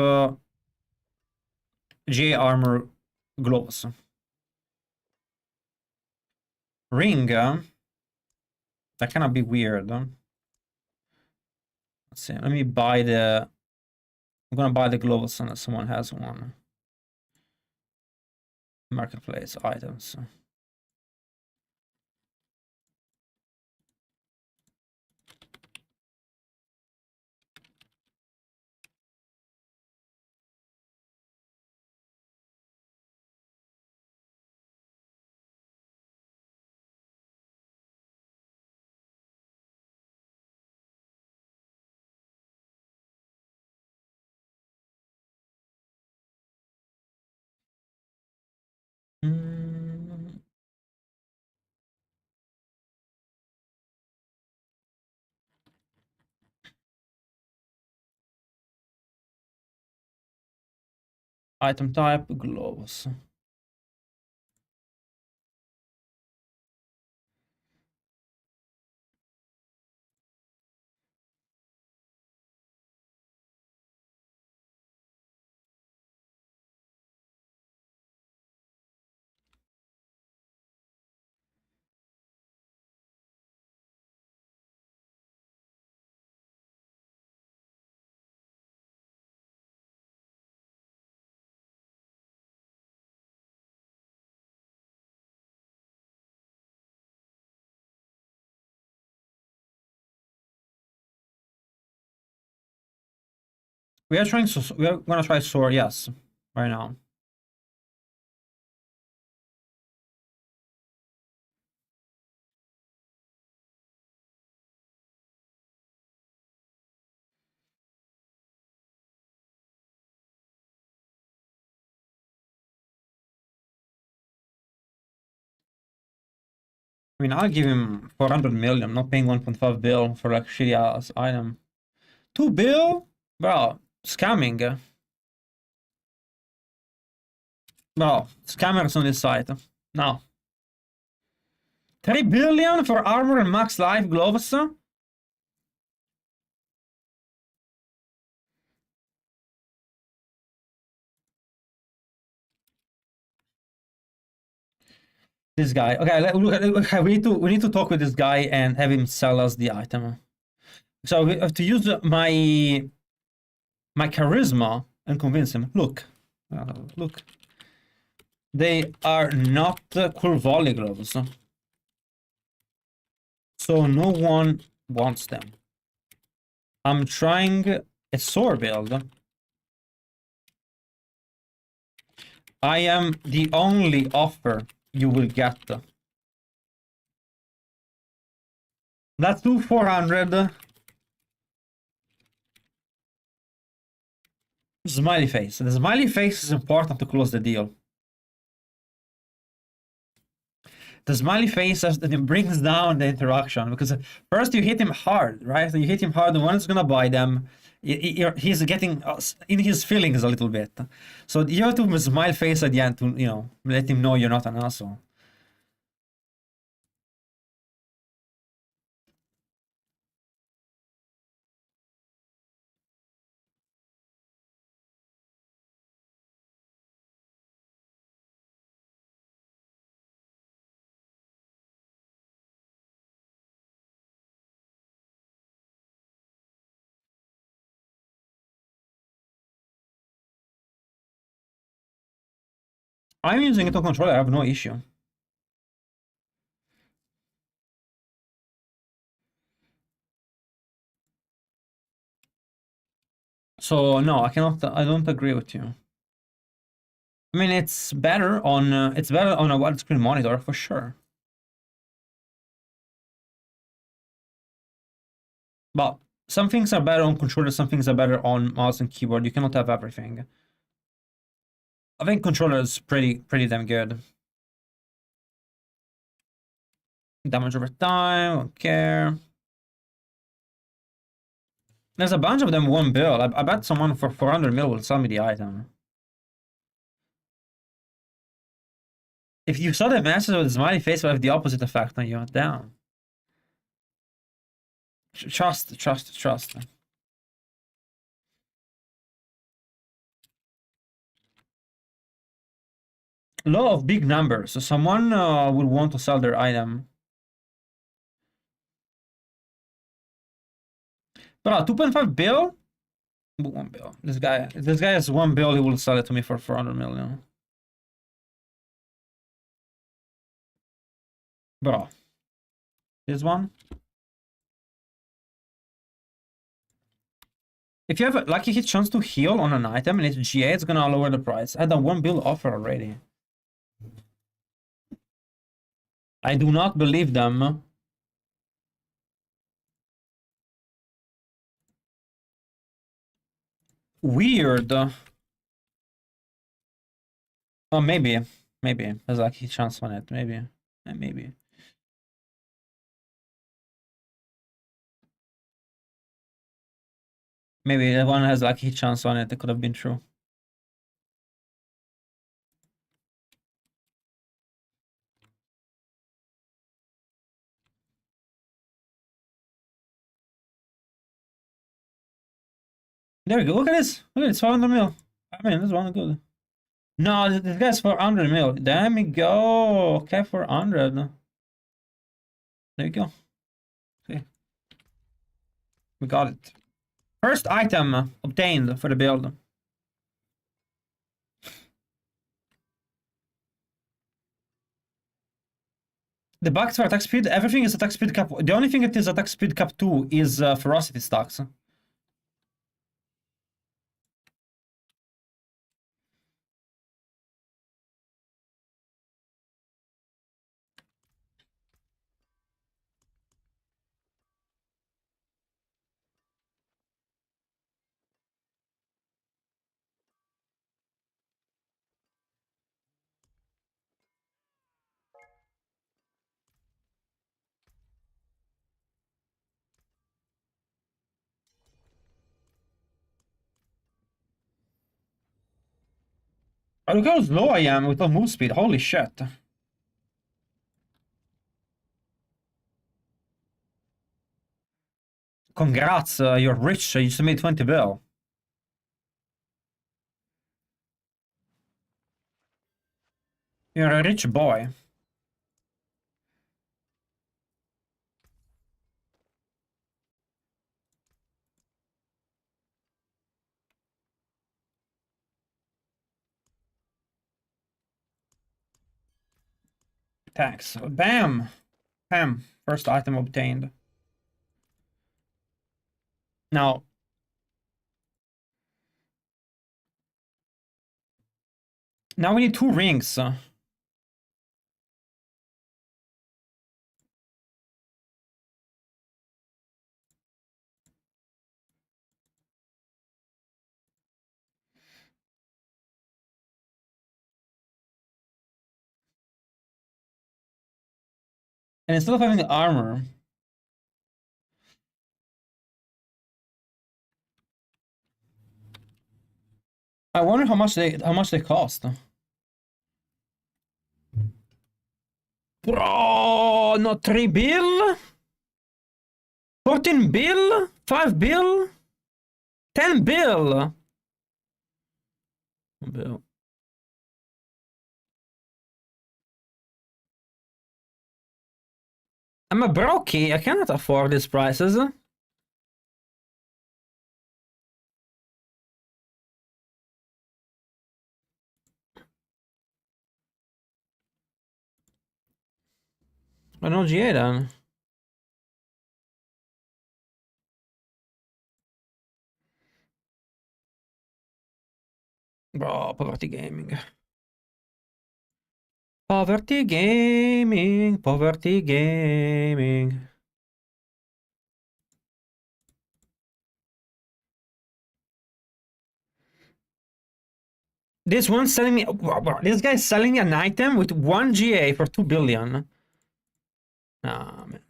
GA armor gloves? Ring, that cannot be weird. Let's see, let me buy the... I'm gonna buy the gloves unless someone has one. Marketplace items. Mm. Item type, gloves. We are trying to. We are gonna try Soar, yes, right now. I mean, I'll give him 400 million. I'm not paying 1.5 bill for like shitty ass item. 2 bill? Bro, scamming. Bro, scammers on this site. No. 3 billion for armor and max life gloves? This guy. Okay, okay, we need to talk with this guy and have him sell us the item. So we have to use my charisma and convince him. Look, look. They are not Quill Volley gloves, so no one wants them. I'm trying a Soar build. I am the only offer you will get. Let's do 400. Smiley face. The smiley face is important to close the deal. The smiley face that brings down the interaction, because first you hit him hard, right? So you hit him hard, the one is gonna buy them. He's getting in his feelings a little bit. So you have to smile face at the end to, you know, let him know you're not an asshole. I'm using it on controller, I have no issue. So no, I don't agree with you. I mean, it's better on a widescreen monitor for sure. But some things are better on controller, some things are better on mouse and keyboard. You cannot have everything. I think controller is pretty damn good. Damage over time, don't care. There's a bunch of them 1 bill. I bet someone for 400 mil will sell me the item. If you saw the message with smiley face, will have the opposite effect on you. Damn. Trust. Law of big numbers. So someone will want to sell their item. But 2.5 bill? 1 bill. This guy has 1 bill, he will sell it to me for 400 million. Bro. This one? If you have a lucky hit chance to heal on an item and it's GA, it's gonna lower the price. I had a 1 bill offer already. I do not believe them. Weird. Oh, maybe. There's a lucky chance on it. Maybe. Maybe that one has lucky chance on it. It could have been true. There we go. Look at this. Look at this. 400 mil. I mean, this one good. No, this guy's 400 mil. There we go. Okay, 400. There you go. See. We got it. First item obtained for the build. The bugs for attack speed, everything is attack speed cap. The only thing that is attack speed cap 2 is ferocity stacks. Oh, look how slow I am with the move speed. Holy shit. Congrats, you're rich. You just made 20 bill. You're a rich boy. Thanks. Bam! Bam. First item obtained. Now, we need 2 rings. And instead of having the armor, I wonder how much they cost. Bro, not 3 bill? 14 bill? 5 bill? 10 bill? Bill. I'm a brokey. I cannot afford these prices. I know GA then. Bro, poverty gaming. Poverty gaming, poverty gaming. This one's selling me. This guy's selling me an item with 1 GA for 2 billion. Nah, man.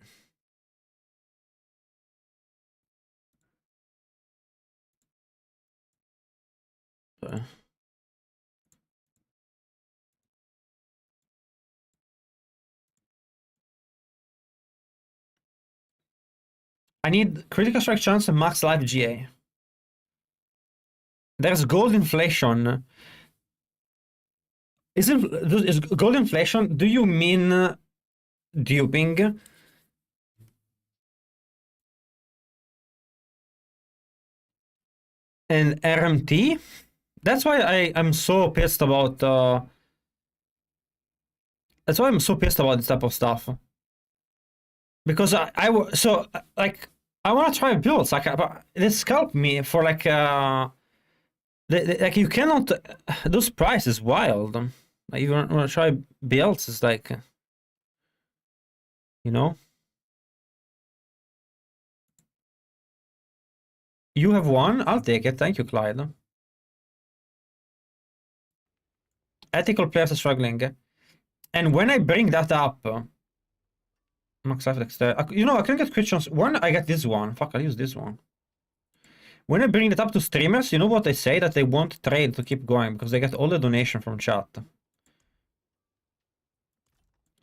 I need critical strike chance and max life GA. There's gold inflation. Is gold inflation? Do you mean duping? And RMT? That's why I'm so pissed about. That's why I'm so pissed about this type of stuff. Because like I want to try builds like they scalp me for like like you cannot. Those prices wild. Like you want to try builds, it's like, you know. You have one? I'll take it. Thank you, Clyde. Ethical players are struggling. And when I bring that up, max life dexterity. You know, I can get questions. When I get this one, fuck, I'll use this one. When I bring it up to streamers, you know what they say? That they won't trade to keep going because they get all the donation from chat.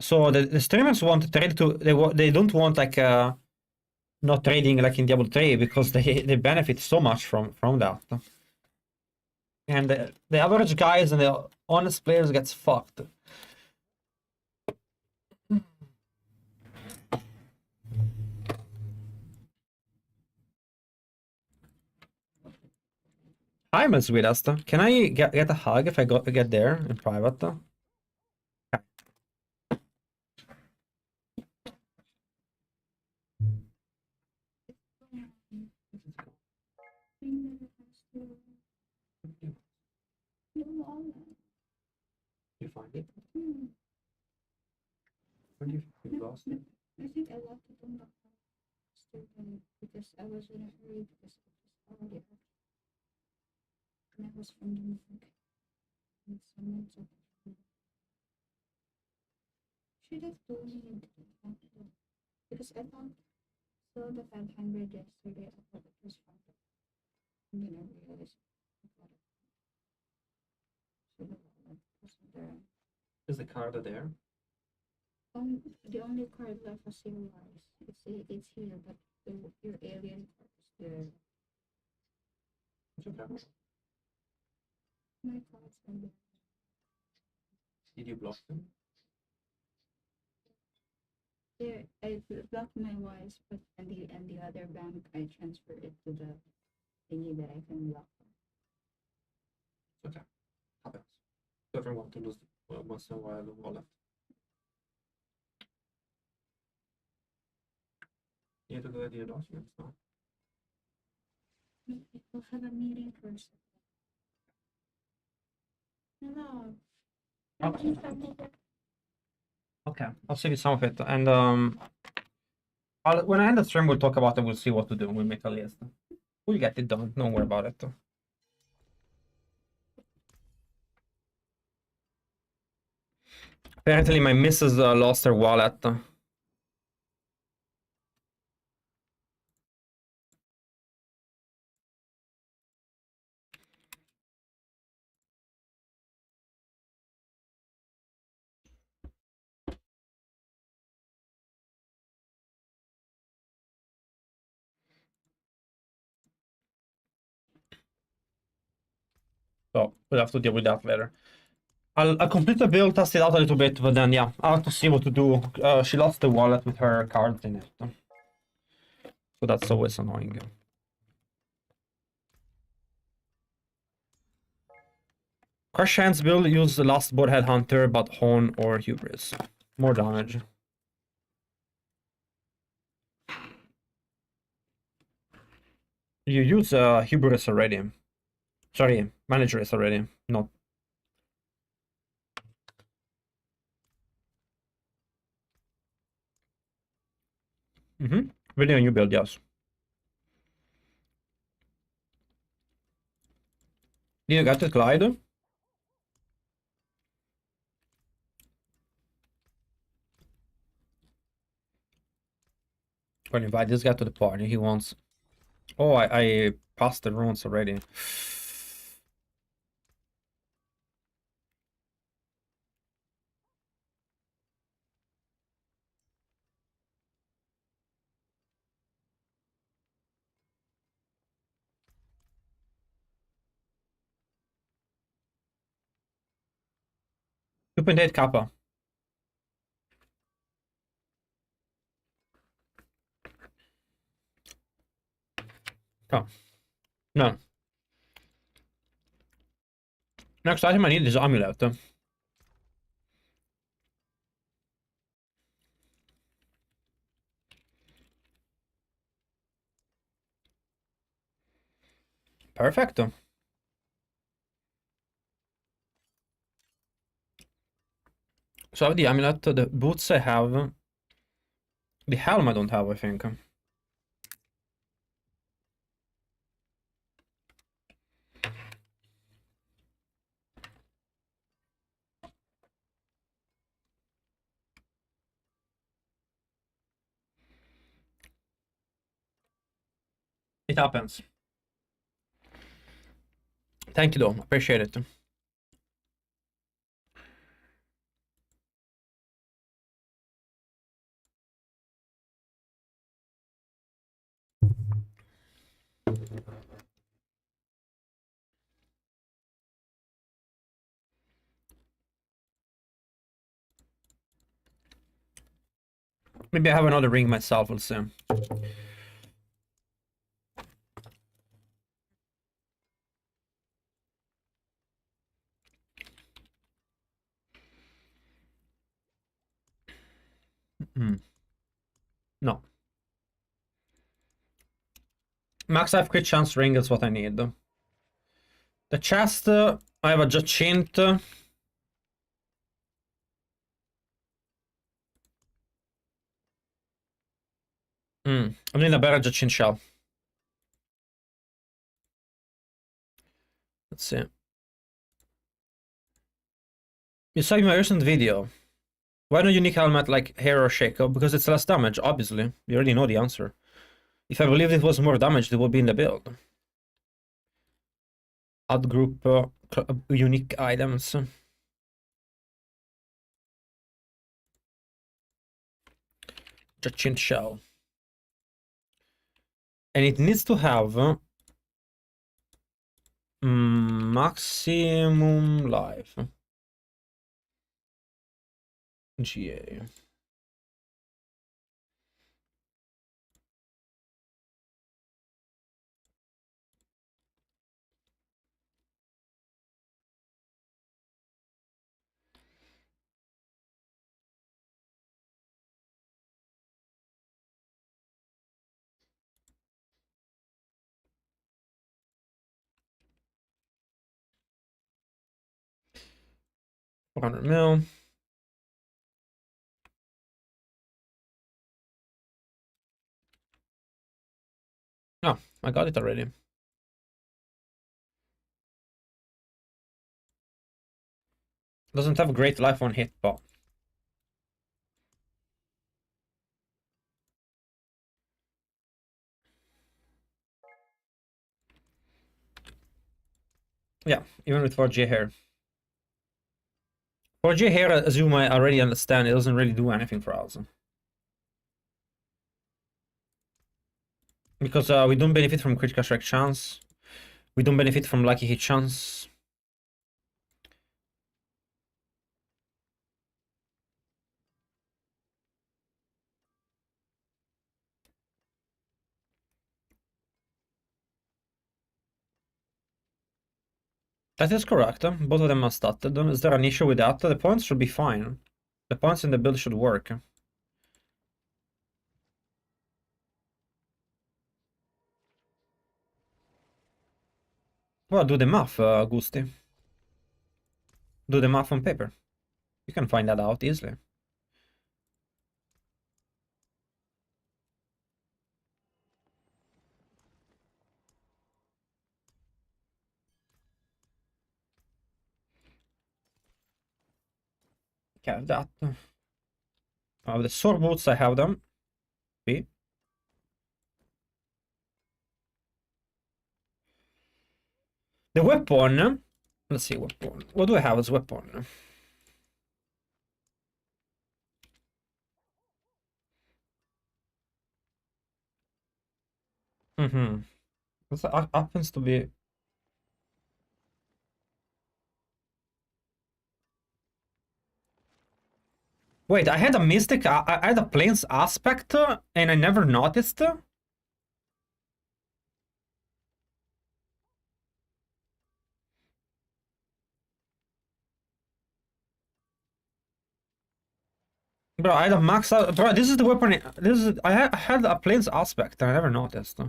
So the streamers want to trade to they don't want like not trading like in Diablo 3 because they benefit so much from that. And the average guys and the honest players gets fucked. Hi, my sweetest. Can I get a hug if I get there in private? You find it? Where do you lost it? I think I left it on the because I was in a hurry because it was already up. And I was from the movie. And someone took it. Should have told me it didn't happen. Because I thought saw the 500 yesterday. I thought it was from the and then I realized I got it. Should have Is the card there? The only card left was Civilized. It's here, but your alien card is there. It's okay. My cards are there. Did you block them? There, I blocked my wise, but and the other bank, I transfer it to the thingy that I can block. Okay. Happens. Everyone to lose once in a while the wallet. You have to go to your documents now. We'll have a meeting first. Hello. Okay, I'll save you some of it, and when I end the stream, we'll talk about it. We'll see what to do. We'll make a list. We'll get it done. Don't worry about it. Apparently, my missus lost her wallet. So we'll have to deal with that later. I'll complete the build, test it out a little bit, but then yeah, I'll have to see what to do. She lost the wallet with her cards in it. So that's always annoying. Crush Hands build, use the last board Headhunter, but Hone or Hubris. More damage. You use Hubris already. Sorry, Manageress already. Not. Really a new build, yes. Did you get it, Glide? Gonna invite this guy to the party. He wants. Oh, I passed the runes already. Two 2.8 kappa. Oh. No. Next item I need is Amulet. Perfecto. So I have the Amulet, the boots I have. The helm I don't have, I think. It happens. Thank you though, appreciate it. Maybe I have another ring myself, we'll see. No. Max life crit chance ring is what I need. The chest, I have a Jachint. I need a better Jachint shell. Let's see. You saw my recent video. Why don't unique helmet like hair or Shaco? Because it's less damage, obviously. You already know the answer. If I believed it was more damage, it would be in the build. Add group unique items. Jachin shell. And it needs to have maximum life. GA. $400 mil. Oh, I got it already. Doesn't have a great life on hit, but yeah, even with 4G hair. 4G hair, as you might already understand, it doesn't really do anything for us. Because we don't benefit from critical strike chance. We don't benefit from lucky hit chance. That is correct. Both of them are statted. Is there an issue with that? The points should be fine. The points in the build should work. Well, do the math, Gusti. Do the math on paper. You can find that out easily. Okay, I have that. The sword boots, I have them. B. The weapon. Let's see, weapon. What do I have as weapon? That happens to be. Wait, I had a mystic. I had a plains aspect, and I never noticed. Bro, I had a max out. Bro, this is the weapon. This is. I had a plains aspect, and I never noticed.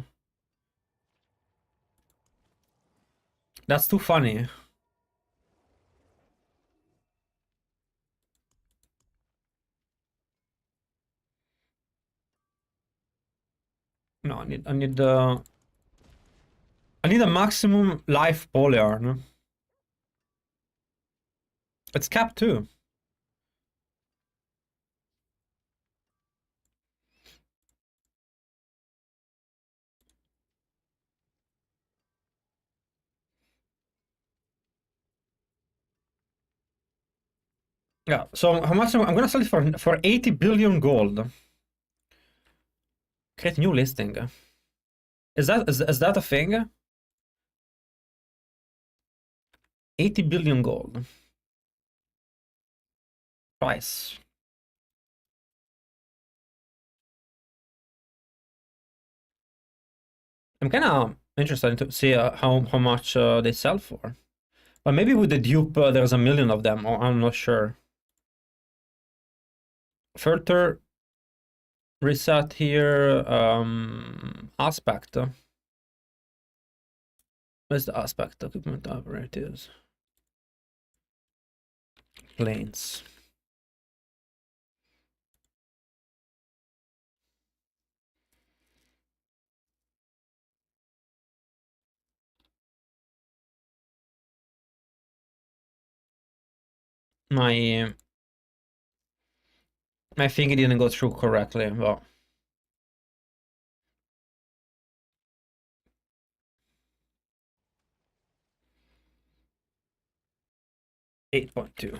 That's too funny. No, I need a maximum life polyarn. It's capped too. Yeah. So how much I'm gonna sell it for 80 billion gold. Create new listing. Is that a thing? 80 billion gold. Price. I'm kind of interested to see how much they sell for. But maybe with the dupe, there's a million of them, or I'm not sure. Further reset here. Aspect. Where's the aspect? Equipment operatives. Planes. My thing didn't go through correctly, but 8.2.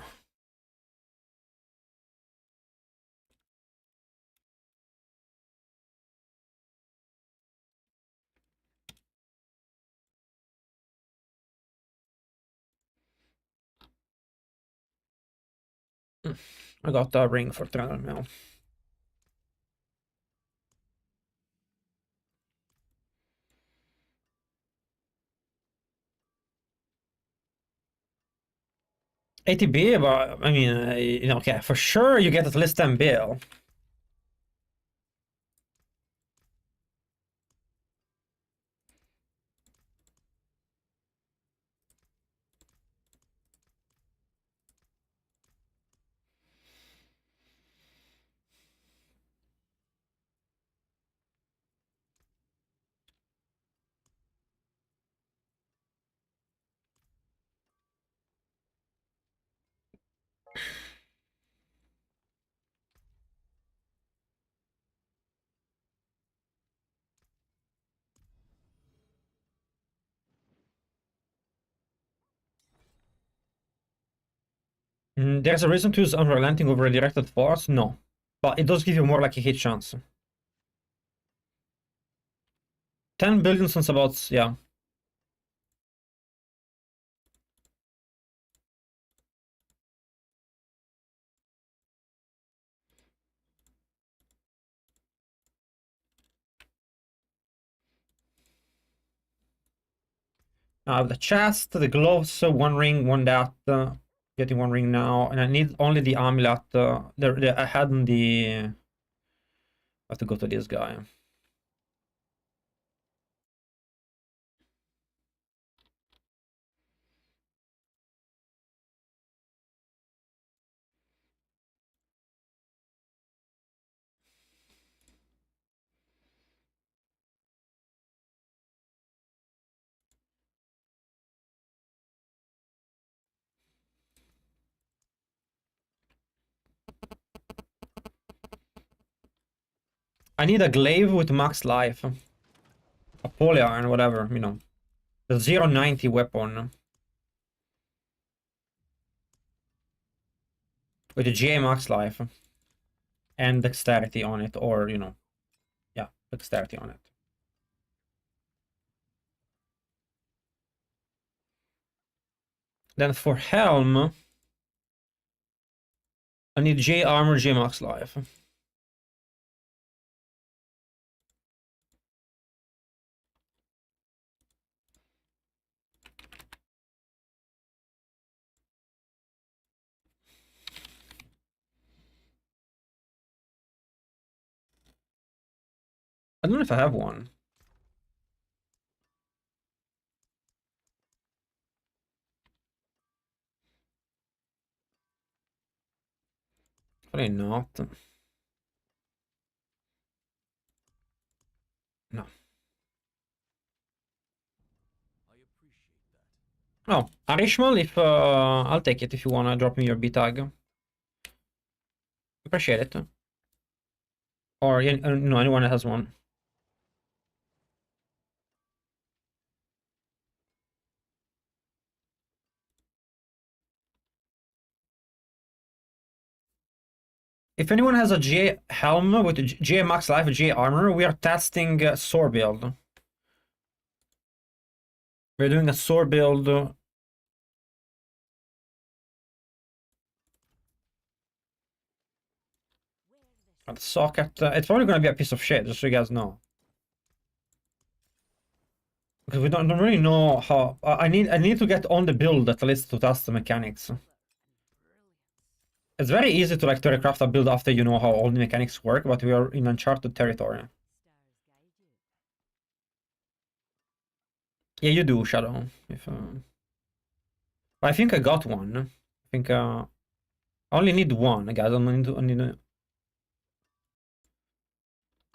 I got a ring for 300 mil. ATB, but I mean, you know, okay, for sure you get at least 10 bill. There's a reason to use Unrelenting over Redirected Force? No. But it does give you more like a hit chance. 10 billion sounds about, yeah. I have the chest, the gloves, one ring, one that. Getting one ring now, and I need only the amulet. I had in the. I have to go to this guy. I need a glaive with max life. A polyarm, whatever, you know. The 090 weapon. With the GA max life. And dexterity on it, or, you know. Yeah, dexterity on it. Then for helm, I need J armor, J max life. I don't know if I have one. Probably not. No. Oh, Arishmal, if I'll take it if you wanna drop me your B tag. Appreciate it. Or no, anyone that has one. If anyone has a GA helm with a GA max life, GA armor, we are testing Soar Build. We're doing a Soar Build. At the socket. It's probably gonna be a piece of shit, just so you guys know. Because we don't really know how. I need to get on the build at least to test the mechanics. It's very easy to like to recraft a build after you know how all the mechanics work, but we are in uncharted territory. Yeah, you do, Shadow. If I think I got one. I think I only need one, guys. I need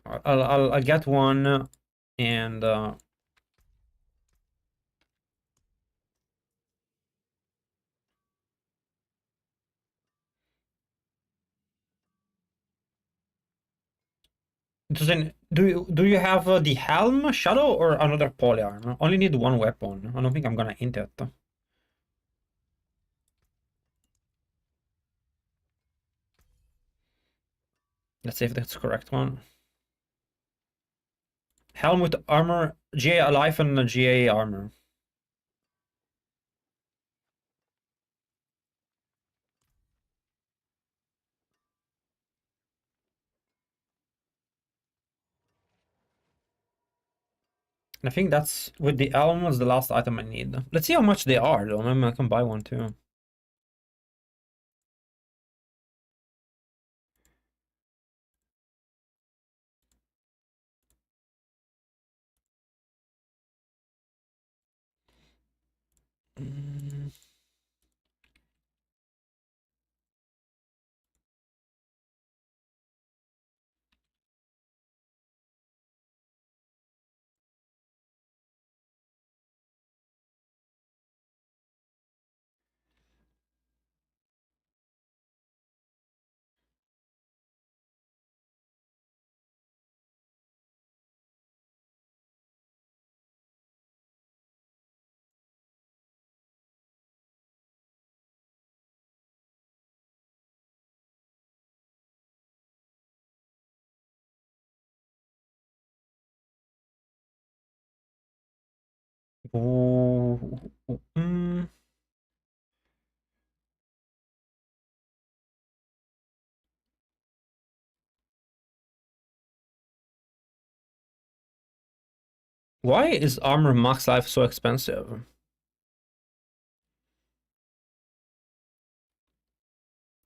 I'll get one, and do you have the helm, Shadow, or another polyarm? Only need one weapon. I don't think I'm gonna int it. Let's see if that's the correct one. Helm with armor, GA life and GA armor. And I think that's, with the elm, was the last item I need. Let's see how much they are, though. Maybe I can buy one, too. Mm. Ooh. Mm. Why is armor max life so expensive?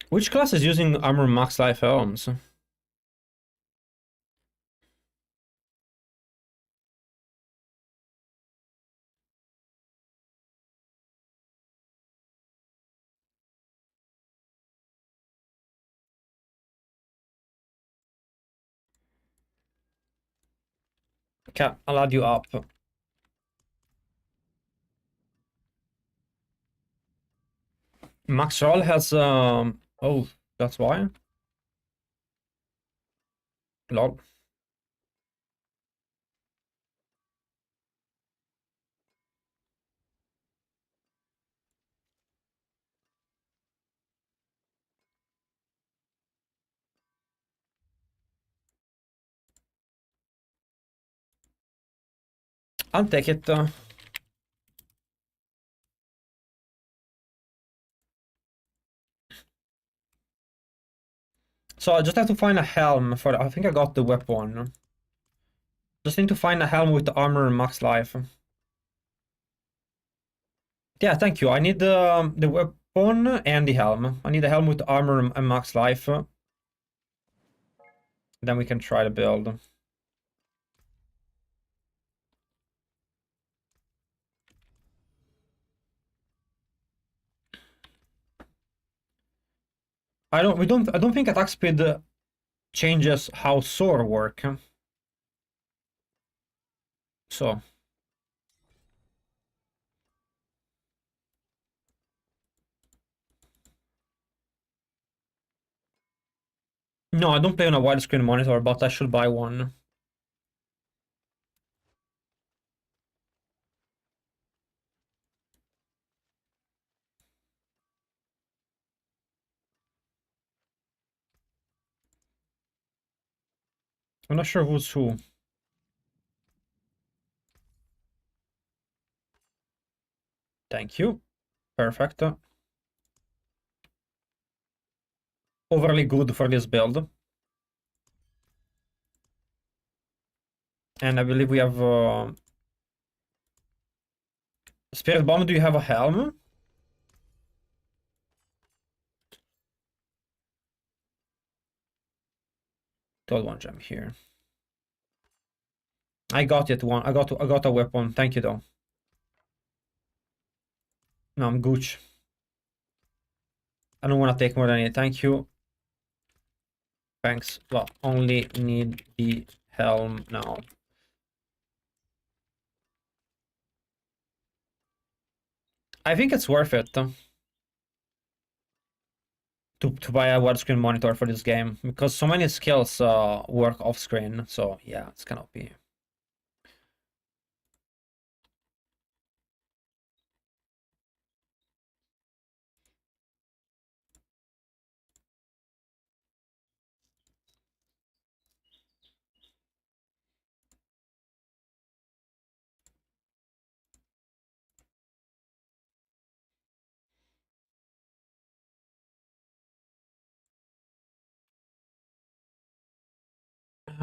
Which class is using armor max life helms? Okay, I'll add you up. Max roll has oh, that's why. Lol. I'll take it. So I just have to find a helm for. I think I got the weapon. Just need to find a helm with the armor and max life. Yeah, thank you. I need the weapon and the helm. I need the helm with armor and max life. Then we can try to build. I don't think attack speed changes how Soar work. So no, I don't play on a widescreen monitor, but I should buy one. I'm not sure who's who. Thank you. Perfect. Overly good for this build. And I believe we have Spirit Bomb. Do you have a helm? Got one gem here. I got it one. I got a weapon. Thank you though. No, I'm gooch. I don't want to take more than it. Thank you. Thanks. Well, only need the helm now. I think it's worth it to buy a widescreen monitor for this game because so many skills work off screen. So yeah, it's kind of OP.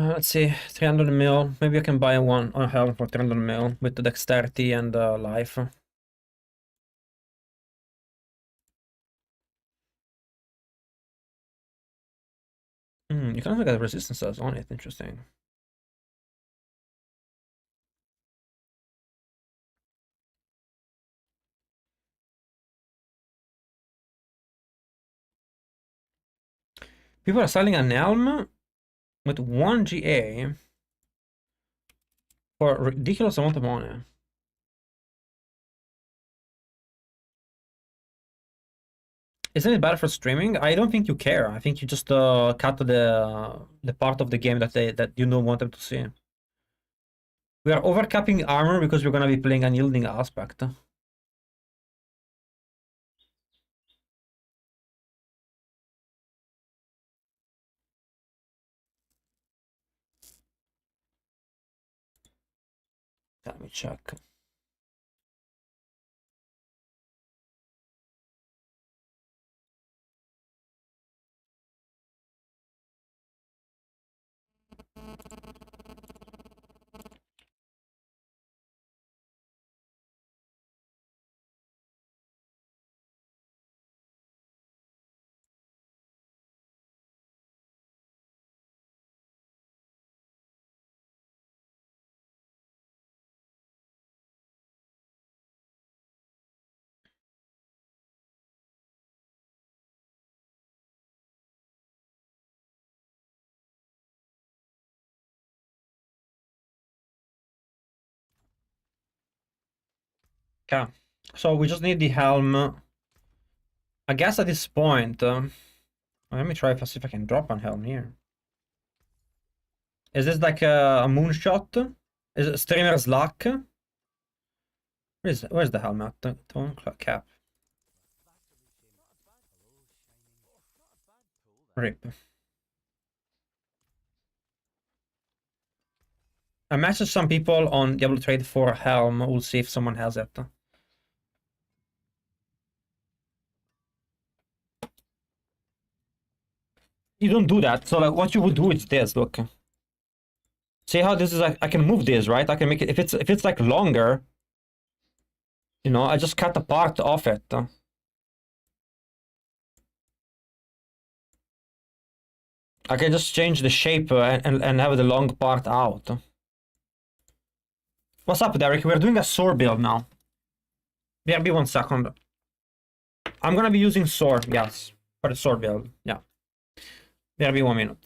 Let's see, 300 mil. Maybe I can buy one on helm for 300 mil with the dexterity and life. You can also get resistances on it. Interesting. People are selling an helm with 1 GA for a ridiculous amount of money. Isn't it bad for streaming? I don't think you care. I think you just cut the part of the game that you don't want them to see. We are overcapping armor because we're gonna be playing unyielding aspect. Let me check. Okay, so we just need the helm. I guess at this point, let me try see if I can drop on helm here. Is this like a moonshot? Is it streamer's luck? Where's the helmet? Tone cap. Rip. I messaged some people on Diablo Trade for helm. We'll see if someone has it. You don't do that. So like, what you would do is this. Look. See how this is? Like, I can move this, right? I can make it if it's like longer. You know, I just cut a part off it. I can just change the shape and have the long part out. What's up, Derek? We're doing a Soar build now. BRB 1 second. I'm gonna be using Soar, yes, for the Soar build. Yeah. BRB 1 minute.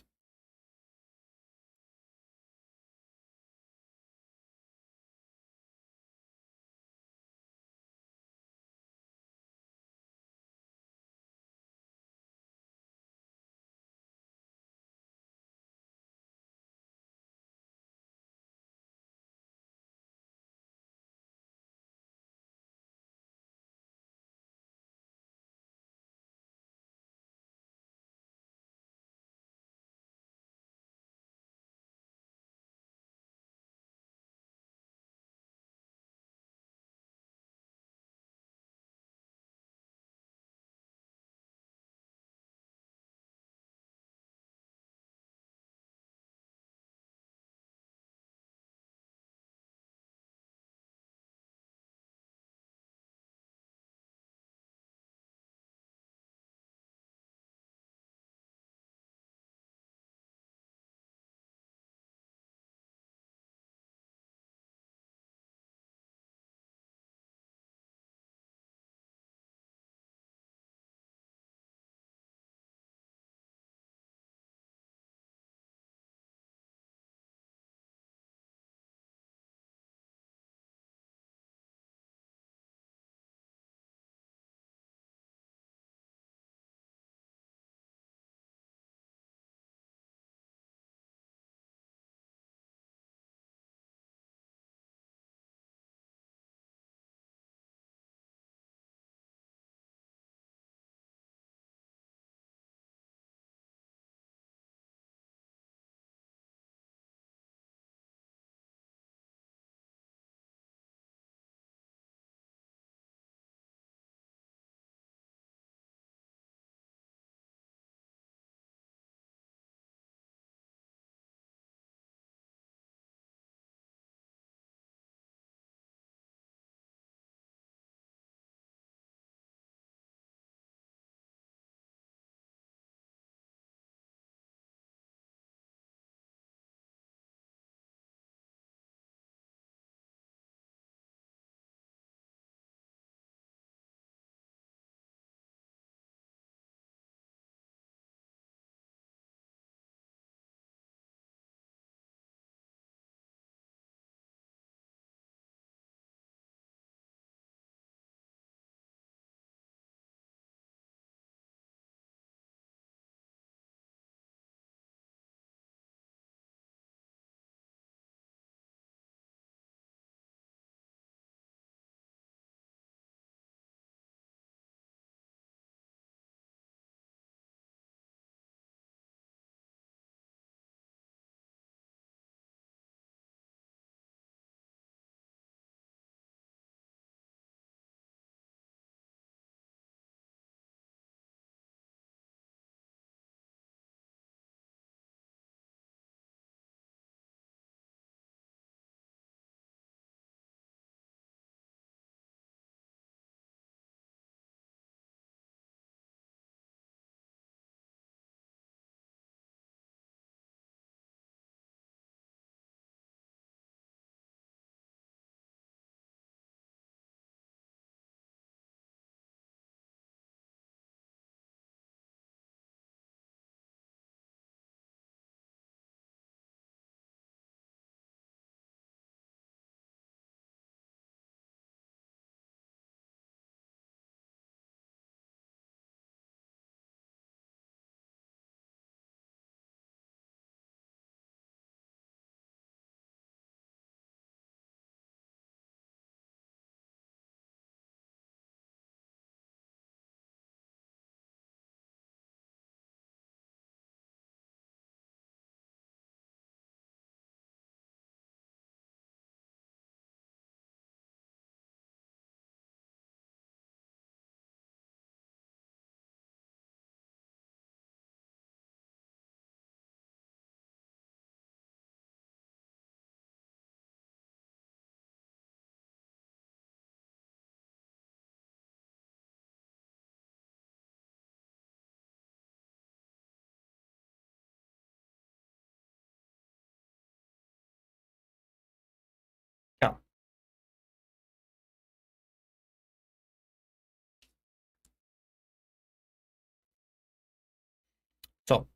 So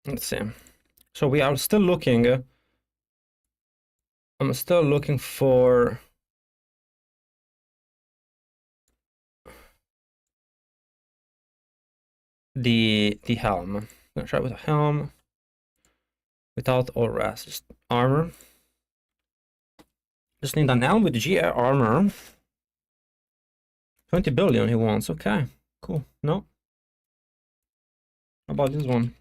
let's see. So we are still looking. I'm still looking for the helm. I'm gonna try with a helm without all rest. Just armor. Just need an helm with GA armor. 20 billion he wants. Okay, cool. No. How about this one?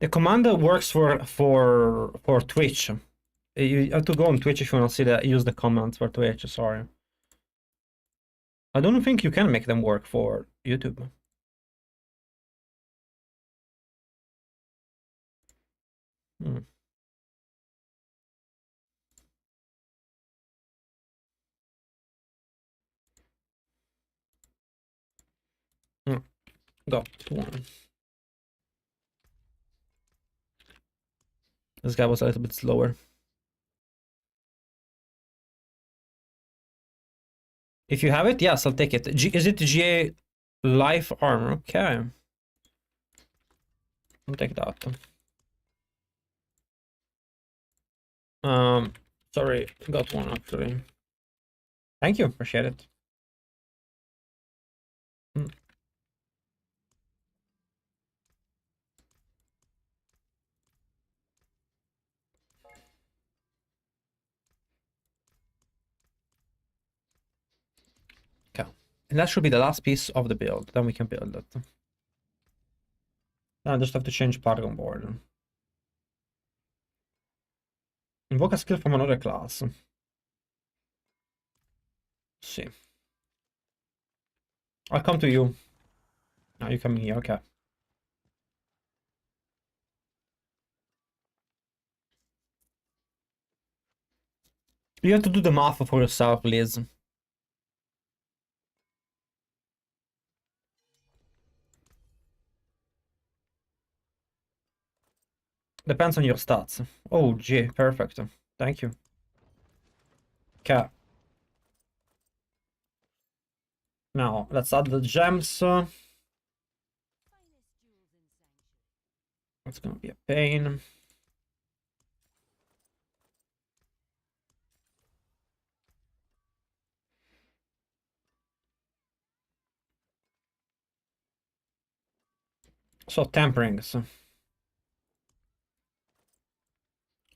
The commander works for Twitch. You have to go on Twitch if you want to see that. Use the commands for Twitch. Sorry. I don't think you can make them work for YouTube. Hmm. Got one. This guy was a little bit slower. If you have it, yes, I'll take it. Is it GA life armor? Okay. I'll take that. Sorry, got one actually. Thank you, appreciate it. Okay. And that should be the last piece of the build. Then we can build it. I just have to change Paragon board. Invoke a skill from another class. Let's see. I'll come to you. Now you come here, okay. You have to do the math for yourself, Liz. Depends on your stats. Oh, gee, perfect. Thank you. Okay. Now, let's add the gems. It's gonna be a pain. So, temperings.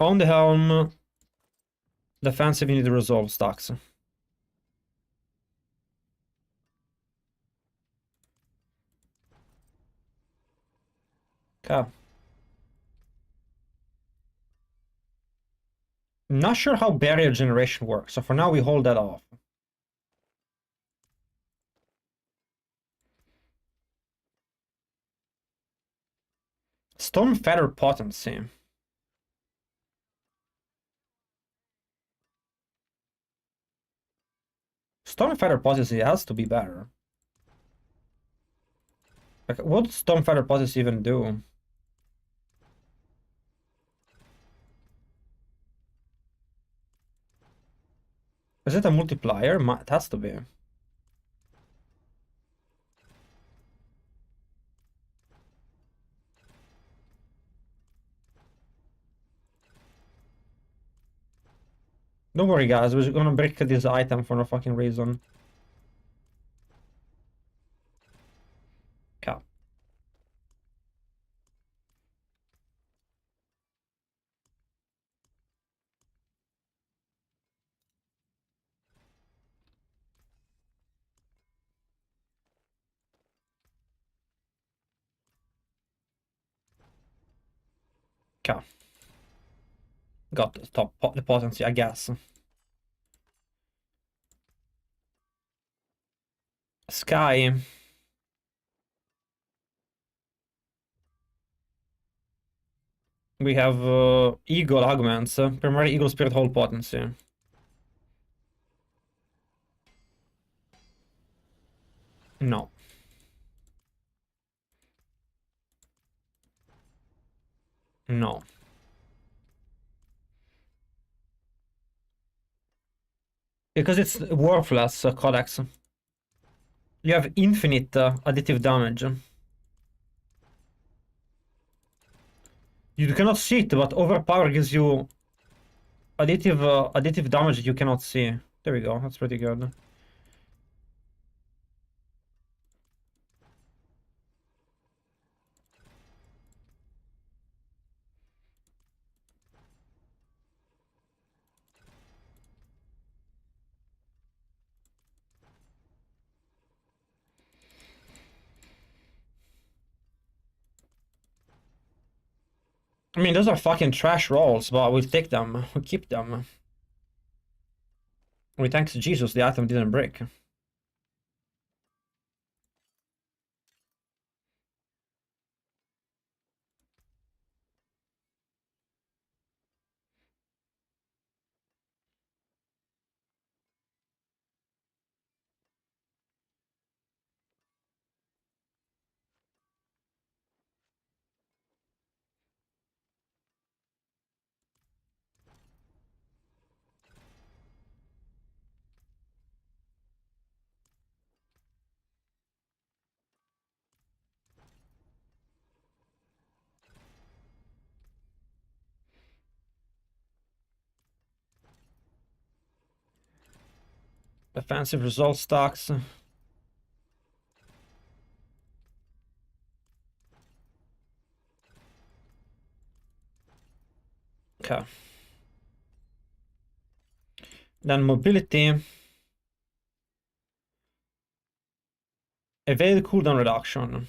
On the helm, defensive, you need to resolve stacks. Okay. Not sure how barrier generation works, so for now we hold that off. Storm Feather potency. Storm Feather potency has to be better. Like, what does Storm Feather potency even do? Is it a multiplier? It has to be. Don't worry, guys. We're gonna break this item for no fucking reason. Okay. Okay. Got the top the potency, I guess. Sky. We have Eagle augments, primary Eagle Spirit hold potency. No. No. Because it's worthless, Codex. You have infinite additive damage. You cannot see it, but overpower gives you additive damage that you cannot see. There we go, that's pretty good. I mean, those are fucking trash rolls, but we'll take them. We'll keep them. We thanks Jesus the item didn't break. Defensive result stocks. Okay. Then mobility. Evade cooldown reduction.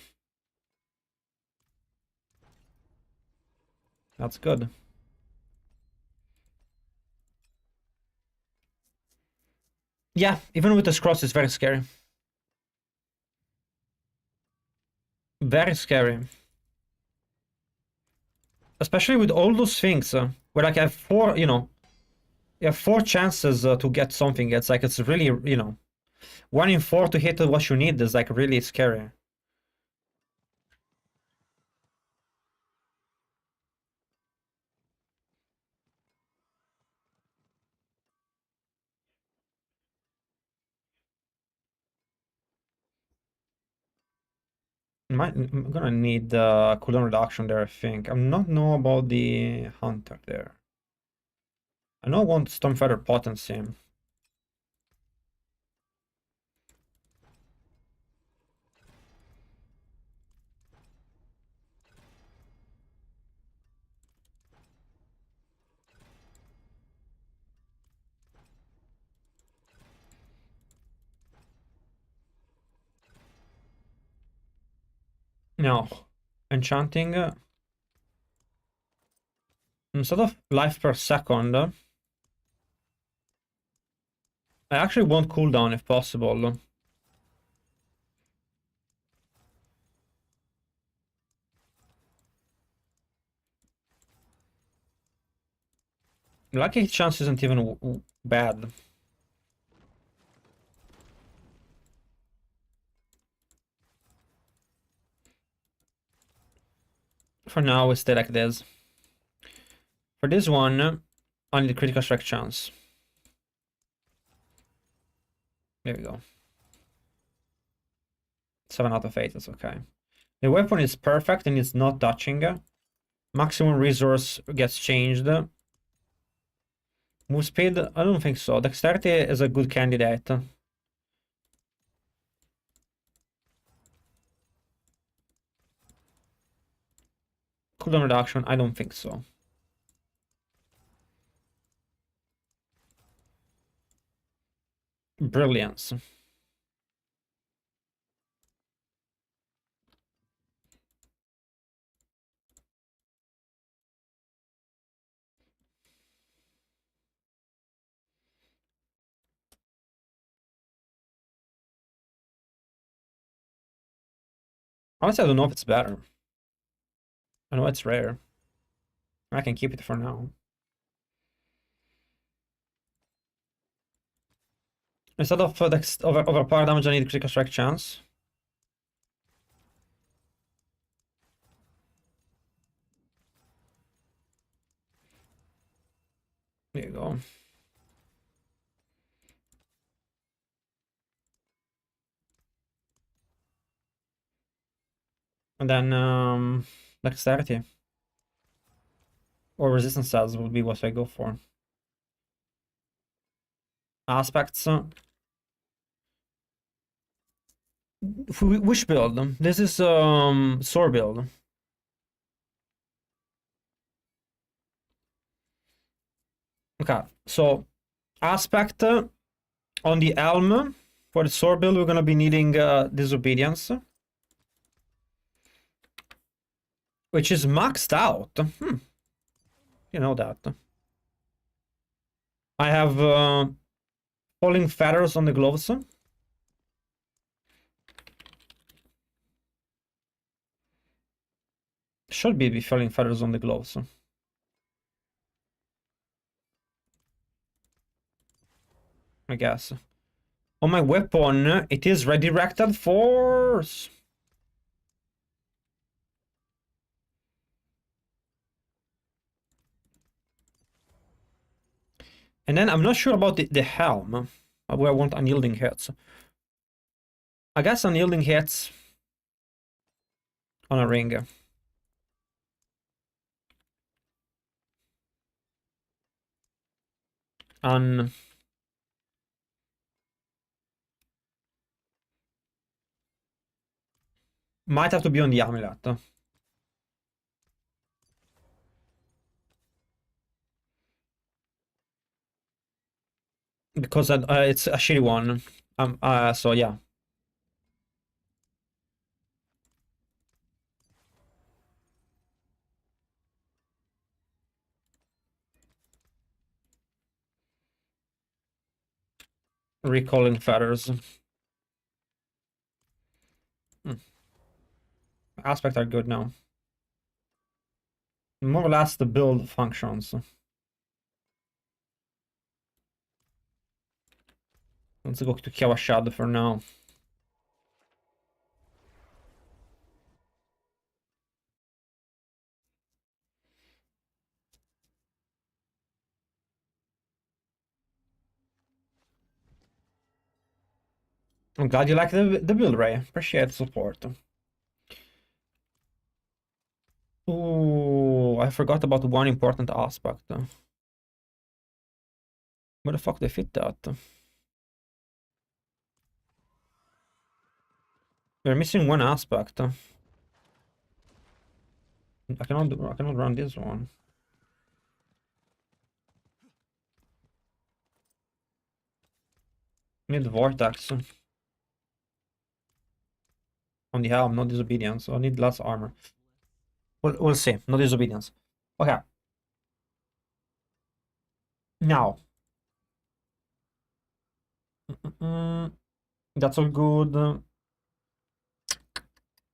That's good. Yeah, even with the cross, it's very scary. Very scary. Especially with all those things, where like I have four, you have four chances to get something. It's like, it's really, 1 in 4 to hit what you need is like really scary. I'm gonna need cooldown reduction there, I think. I'm not know about the hunter there. I know I want Stormfeather potency. Now, enchanting. Instead of life per second, I actually want cooldown if possible. Lucky chance isn't even bad. For now, we stay like this. For this one, I need a critical strike chance. There we go. 7 out of 8, that's okay. The weapon is perfect and it's not touching. Maximum resource gets changed. Move speed, I don't think so. Dexterity is a good candidate. Cooldown reduction, I don't think so. Brilliance. Honestly, I don't know if it's better. I know it's rare. I can keep it for now. Instead of overpower damage, I need critical strike chance. And then dexterity. Or resistance cells would be what I go for. Aspects. Which build? This is Soar Build. Okay, so aspect on the Helm. For the Soar Build, we're gonna be needing Disobedience. Which is maxed out. You know that. I have falling feathers on the gloves. Should be falling feathers on the gloves. I guess. On my weapon, it is redirected force. And then I'm not sure about the helm. Where I want unyielding hits. I guess unyielding hits on a ring. On might have to be on the amulet. Because it's a shitty one. So yeah. Recalling feathers. Aspects are good now. More or less the build functions. Let's go to Kawashad for now. I'm glad you like the build, Ray. Appreciate the support. Ooh, I forgot about one important aspect. Where the fuck they fit that? We're missing one aspect. I cannot run this one. Need vortex. On the helm, no disobedience. I need less armor. We'll see. No disobedience. Okay. Now. That's all good.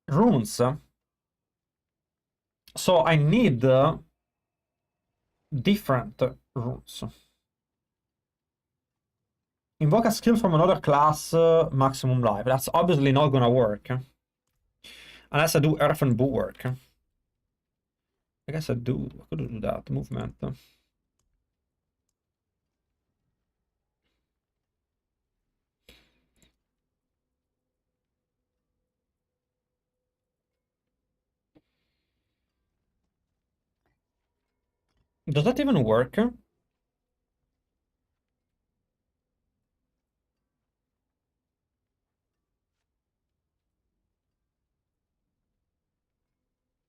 Runes. So I need different runes. Invoke a skill from another class, maximum life. That's obviously not gonna work. Unless I do Earth and Bulwark. I guess I could do that. Movement. Does that even work?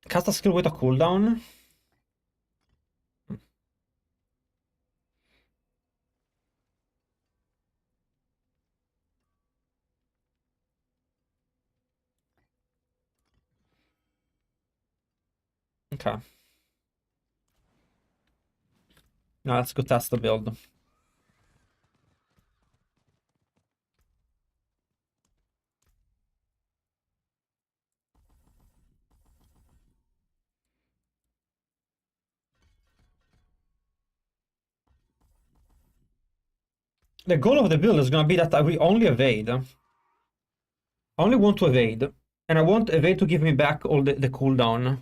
Cast a skill with a cooldown? Okay. Now let's go test the build. The goal of the build is gonna be that we only evade. I only want to evade. And I want evade to give me back all the cooldown.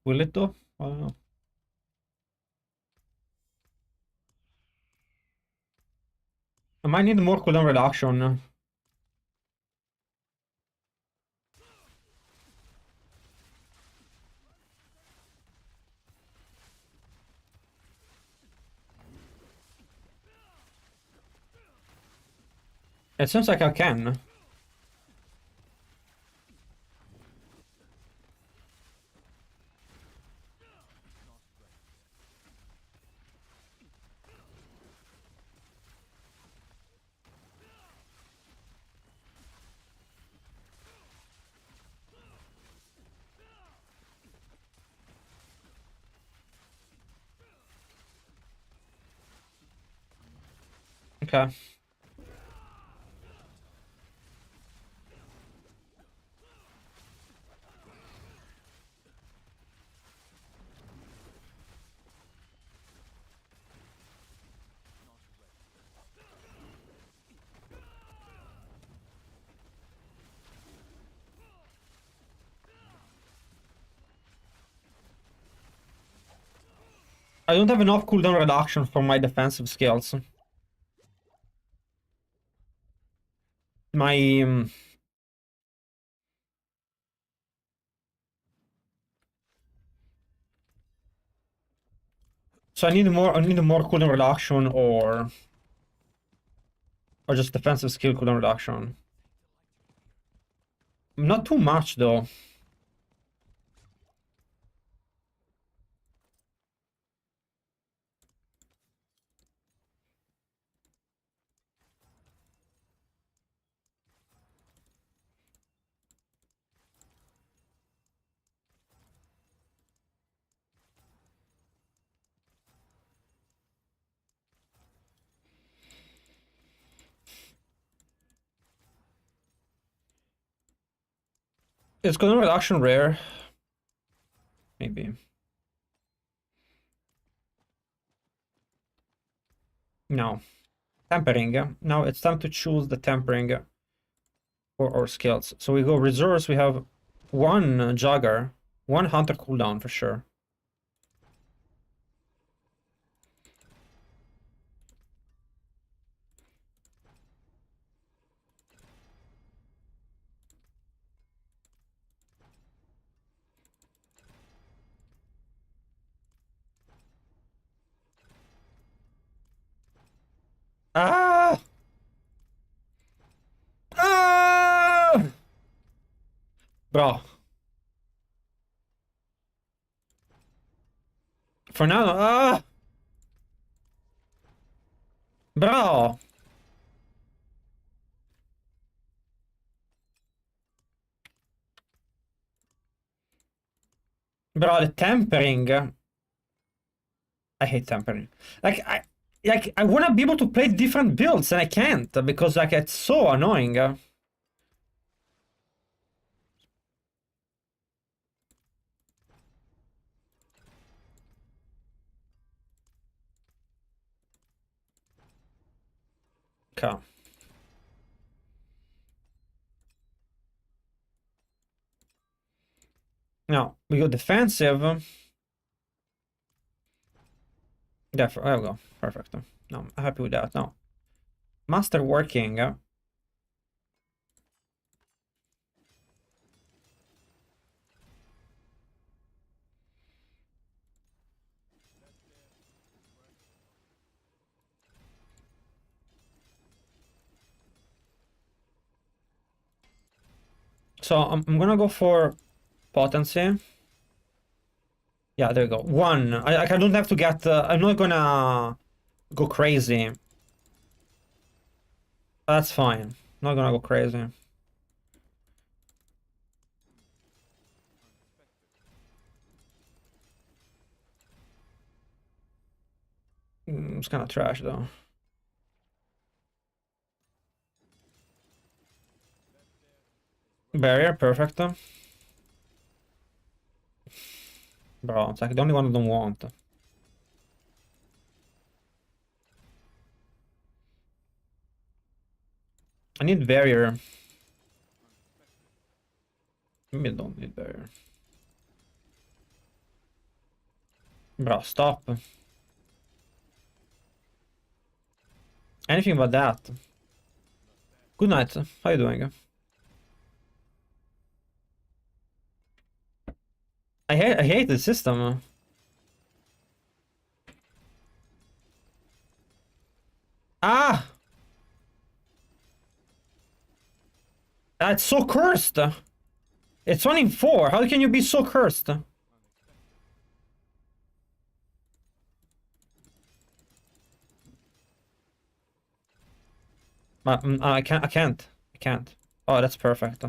Will it though? I don't know. I might need more cooldown reduction. It seems like I can. Okay. I don't have enough cooldown reduction for my defensive skills. My so I need more cooldown reduction or just defensive skill cooldown reduction. Not too much though. Is cooldown reduction rare? Maybe. No. Tempering. Now it's time to choose the tempering for our skills. So we go reserves, we have one Jugger, one Hunter cooldown for sure. Ah! Ah! Bro. For now, ah! Bro! Bro, the tempering. I hate tempering. I wanna be able to play different builds and I can't because like it's so annoying. Okay. Now we go defensive. There we go. Perfect. No, I'm happy with that. Now, master working. So I'm gonna go for potency. Yeah, there you go. One. I don't have to get. I'm not gonna go crazy. That's fine. Not gonna go crazy. It's kind of trash though. Barrier, perfect. Bro, it's like the only one I don't want. I need barrier. Maybe I don't need barrier. Bro, stop. anything but that. Good night. How you doing? I hate the system. Ah! That's so cursed! It's 1 in 4. How can you be so cursed? I can't. I can't. Oh, that's perfect.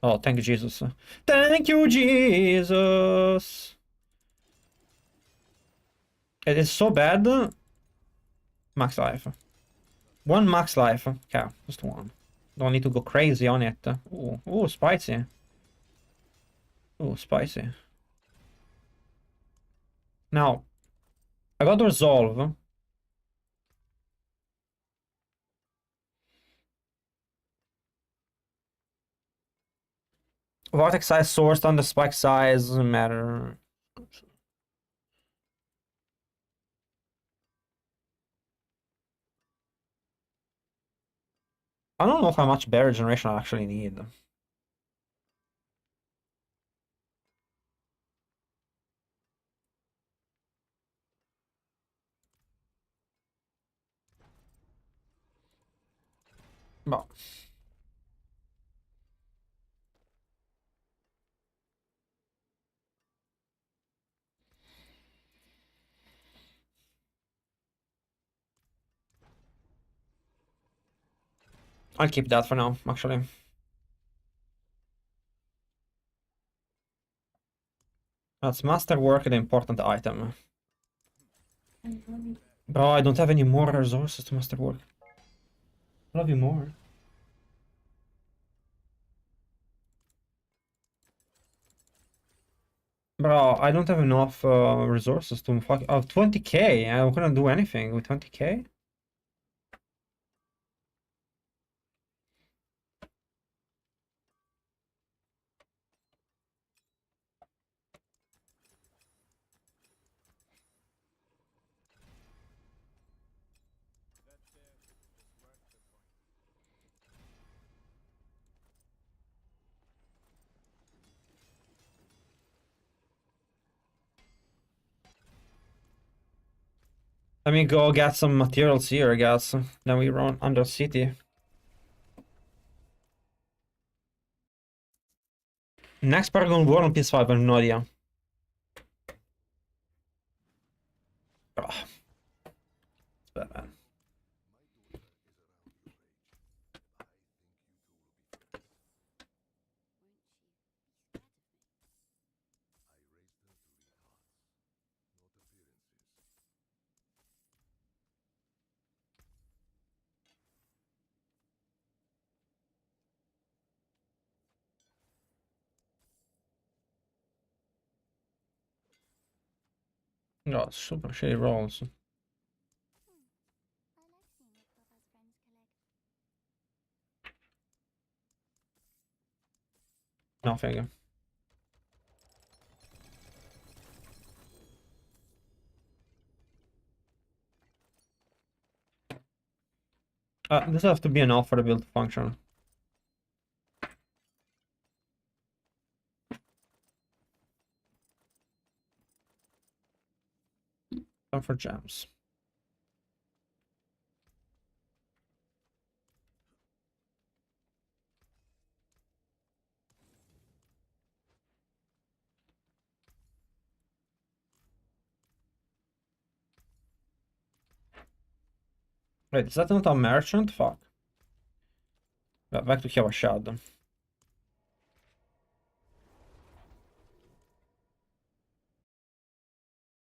Oh, thank you, Jesus. Thank you, Jesus. It is so bad. Max life. 1 max life. Okay, just 1. Don't need to go crazy on it. Ooh, spicy. Ooh, spicy. Now, I got to resolve. Vortex size sourced on the spike size doesn't matter. I don't know how much barrier generation I actually need. But I'll keep that for now, actually. That's masterwork, the important item. Bro, I don't have any more resources to masterwork. I'll have you more. Bro, I don't have enough resources to fuck. 20k. I couldn't do anything with 20k. Let me go get some materials here, I guess. Then we run Undercity. Next Paragon War on PS5, I have no idea. Ugh. It's bad, man. No, super shitty rolls. Nothing. This has to be enough for the build to function. Time for gems. Wait, is that not a merchant? Fuck. Back to have a shot.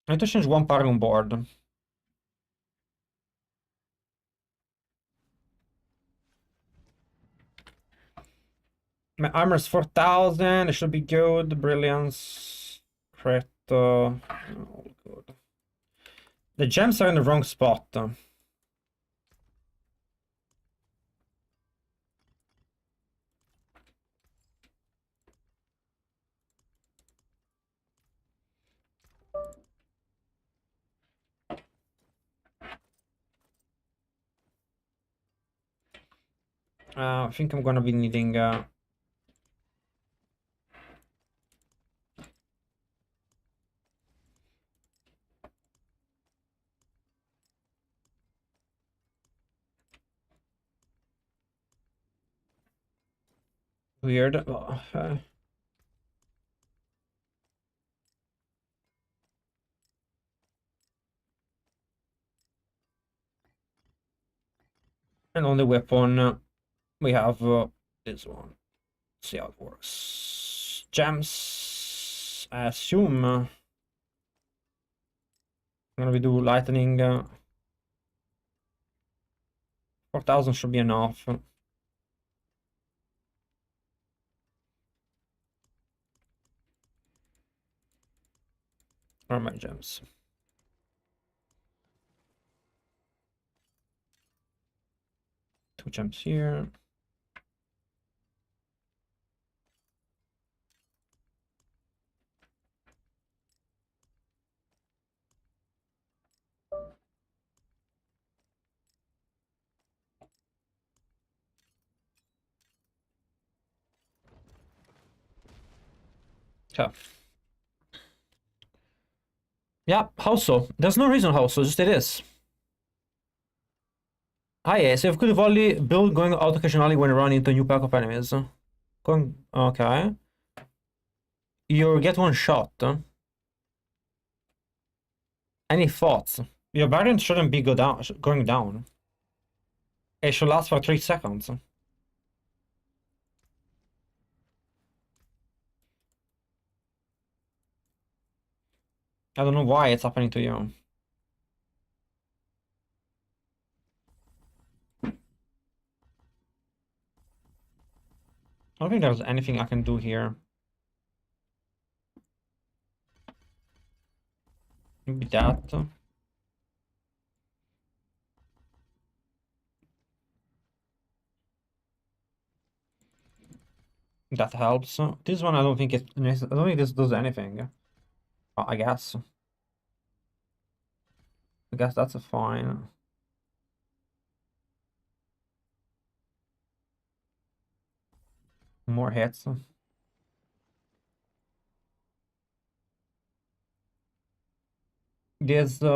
I need to change 1 Paragon board. My armor's 4000. It should be good. Brilliance. Crit. Oh, good. The gems are in the wrong spot. I think I'm gonna be needing weird. And on the weapon, we have this one. Let's see how it works. Gems. I assume I'm gonna do lightning. 4,000 should be enough. Where are my gems? Two gems here. Okay. Yeah, how so? There's no reason how so, just it is. Hi, yes, you have Quill Volley build going out occasionally when running into a new pack of enemies. Going, okay. You get one shot. Any thoughts? Your Barbarian shouldn't be going down. It should last for 3 seconds. I don't know why it's happening to you. I don't think there's anything I can do here. Maybe that. That helps. This one I don't think I don't think this does anything. I guess. I guess that's a fine. More hits. There's I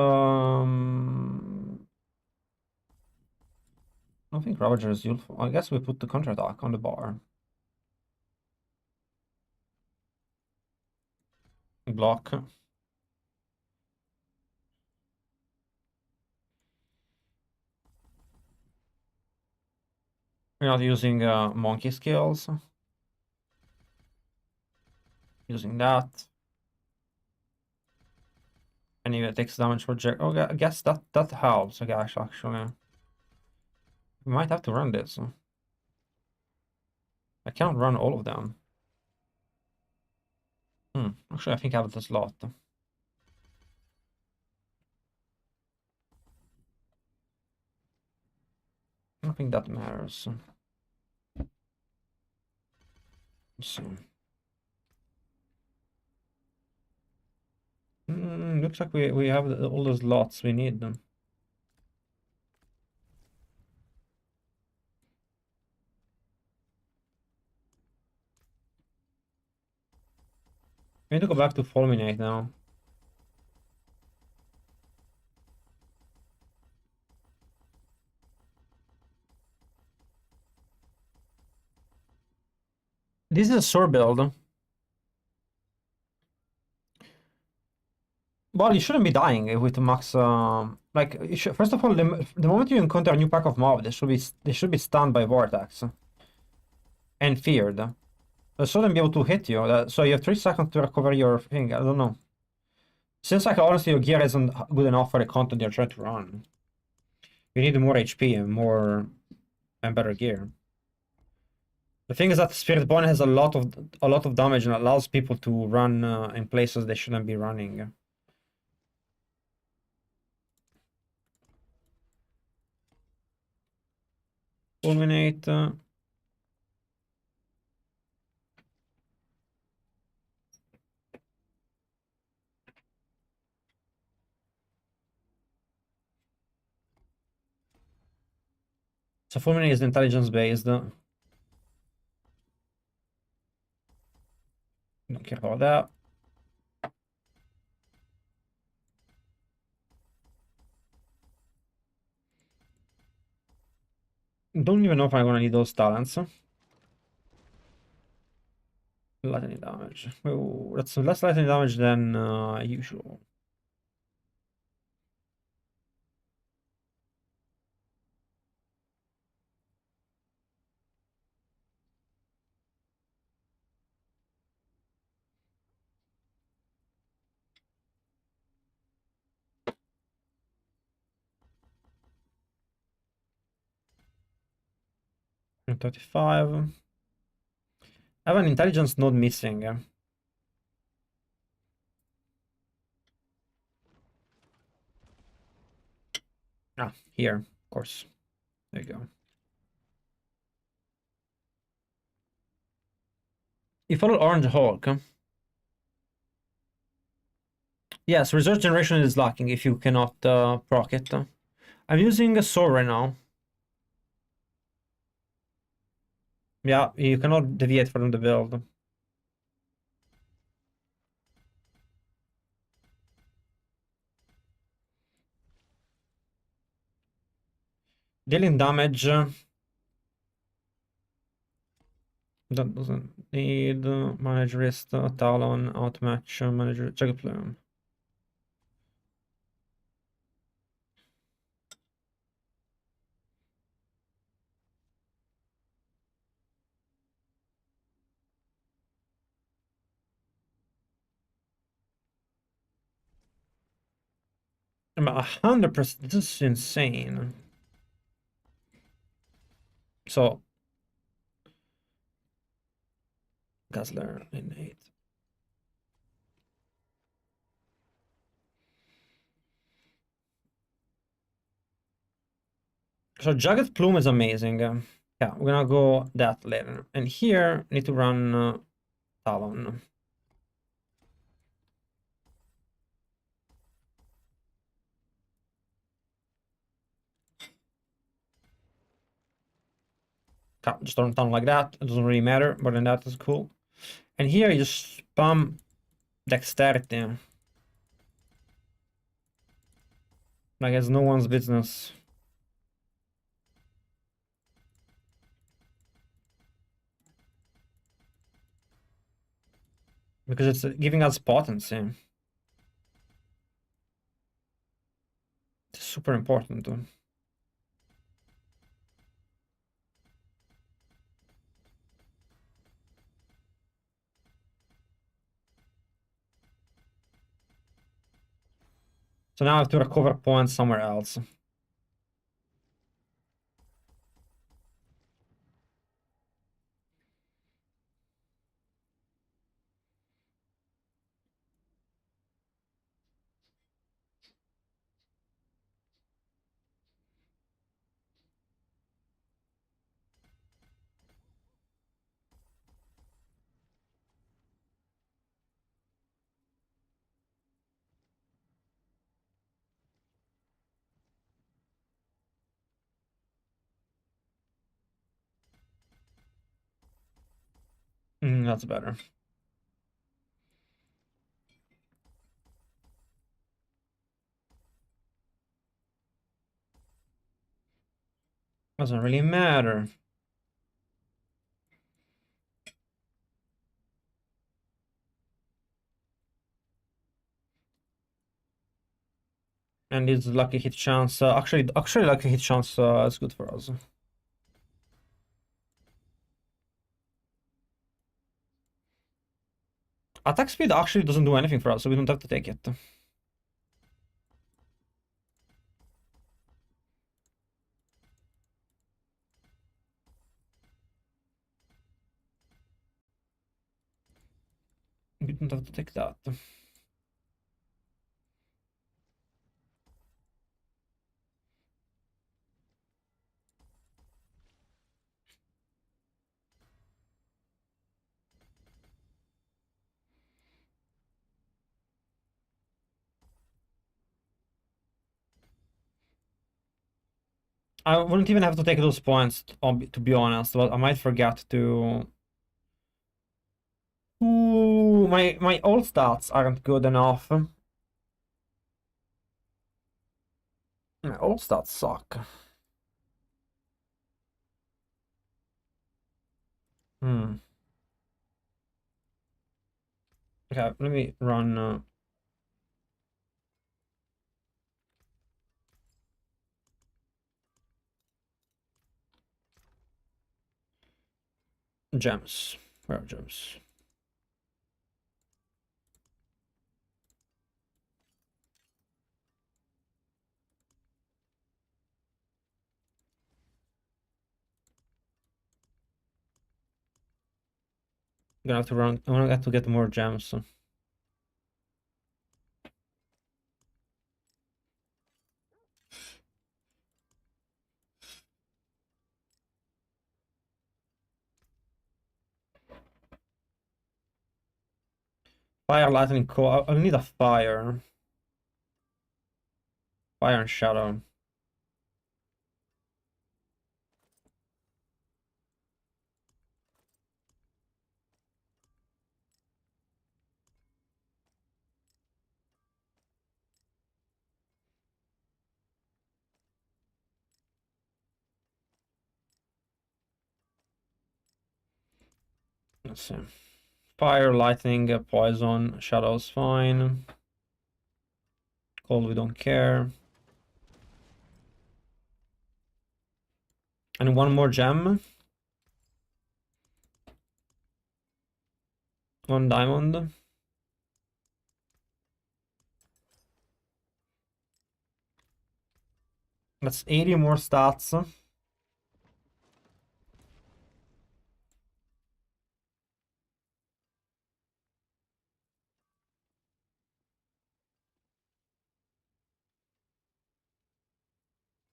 don't think Ravager is useful. I guess we put the counter attack on the bar. Block. We're not using monkey skills. Using that. And it takes damage for Jack. Okay, I guess that helps, I guess, actually. We might have to run this. I can't run all of them. Actually, I think I have the slot. I don't think that matters. Let's see. Looks like we have all the slots we need then. We need to go back to Fulminate now. This is a Soar build. Well, you shouldn't be dying with max. Like, first of all, the moment you encounter a new pack of mob, they should be stunned by Vortex and feared. They shouldn't be able to hit you. So you have 3 seconds to recover your thing. I don't know. Seems like honestly your gear isn't good enough for the content you're trying to run. You need more HP and more and better gear. The thing is that Spiritborn has a lot of damage and allows people to run in places they shouldn't be running. Fulminate. So fulminate is intelligence based. Don't care about that. Don't even know if I'm gonna need those talents. Lightning damage. Oh, that's less lightning damage than usual. And 35. I have an intelligence node missing. Ah, here, of course. There you go. You follow Orange Hulk. Yes, resource generation is lacking if you cannot proc it. I'm using a Soar right now. Yeah, you cannot deviate from the build. Dealing damage. That doesn't need manage wrist, talon, outmatch, manager, jagged plume. I'm 100%. This is insane. So, Guzzler innate. So Jagged Plume is amazing. Yeah, we're gonna go that later. And here, need to run Talon. Just run Talon like that. It doesn't really matter, but then that is cool. And here you just spam Dexterity. Like it's no one's business. Because it's giving us potency. It's super important. So now I have to recover points somewhere else. That's better. Doesn't really matter. And his lucky hit chance. Actually, lucky hit chance is good for us. Attack speed actually doesn't do anything for us, so we don't have to take it. We don't have to take that. I wouldn't even have to take those points, to be honest, but I might forget to... Ooh, my old stats aren't good enough. My old stats suck. Hmm. Okay, let me run... gems. Where are gems? I'm gonna have to run. I'm gonna have to get more gems. Fire, lightning, core. I need a fire. Fire and shadow. Let's see. Fire, lightning, poison, shadow's fine. Cold, we don't care. And one more gem. One diamond. That's 80 more stats.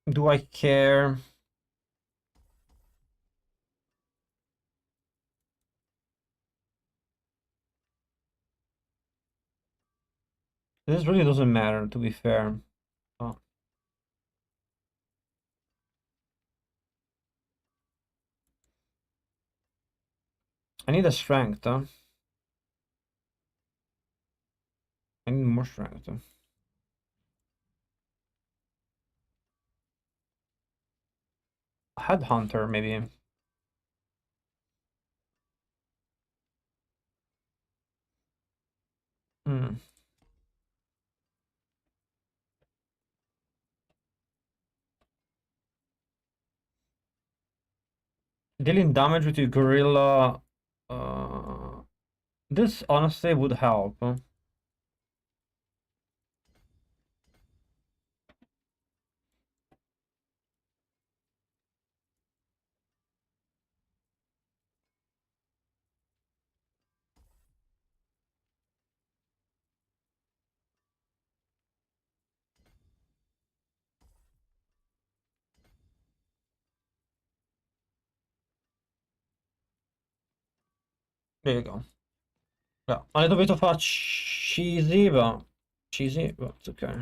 Do I care? This really doesn't matter, to be fair. Oh. I need a strength. I need more strength. Headhunter, maybe. Hmm. Dealing damage with your gorilla. This honestly would help. There you go. Yeah, a little bit of a cheesy, but it's okay.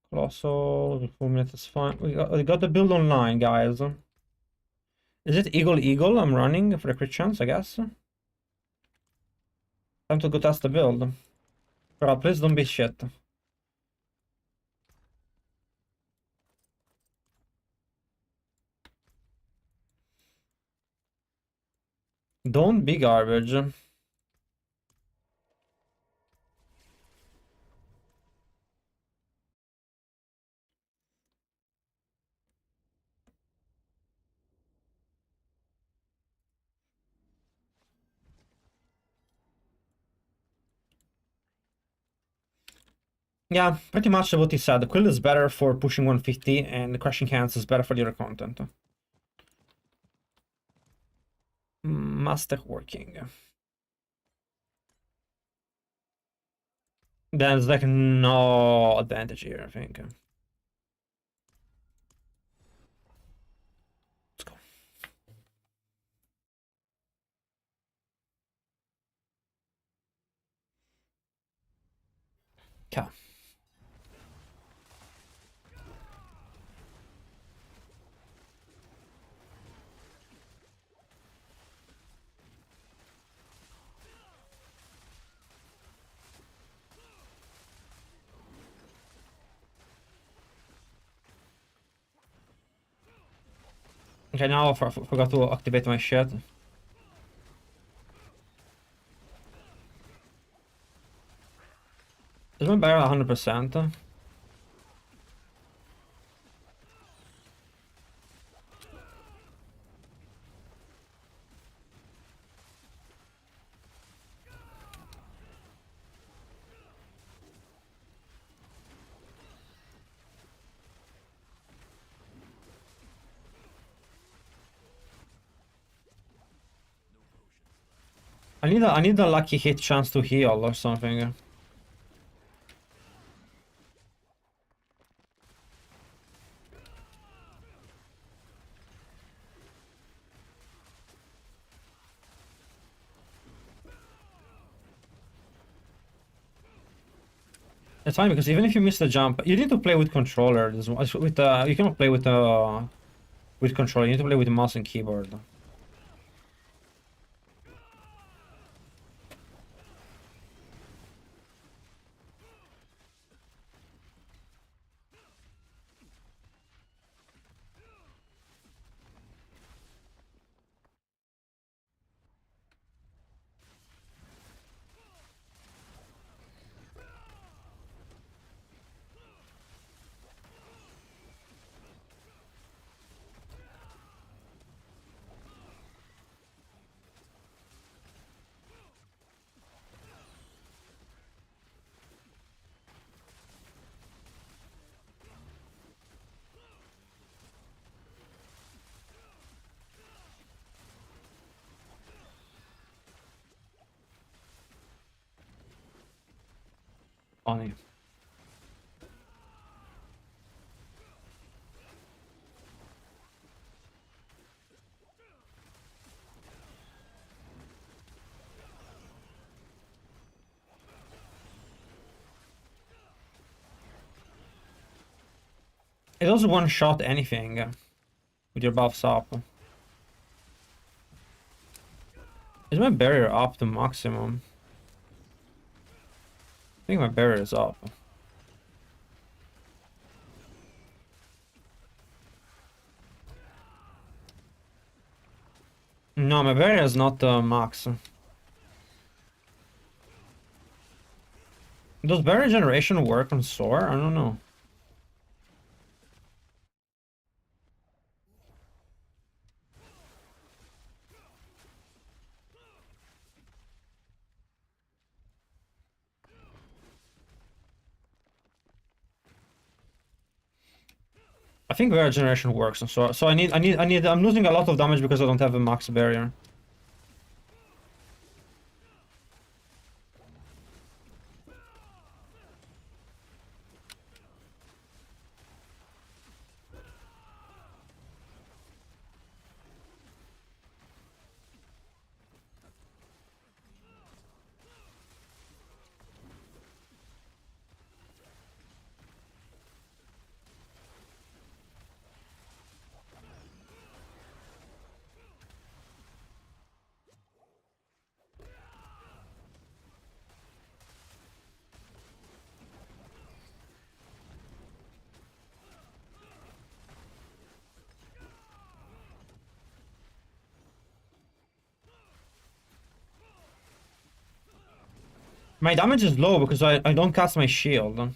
Colossal, 4 minutes is fine. We got the build online, guys. Is it Eagle? I'm running for the crit chance, I guess. Time to go test the build. Bro, please don't be shit. Don't be garbage. Yeah, pretty much what he said. Quill is better for pushing 150, and Crashing Hands is better for the other content. Master working. There's like no advantage here, I think. Let's go. Okay. Okay, now I forgot to activate my shit. Is my barrel 100%? I need a lucky hit chance to heal or something. It's fine because even if you miss the jump, you need to play with controller. With you cannot play with controller. You need to play with mouse and keyboard. Funny. It does one shot anything with your buffs up. Is my barrier up to maximum? I think my barrier is up. No, my barrier is not max. Does barrier generation work on Soar? I don't know. I think barrier generation works on Soar. So I'm losing a lot of damage because I don't have a max barrier. My damage is low because I don't cast my shield.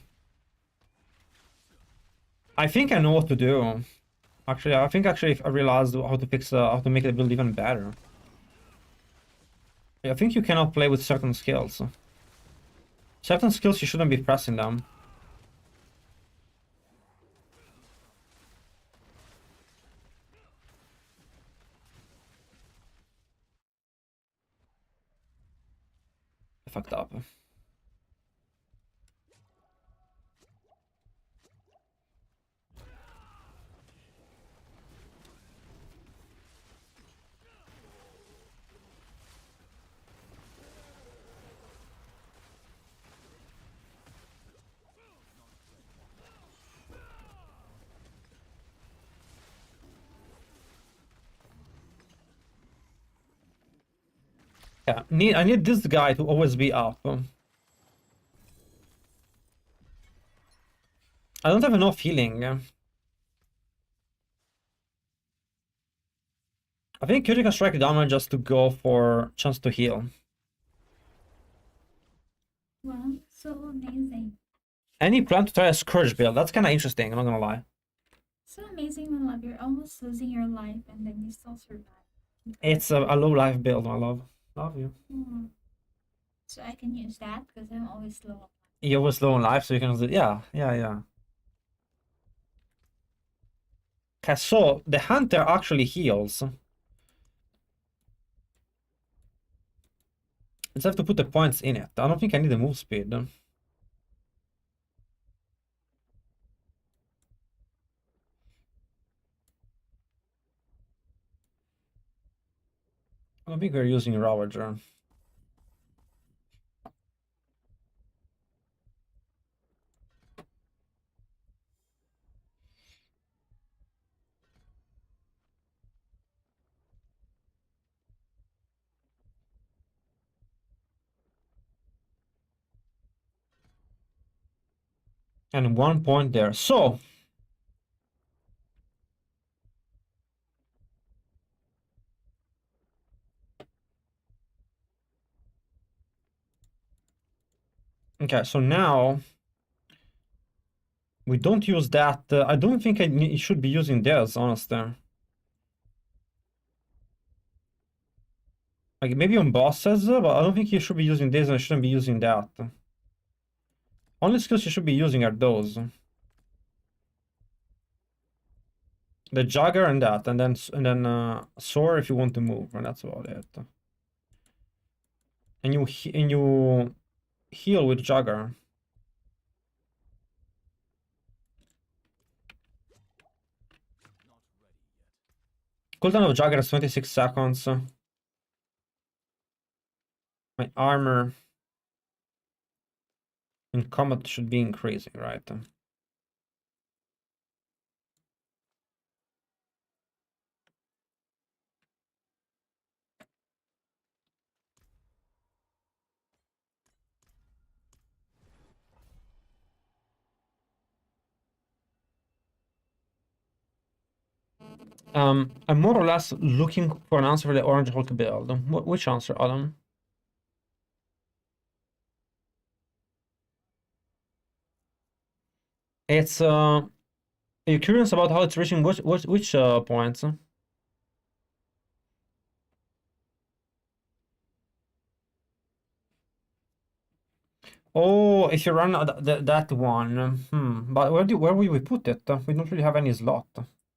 I think I know what to do. Actually, I think I realized how to fix how to make the build even better. I think you cannot play with certain skills. Certain skills you shouldn't be pressing them. I fucked up. Yeah, I need this guy to always be up. I don't have enough healing. I think critical strike damage just to go for chance to heal. Wow, so amazing. Any plan to try a Scourge build? That's kind of interesting, I'm not gonna lie. So amazing, my love. You're almost losing your life and then you still survive. It's a low life build, my love. Love you. So I can use that because I'm always low. You're always low on life, so you can do. Yeah. Okay, so the hunter actually heals. Just have to put the points in it. I don't think I need the move speed. I don't think we're using Ravager. And 1 point there. So okay, so now we don't use that. I don't think I should be using this, honestly. Like maybe on bosses, but I don't think you should be using this, and I shouldn't be using that. Only skills you should be using are those. The Jagger and that, and then Soar if you want to move, and that's about it. And you heal with Jagger. Cooldown of Jagger is 26 seconds. My armor in combat should be increasing, right? I'm more or less looking for an answer for the Orange Hulk build. Which answer, Adam? It's are you curious about how it's reaching which points? Oh, if you run that one, but where will we put it? We don't really have any slot.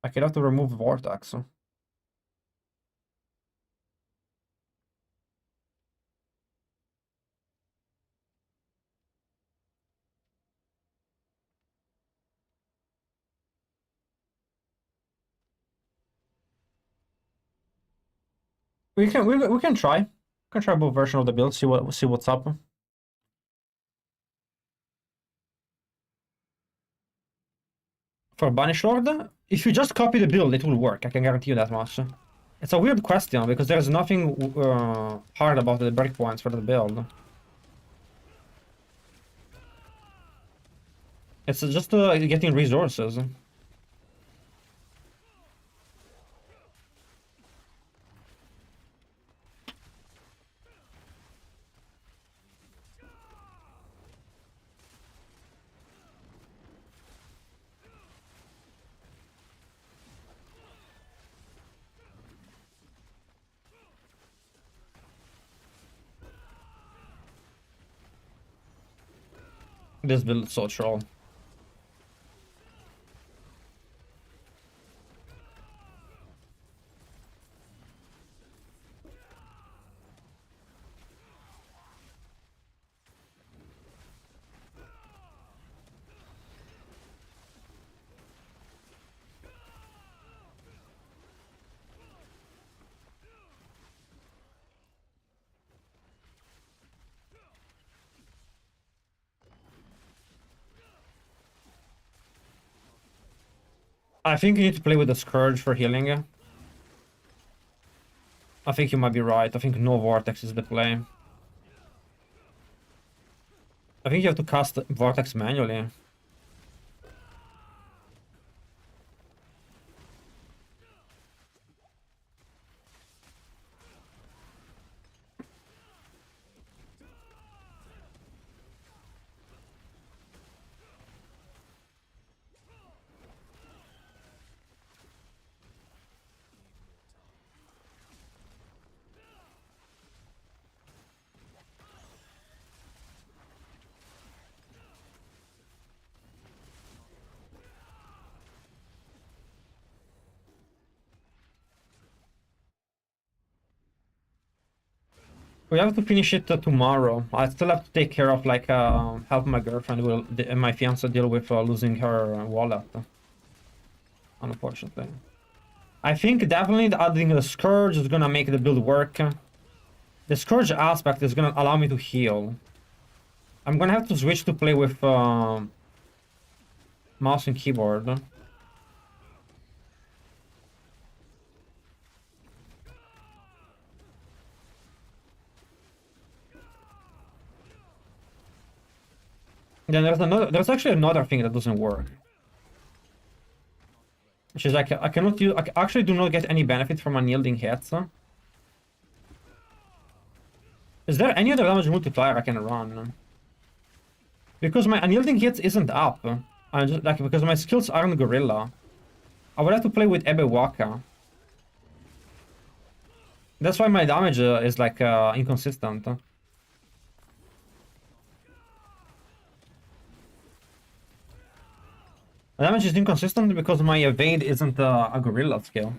I could have to remove Vortex. We can try. We can try both version of the build. See what's up. For Banish Lord, if you just copy the build, it will work. I can guarantee you that much. It's a weird question because there's nothing hard about the breakpoints for the build. It's just getting resources. This build is so troll. I think you need to play with the Scourge for healing. I think you might be right. I think no Vortex is the play. I think you have to cast Vortex manually. We have to finish it tomorrow. I still have to take care of like help my girlfriend and my fiance deal with losing her wallet. Unfortunately, I think definitely adding the scourge is gonna make the build work. The scourge aspect is gonna allow me to heal. I'm gonna have to switch to play with mouse and keyboard. Then there's actually another thing that doesn't work. Which is like I cannot use, I actually do not get any benefit from unyielding hits. Is there any other damage multiplier I can run? Because my unyielding hits isn't up. Because my skills aren't gorilla. I would have to play with Ebewaka. That's why my damage is like inconsistent. My damage is inconsistent because my evade isn't a gorilla skill.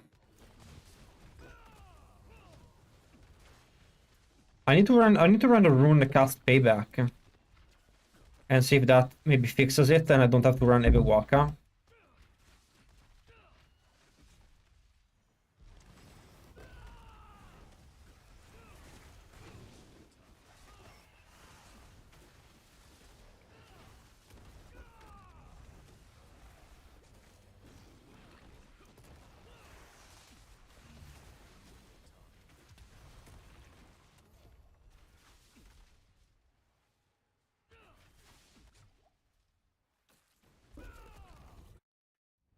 I need to run a rune cast payback. And see if that maybe fixes it and I don't have to run Ebewaka.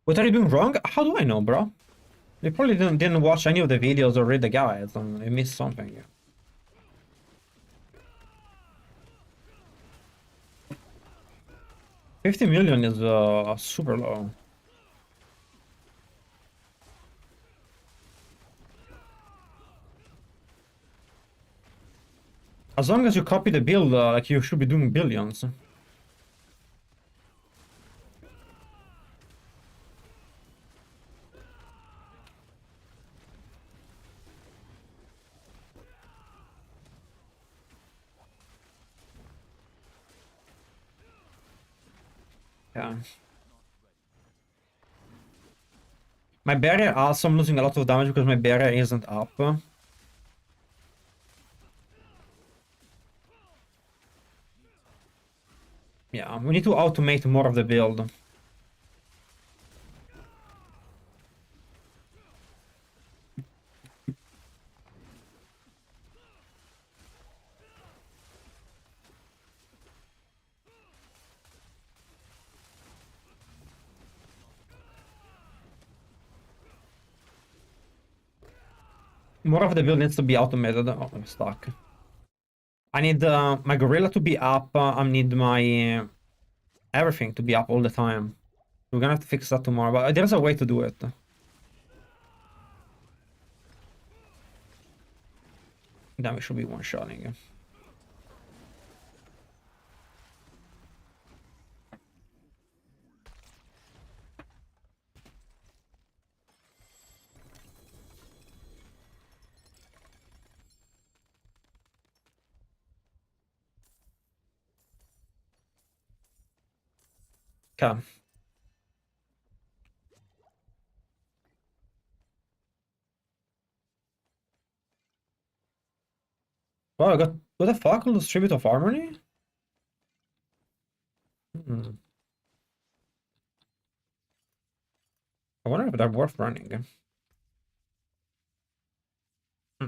What are you doing wrong? How do I know, bro? You probably didn't watch any of the videos or read the guides, and you missed something. 50 million is super low. As long as you copy the build, like you should be doing billions. Yeah. My barrier also, I'm losing a lot of damage because my barrier isn't up. Yeah, we need to automate more of the build. More of the build needs to be automated. Oh, I'm stuck. I need my gorilla to be up. I need my everything to be up all the time. We're gonna have to fix that tomorrow, but there's a way to do it. Then we should be one-shotting. Okay. Wow, I got what the fuck? All this tribute of harmony? Hmm. I wonder if they're worth running. Hmm.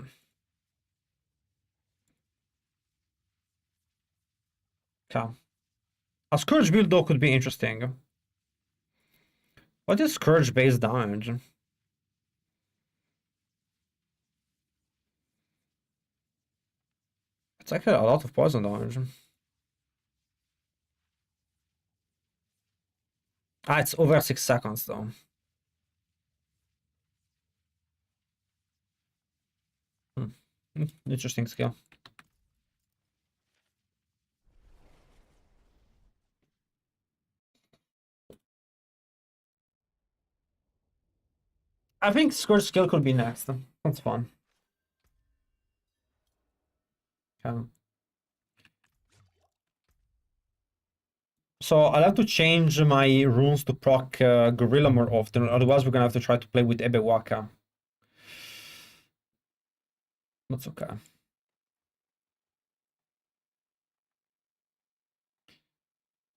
Okay. A Scourge build though could be interesting. What is Scourge based damage? It's actually a lot of poison damage. Ah, it's over 6 seconds though. Interesting skill. I think Scourge skill could be next. That's fun. Okay. So I'll have to change my runes to proc Gorilla more often, otherwise we're gonna have to try to play with Ebewaka. That's okay.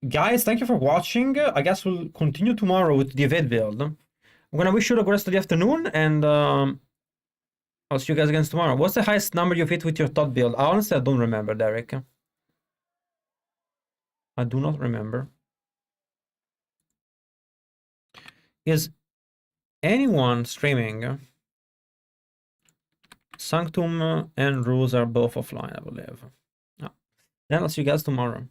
Guys, thank you for watching. I guess we'll continue tomorrow with the evade build. I'm gonna wish you the rest of the afternoon, and I'll see you guys again tomorrow. What's the highest number you've hit with your TOD build? Honestly, I don't remember, Derek. I do not remember. Is anyone streaming? Sanctum and Rules are both offline, I believe. Oh. Then I'll see you guys tomorrow.